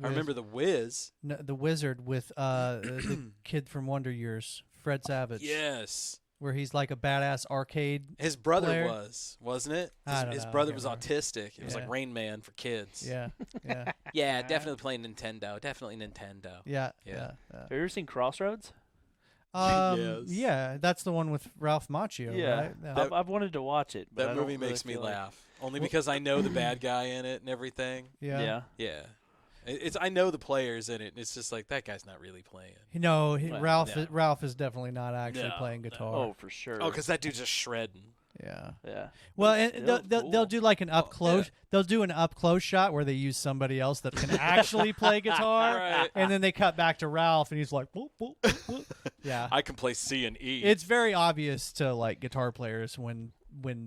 I remember The Wiz. No, The Wizard with the kid from Wonder Years, Fred Savage. Yes. Where he's like a badass arcade. His brother player. wasn't it? I don't His know, I brother can't was remember. autistic. It was like Yeah. Rain Man for kids. Yeah. Yeah. Yeah, definitely playing Nintendo. Definitely Nintendo. Yeah. Yeah. Have you ever seen Crossroads? Yes. Yeah, that's the one with Ralph Macchio, right? Yeah. I've wanted to watch it. But That I don't movie really makes me feel like- laugh. Only because I know the bad guy in it and everything. Yeah. Yeah. Yeah. I know the players in it. And it's just like, that guy's not really playing. No, Well, Ralph. no. Ralph is definitely not actually No, playing no. guitar. Oh, for sure. Oh, because that dude's just shredding. Yeah. Yeah. Well, But and still they'll cool. do like an up close. yeah. They'll do an up close shot where they use somebody else that can actually play guitar, Right. and then they cut back to Ralph, and he's like, whoop, whoop, whoop, whoop. Yeah. I can play C and E. It's very obvious to like guitar players when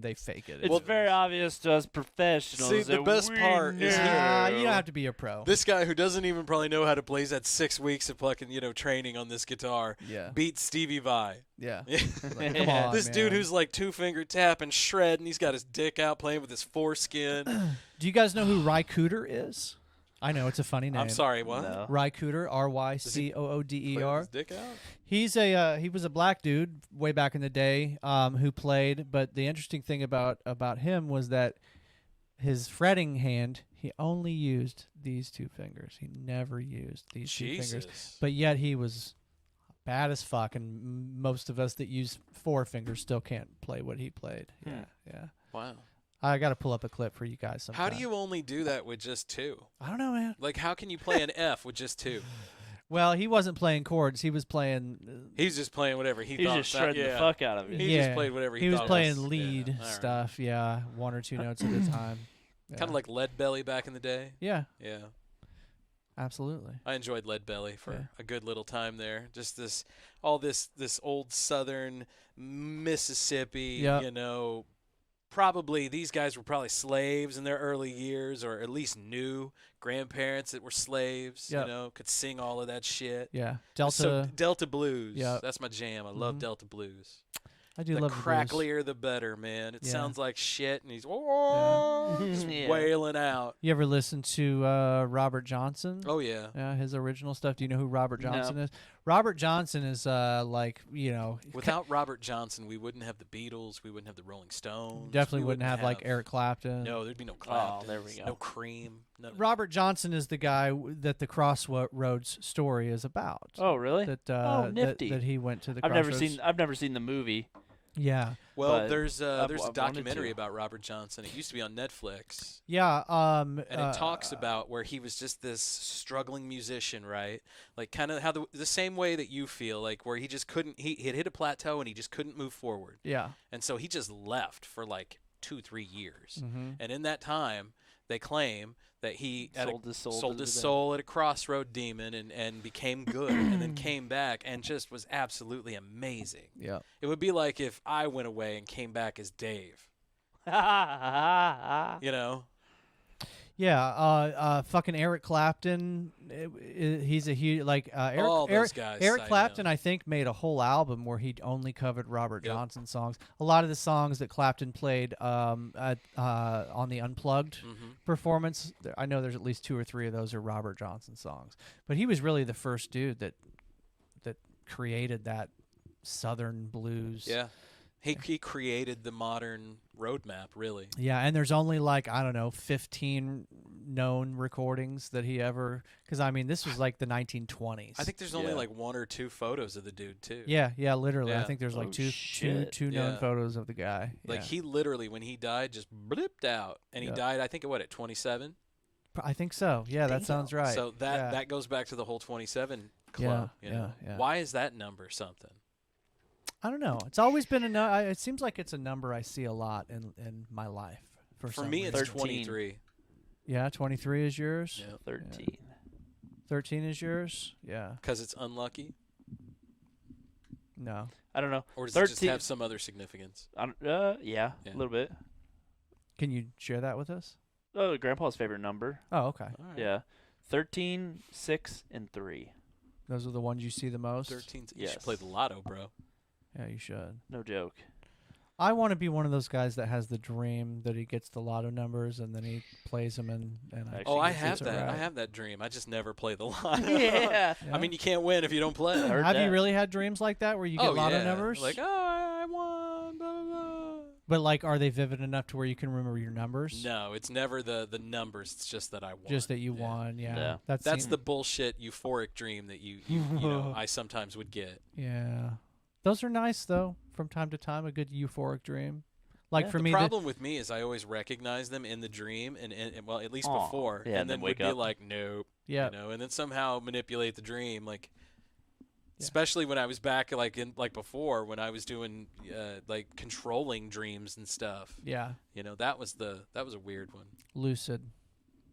they fake it. It's very obvious to us professionals. See, the that best we part is Nah, here. you don't have to be a pro. This guy who doesn't even probably know how to play, he's had 6 weeks of fucking, training on this guitar. Yeah. Beats Stevie Vai. Yeah. Like, come on, this dude man. who's like 2-finger tap and shred, and he's got his dick out playing with his foreskin. Do you guys know who Ry Cooder is? I know it's a funny name. I'm sorry, what? No. Rycooder, R-Y-C-O-O-D-E-R. His dick out? He was a black dude way back in the day who played, but the interesting thing about him was that his fretting hand, he only used these 2 fingers. He never used these 2 fingers. Jesus. But yet he was bad as fuck, and most of us that use 4 fingers still can't play what he played. Yeah. Wow. I got to pull up a clip for you guys sometime. How do you only do that with just 2? I don't know, man. Like, how can you play an F with just 2? Well, he wasn't playing chords. He was playing. He's just playing whatever he He's thought. just shredding the fuck out of it. He just played whatever he was thought playing was- lead yeah, all right. stuff. Yeah, 1 or 2 notes at a time. Kind of like Lead Belly back in the day. Yeah. Yeah. Absolutely. I enjoyed Lead Belly for Yeah. a good little time there. Just this old Southern Mississippi, Yep. you know, probably these guys were probably slaves in their early years, or at least knew grandparents that were slaves, Yep. you know, could sing all of that shit. Yeah. So Delta blues. Yep. That's my jam. I love Delta blues. I do The love the blues. cracklier the better, man. It Yeah. sounds like shit, and he's just Yeah. wailing out. You ever listen to Robert Johnson? Oh yeah. Yeah, his original stuff. Do you know who Robert No. Johnson is? Robert Johnson is like, you know, Without Robert Johnson, we wouldn't have the Beatles. We wouldn't have the Rolling Stones. definitely we wouldn't have like Eric Clapton. No, there'd be no Clapton. there we go. No Cream. None of Robert Johnson is the guy that the Crossroads story is about. Oh, really? That nifty. that he went to the I've never Crossroads. seen the movie. Yeah. Well, But there's I've a wanted documentary to. about Robert Johnson. It used to be on Netflix. Yeah. And it talks about where he was just this struggling musician, right? Like kind of how the same way that you feel, like where he just couldn't, he had hit a plateau and he just couldn't move forward. Yeah. And so he just left for like 2-3 years. Mhm. And in that time, they claim that he Sold his soul sold to his the soul at a crossroad demon and became good and then came back and just was absolutely amazing. Yeah. It would be like if I went away and came back as Dave. You know? Yeah, fucking Eric Clapton. He's a huge Eric. All those guys, Eric I Clapton, know. I think, made a whole album where he only covered Robert Johnson songs. A lot of the songs that Clapton played on the Unplugged performance, I know there's at least 2 or 3 of those are Robert Johnson songs. But he was really the first dude that created that Southern blues. Yeah. He created the modern roadmap, really. Yeah, and there's only 15 known recordings that he ever, because I mean this was like the 1920s. I think there's only 1 or 2 photos of the dude too. Yeah, literally. I Yeah. think there's like Oh, two shit. known Yeah. photos of the guy. Like Yeah. he literally, when he died, just blipped out, and he Yeah. died. I think at 27. I think so. Yeah, that sounds right. So yeah. that goes back to the whole 27 club. Yeah, you know? yeah, yeah. Why is that number something? I don't know. It's always been it seems like it's a number I see a lot in my life. For some me, it's reason. 23. Yeah, 23 is yours. Yeah. 13. 13 is yours. Yeah. Because it's unlucky, No. I don't know. or does it 13. just have some other significance? Yeah, Yeah. a little bit. Can you share that with us? Oh, Grandpa's favorite number. Oh, okay. All right. Yeah. 13, 6, and 3. Those are the ones you see the most. 13. You Yes. should play the lotto, bro. Yeah, you should. No joke. I want to be one of those guys that has the dream that he gets the lotto numbers and then he plays them and Actually Oh, I gets have it that. I right. have that dream. I just never play the lotto. Yeah. I mean, you can't win if you don't play. Heard Have you that. really had dreams like that where you get Oh, lotto yeah. numbers? Like, I won. Blah, blah, blah. But are they vivid enough to where you can remember your numbers? No, it's never the numbers. It's just that I won. Just that you Yeah. won. Yeah. Yeah. That's the bullshit euphoric dream that you know I sometimes would get. Yeah. Those are nice though. From time to time, a good euphoric dream. Like for the me, problem with me is I always recognize them in the dream, and well, at least Aw. before, Yeah, and then would wake be up. like, nope, Yeah. you know, and then somehow manipulate the dream, like, especially when I was back, like before, when I was doing like controlling dreams and stuff. Yeah. You know, that was a weird one. Lucid.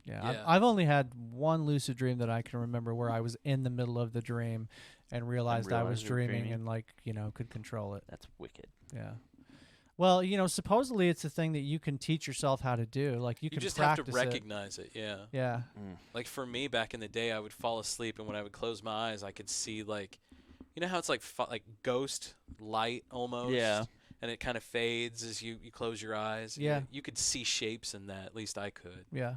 Yeah. Yeah. I've only had one lucid dream that I can remember where I was in the middle of the dream and realized I was realized you were dreaming dreaming. and could control it. That's wicked. Yeah. Well, supposedly it's a thing that you can teach yourself how to do. Like you can just have to practice it. recognize it. Yeah. Yeah. Like for me, back in the day, I would fall asleep, and when I would close my eyes, I could see like how it's like ghost light almost. Yeah. And it kind of fades as you close your eyes. Yeah. You could see shapes in that. At least I could. Yeah.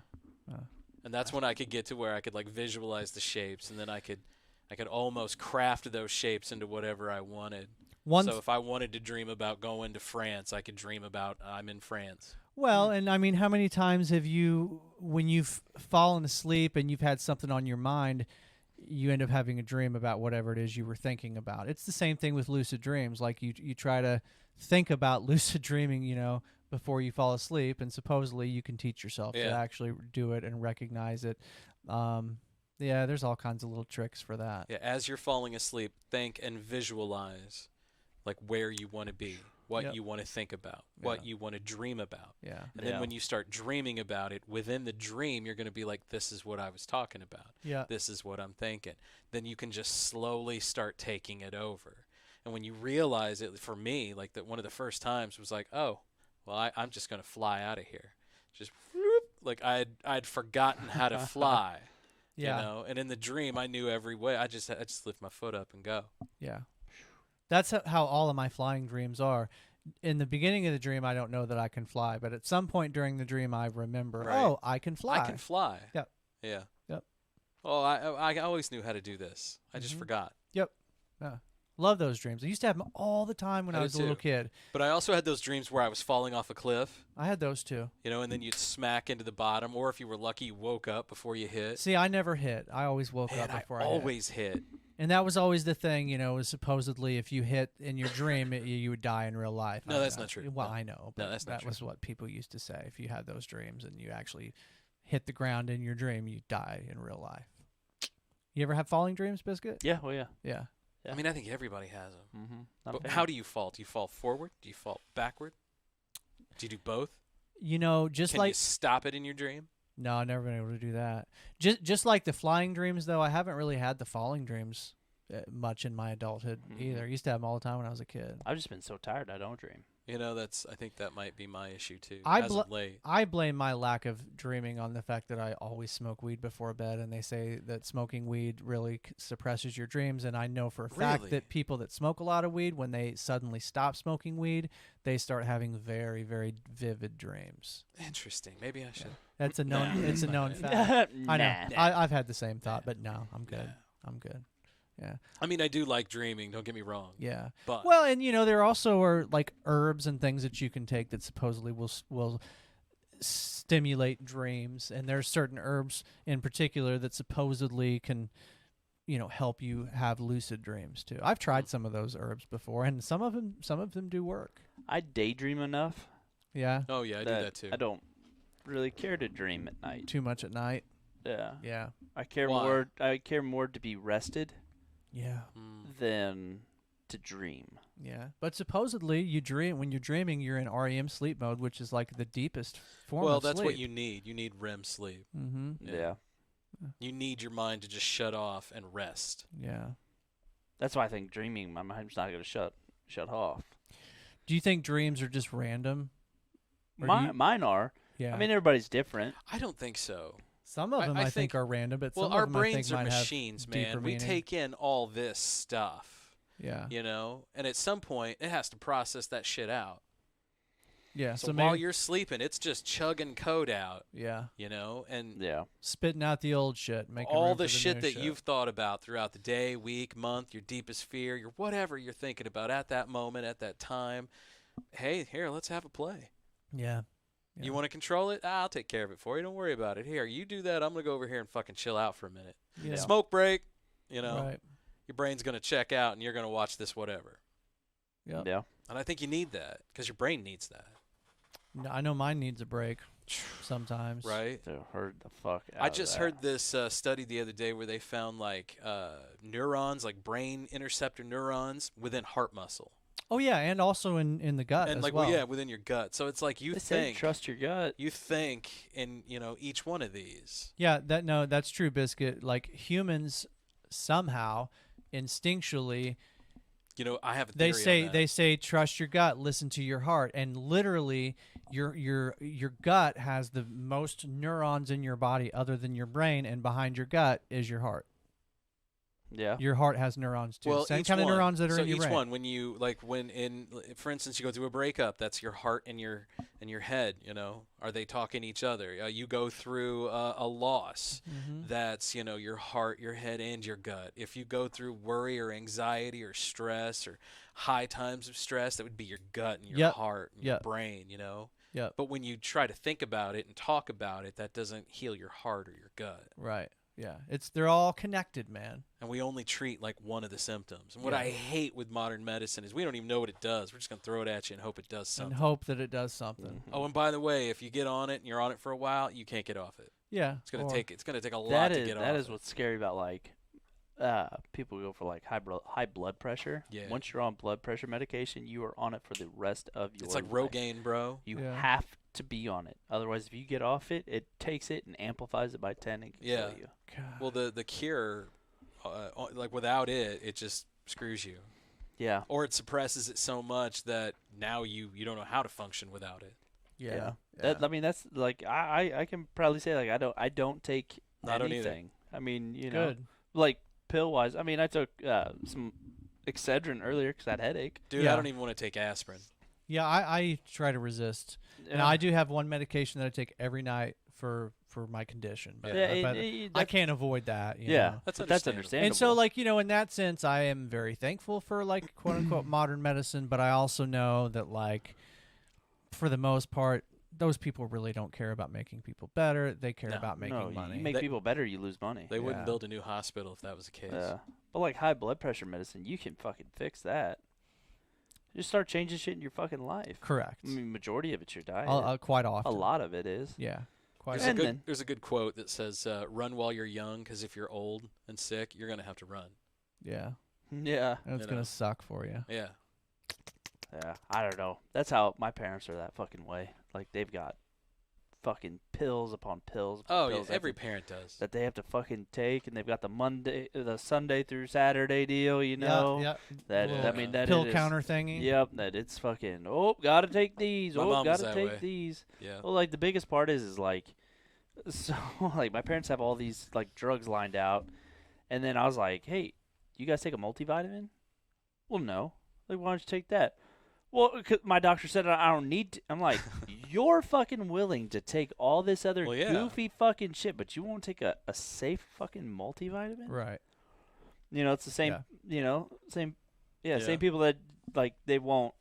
And that's when I could get to where I could like visualize the shapes, and then I could almost craft those shapes into whatever I wanted. So if I wanted to dream about going to France, I could dream about I'm in France. Well, and I mean, how many times have you, when you've fallen asleep and you've had something on your mind, you end up having a dream about whatever it is you were thinking about? It's the same thing with lucid dreams. Like you try to think about lucid dreaming, you know, before you fall asleep, and supposedly you can teach yourself to actually do it and recognize it. Yeah, there's all kinds of little tricks for that. Yeah, as you're falling asleep, think and visualize like where you want to be, what you want to think about, what you want to dream about. Yeah. And then when you start dreaming about it, within the dream, you're going to be like, this is what I was talking about. Yeah. This is what I'm thinking. Then you can just slowly start taking it over. And when you realize it, for me, like that one of the first times was like, oh, well, I'm just going to fly out of here. Just whoop, like I'd forgotten how to fly. Yeah. You know, and in the dream, I knew every way. I just lift my foot up and go. Yeah. That's how all of my flying dreams are. In the beginning of the dream, I don't know that I can fly, but at some point during the dream, I remember, oh, I can fly. I can fly. Yep. Yeah. Yep. Oh, I always knew how to do this. I just forgot. Yep. Yeah. Love those dreams. I used to have them all the time when I was a little kid. But I also had those dreams where I was falling off a cliff. I had those too. You know, and then you'd smack into the bottom, or if you were lucky, you woke up before you hit. See, I never hit. I always woke up before I always hit. And that was always the thing, you know, was supposedly if you hit in your dream, you would die in real life. No, that's not true. Well, No. I know, but No, that's not that true. was what people used to say. If you had those dreams and you actually hit the ground in your dream, you die in real life. You ever have falling dreams, Biscuit? Yeah, well, yeah. Yeah. I mean, I think everybody has them. Mm-hmm. But how do you fall? Do you fall forward? Do you fall backward? Do you do both? You know, just Can like you stop it in your dream? No, I've never been able to do that. Just like the flying dreams, though, I haven't really had the falling dreams much in my adulthood either. I used to have them all the time when I was a kid. I've just been so tired I don't dream. You know, I think that might be my issue too. I blame my lack of dreaming on the fact that I always smoke weed before bed, and they say that smoking weed really suppresses your dreams. And I know for a fact that people that smoke a lot of weed, when they suddenly stop smoking weed, they start having very, very vivid dreams. Interesting. Maybe I should. That's a known. It's a known fact. I know. Nah. I've had the same thought, but no, I'm good. I'm good. Yeah. I mean, I do like dreaming. Don't get me wrong. Yeah. But well, and you know, there also are like herbs and things that you can take that supposedly will stimulate dreams, and there's certain herbs in particular that supposedly can, you know, help you have lucid dreams too. I've tried some of those herbs before, and some of them do work. I daydream enough. Yeah. Oh yeah, I do that too. I don't really care to dream at night. Too much at night. Yeah. Yeah. I care Why? more to be rested. Yeah. Than to dream. Yeah. But supposedly when you're dreaming, you're in REM sleep mode, which is like the deepest form of sleep. Well, that's what you need. You need REM sleep. Mm-hmm. Yeah. You need your mind to just shut off and rest. Yeah. That's why I think dreaming, my mind's not going to shut off. Do you think dreams are just random? Mine are. Yeah. I mean, everybody's different. I don't think so. Some of them I think are random, but some our of them I think brains are might machines, have deeper man. We meaning. take in all this stuff. Yeah. You know, and at some point it has to process that shit out. Yeah. So while you're sleeping, it's just chugging code out. Yeah. You know, and spitting out the old shit, making all room the for shit new that shit. you've thought about throughout the day, week, month, your deepest fear, your whatever you're thinking about at that moment, at that time. Hey, here, let's have a play. Yeah. You want to control it? I'll take care of it for you. Don't worry about it. Here, you do that. I'm going to go over here and fucking chill out for a minute. Yeah. Smoke break. You know, Right. your brain's going to check out and you're going to watch this whatever. Yep. Yeah. And I think you need that because your brain needs that. No, I know mine needs a break sometimes. Right? To hurt the fuck out I of just that. heard this study the other day where they found like neurons, like brain interceptor neurons within heart muscle. Oh yeah, and also in the gut And as like well. within your gut. So it's like you They say think trust your gut. You think in, you know, each one of these. Yeah, that's true, Biscuit. Like humans somehow instinctually, you know, I have a theory on that. they say trust your gut, listen to your heart, and literally your gut has the most neurons in your body other than your brain, and behind your gut is your heart. Yeah. Your heart has neurons too. Well, Same each kind of one. neurons that are so in your each brain. one, when you for instance, you go through a breakup, that's your heart and your head. Are they talking to each other? You go through a loss, that's your heart, your head, and your gut. If you go through worry or anxiety or stress or high times of stress, that would be your gut and your heart and your brain. Yep. But when you try to think about it and talk about it, that doesn't heal your heart or your gut. Right. Yeah. They're all connected, man. And we only treat like one of the symptoms. And what I hate with modern medicine is we don't even know what it does. We're just going to throw it at you and hope it does something. And hope that it does something. Oh, and by the way, if you get on it and you're on it for a while, you can't get off it. Yeah. It's going to take a lot to get off. That is what's scary about like people go for like high blood pressure. Yeah. Once you're on blood pressure medication, you are on it for the rest of your life. It's like Rogaine, bro. You have to be on it. Otherwise, if you get off it, it takes it and amplifies it by 10 and can kill you. God. Well, the cure, like without it, it just screws you. Yeah. Or it suppresses it so much that now you don't know how to function without it. Yeah. I mean, that's like I can probably say like I don't take I don't either. anything. I mean, Good. like pill wise. I mean, I took some Excedrin earlier because I had a headache. Dude, I don't even want to take aspirin. Yeah, I try to resist. Now, I do have one medication that I take every night for my condition. But, but I can't avoid that. You know? That's understandable. And so, like, in that sense, I am very thankful for, like, quote-unquote modern medicine, but I also know that, like, for the most part, those people really don't care about making people better. They care about making money. You make people better, you lose money. They wouldn't build a new hospital if that was the case. But, like, high blood pressure medicine, you can fucking fix that. Just start changing shit in your fucking life. Correct. I mean, majority of it's your diet. Quite often. A lot of it is. Yeah. There's a good quote that says, run while you're young, because if you're old and sick, you're going to have to run. Yeah. Yeah. And it's going to suck for you. Yeah. Yeah. I don't know. That's how my parents are that fucking way. Like, they've got fucking pills upon pills. Yeah, every parent does. That they have to fucking take, and they've got the Sunday through Saturday deal, Yeah. That pill it is, counter thingy. Yep, that it's fucking, gotta take these. My mom was gotta that take way. these. Yeah. Well, like, the biggest part is like, so, like, my parents have all these, like, drugs lined out, and then I was like, hey, you guys take a multivitamin? Well, no. Like, why don't you take that? Well, 'cause my doctor said I don't need to. I'm like, you're fucking willing to take all this other goofy fucking shit, but you won't take a safe fucking multivitamin? Right. It's the same, same people that, like, they won't,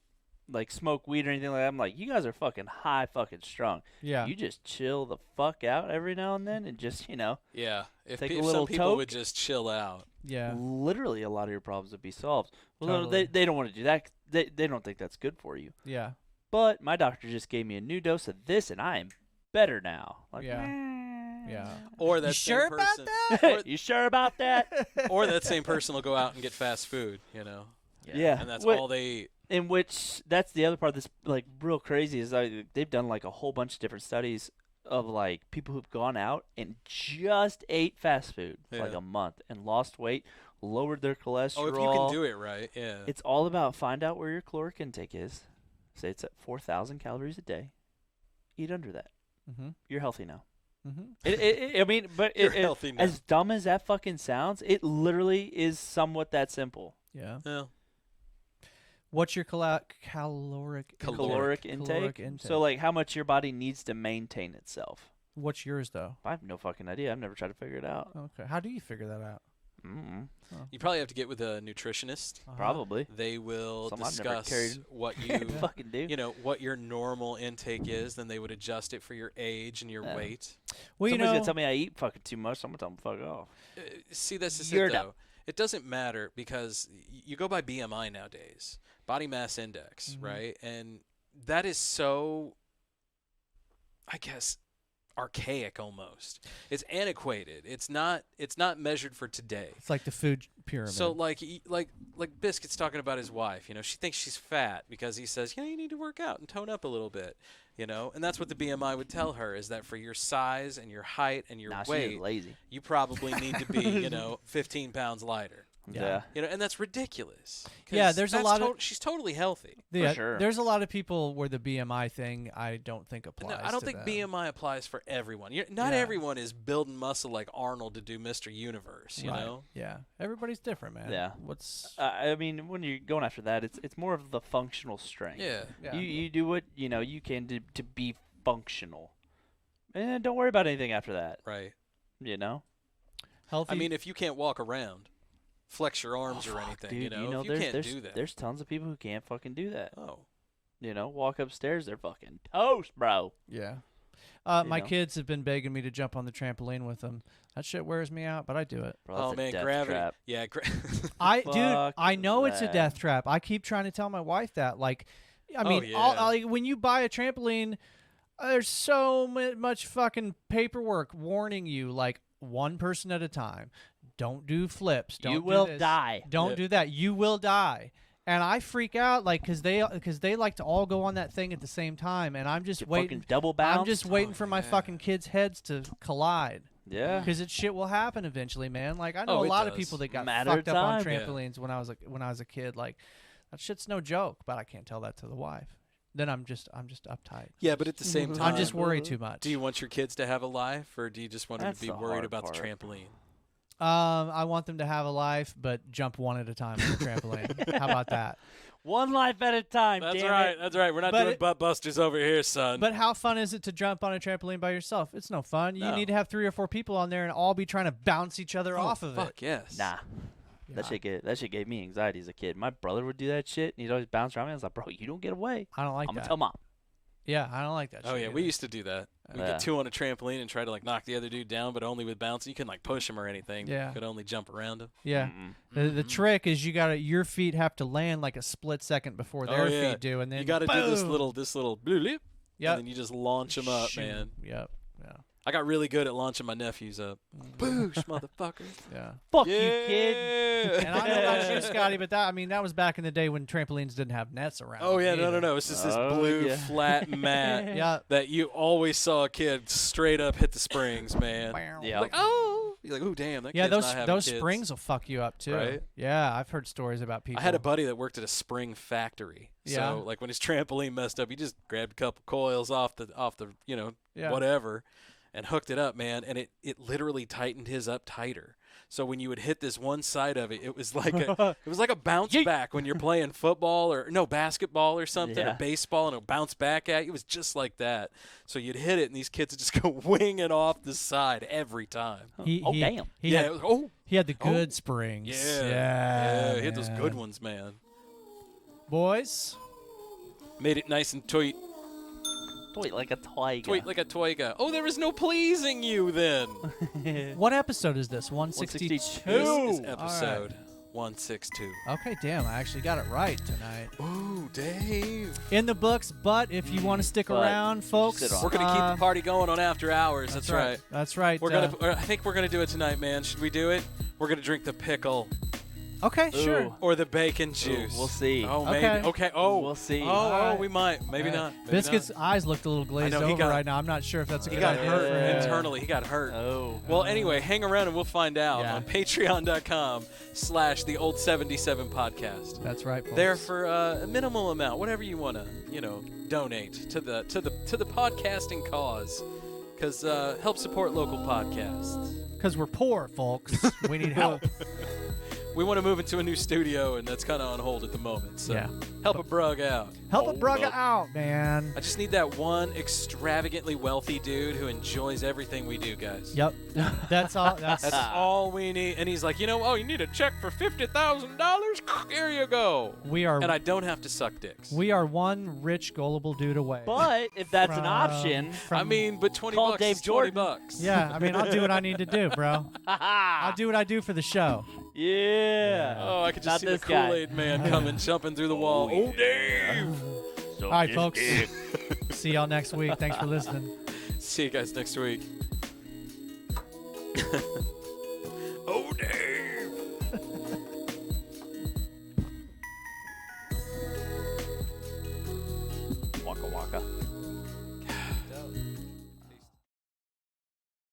like, smoke weed or anything like that. I'm like, you guys are fucking high fucking strong. Yeah. You just chill the fuck out every now and then and just, Yeah. If take a some little people toke, would just chill out. Yeah. literally a lot of your problems would be solved. Well, Totally. they don't want to do that. They don't think that's good for you. Yeah. But my doctor just gave me a new dose of this, and I am better now. Like, Yeah. Or that You same sure about person, that? You sure about that? or that same person will go out and get fast food, Yeah. And that's What- all they. In which, that's the other part that's, like, real crazy is they've done, like, a whole bunch of different studies of, like, people who've gone out and just ate fast food for, like, a month and lost weight, lowered their cholesterol. Oh, if you can do it right, yeah. It's all about find out where your caloric intake is. Say it's at 4,000 calories a day. Eat under that. Mm-hmm. You're healthy now. Mm-hmm. I mean, but You're healthy now. as dumb as that fucking sounds, it literally is somewhat that simple. Yeah. Yeah. What's your caloric intake? So, like, how much your body needs to maintain itself. What's yours, though? I have no fucking idea. I've never tried to figure it out. Okay. How do you figure that out? You probably have to get with a nutritionist. Probably. They will Something I've never discuss carried. what you fucking do. what your normal intake is. Then they would adjust it for your age and your weight. Well, Somebody's gonna tell me I eat fucking too much. I'm gonna tell them fuck off. See, this is You're it dumb. though. It doesn't matter because you go by BMI nowadays, body mass index, right? And that is so, I guess, archaic almost. It's antiquated. It's not measured for today. It's like the food pyramid. So like Biscuit's talking about his wife, she thinks she's fat because he says, you need to work out and tone up a little bit, and that's what the BMI would tell her is that for your size and your height and your Nah, she weight, is lazy. you probably need to be, 15 pounds lighter. Yeah. You know, and that's ridiculous. 'Cause Yeah, there's a that's lot of- she's totally healthy. Yeah, sure. there's a lot of people where the BMI thing I don't think applies. No, I don't to think them. BMI applies for everyone. Not Yeah. everyone is building muscle like Arnold to do Mr. Universe, you Right. know? Yeah, everybody's different, man. Yeah. What's I mean, when you're going after that, it's more of the functional strength. Yeah. Yeah. You do what you can do to be functional, and don't worry about anything after that. Right. You know. healthy? I mean, if you can't walk around, flex your arms or anything, Dude, you know, if you there's can't there's, do that. there's tons of people who can't fucking do that. Oh. Walk upstairs, they're fucking toast, bro. yeah. You My know? kids have been begging me to jump on the trampoline with them. That shit wears me out, but I do it. Bro, that's Oh a man, death gravity. trap. Yeah, Dude, I know it's a that. death trap. I keep trying to tell my wife that. Like, I mean, yeah. when you buy a trampoline, there's so much fucking paperwork warning you, like, one person at a time. Don't do flips. Don't You do will this. die. Don't do that. You will die. And I freak out, like, because they like to all go on that thing at the same time, and I'm just waiting. Fucking double bounce. I'm just waiting for my fucking kids' heads to collide. Yeah. Because shit will happen eventually, man. Like, I know Oh, a it lot of does. people that got Matter of fucked up on time. Yeah. trampolines when I was a kid. Like, that shit's no joke, but I can't tell that to the wife. Then I'm just uptight. Yeah, but at the same time, I'm just worried too much. do you want your kids to have a life, or do you just want them That's to be the worried hard about the part. trampoline? I want them to have a life, but jump one at a time on the trampoline. How about that? One life at a time. That's damn right. It. That's right. We're not But doing it- butt busters over here, son. But how fun is it to jump on a trampoline by yourself? It's no fun. You No. need to have 3 or 4 people on there and all be trying to bounce each other off of fuck it. yes. Nah. That shit gave me anxiety as a kid. My brother would do that shit, and he'd always bounce around me. I was like, bro, you don't get away. I don't like I'm that. gonna tell mom. Yeah, I don't like that Oh shit yeah, either. we used to do that. We Yeah. get 2 on a trampoline and try to like knock the other dude down, but only with bouncing. You couldn't like push him or anything. Yeah. You could only jump around him. Yeah. The trick is your feet have to land like a split second before their yeah. feet do, and then You got to do this boom! little bloop, Yep. and then you just launch them up, Shoot. man. Yep. Yeah. I got really good at launching my nephews up. Boosh, motherfucker. Yeah. Fuck you, kid. And I don't know about you, Scotty, but that was back in the day when trampolines didn't have nets around. Oh yeah, them no. either. It's just this Oh, blue yeah. flat mat Yeah. that you always saw a kid straight up hit the springs, man. Yeah. Like, oh, you're like, oh damn, that Yeah, kid's not having those kids. springs will fuck you up too. Right? Yeah, I've heard stories about people. I had a buddy that worked at a spring factory. Yeah. So like when his trampoline messed up, he just grabbed a couple coils off the Yeah. whatever, and hooked it up, man, and it literally tightened his up tighter. So when you would hit this one side of it, it was like a bounce back when you're playing football or basketball or something Yeah. or baseball, and it'll bounce back at you. It was just like that. So you'd hit it, and these kids would just go winging off the side every time. He, Oh, he, damn. He Yeah, had, it was- oh. he had the Oh. good springs. Yeah, hit those man. good ones, man. Boys, Made it nice and tight. Tweet like a tiger. Tweet like a toiga. Oh, there was no pleasing you then. what episode is this? 162. 162. This is All right. episode 162. Okay, damn, I actually got it right tonight. Ooh, Dave. In the books, but if you want to stick But around, folks, sit on. We're gonna keep the party going on after hours. That's right. That's right. We're gonna. I think we're gonna do it tonight, man. Should we do it? We're gonna drink the pickle Okay, sure. Ooh. or the bacon juice. we'll see. Oh, Okay. maybe. Okay. Oh, We'll see. Oh, All right. we might. Maybe All right. not. Maybe Biscuit's not. eyes looked a little glazed know, he over got- right now. I'm not sure if that's a He good got idea. hurt for him. internally. He got hurt. Oh. Well, anyway, hang around and we'll find out Yeah. on patreon.com/the old 77 podcast. That's right, folks. There for a minimal amount, whatever you want to, donate to the podcasting cause, because help support local podcasts. Because we're poor, folks. We need help. We want to move into a new studio, and that's kind of on hold at the moment. So Yeah. help a brug out. Help a brugga out, man. I just need that one extravagantly wealthy dude who enjoys everything we do, guys. Yep. That's all. That's all we need. And he's like, you need a check for $50,000? Here you go. We are. And I don't have to suck dicks. We are one rich, gullible dude away. But if that's an From- option, I mean, but 20 Call bucks Dave is Jordan. 20 bucks. Yeah, I mean, I'll do what I need to do, bro. I'll do what I do for the show. yeah. Oh, I could Not just see the this guy. Kool-Aid man coming, jumping through the wall. Oh, Dave! All right, folks. See y'all next week. Thanks for listening. See you guys next week. Oh, Dave!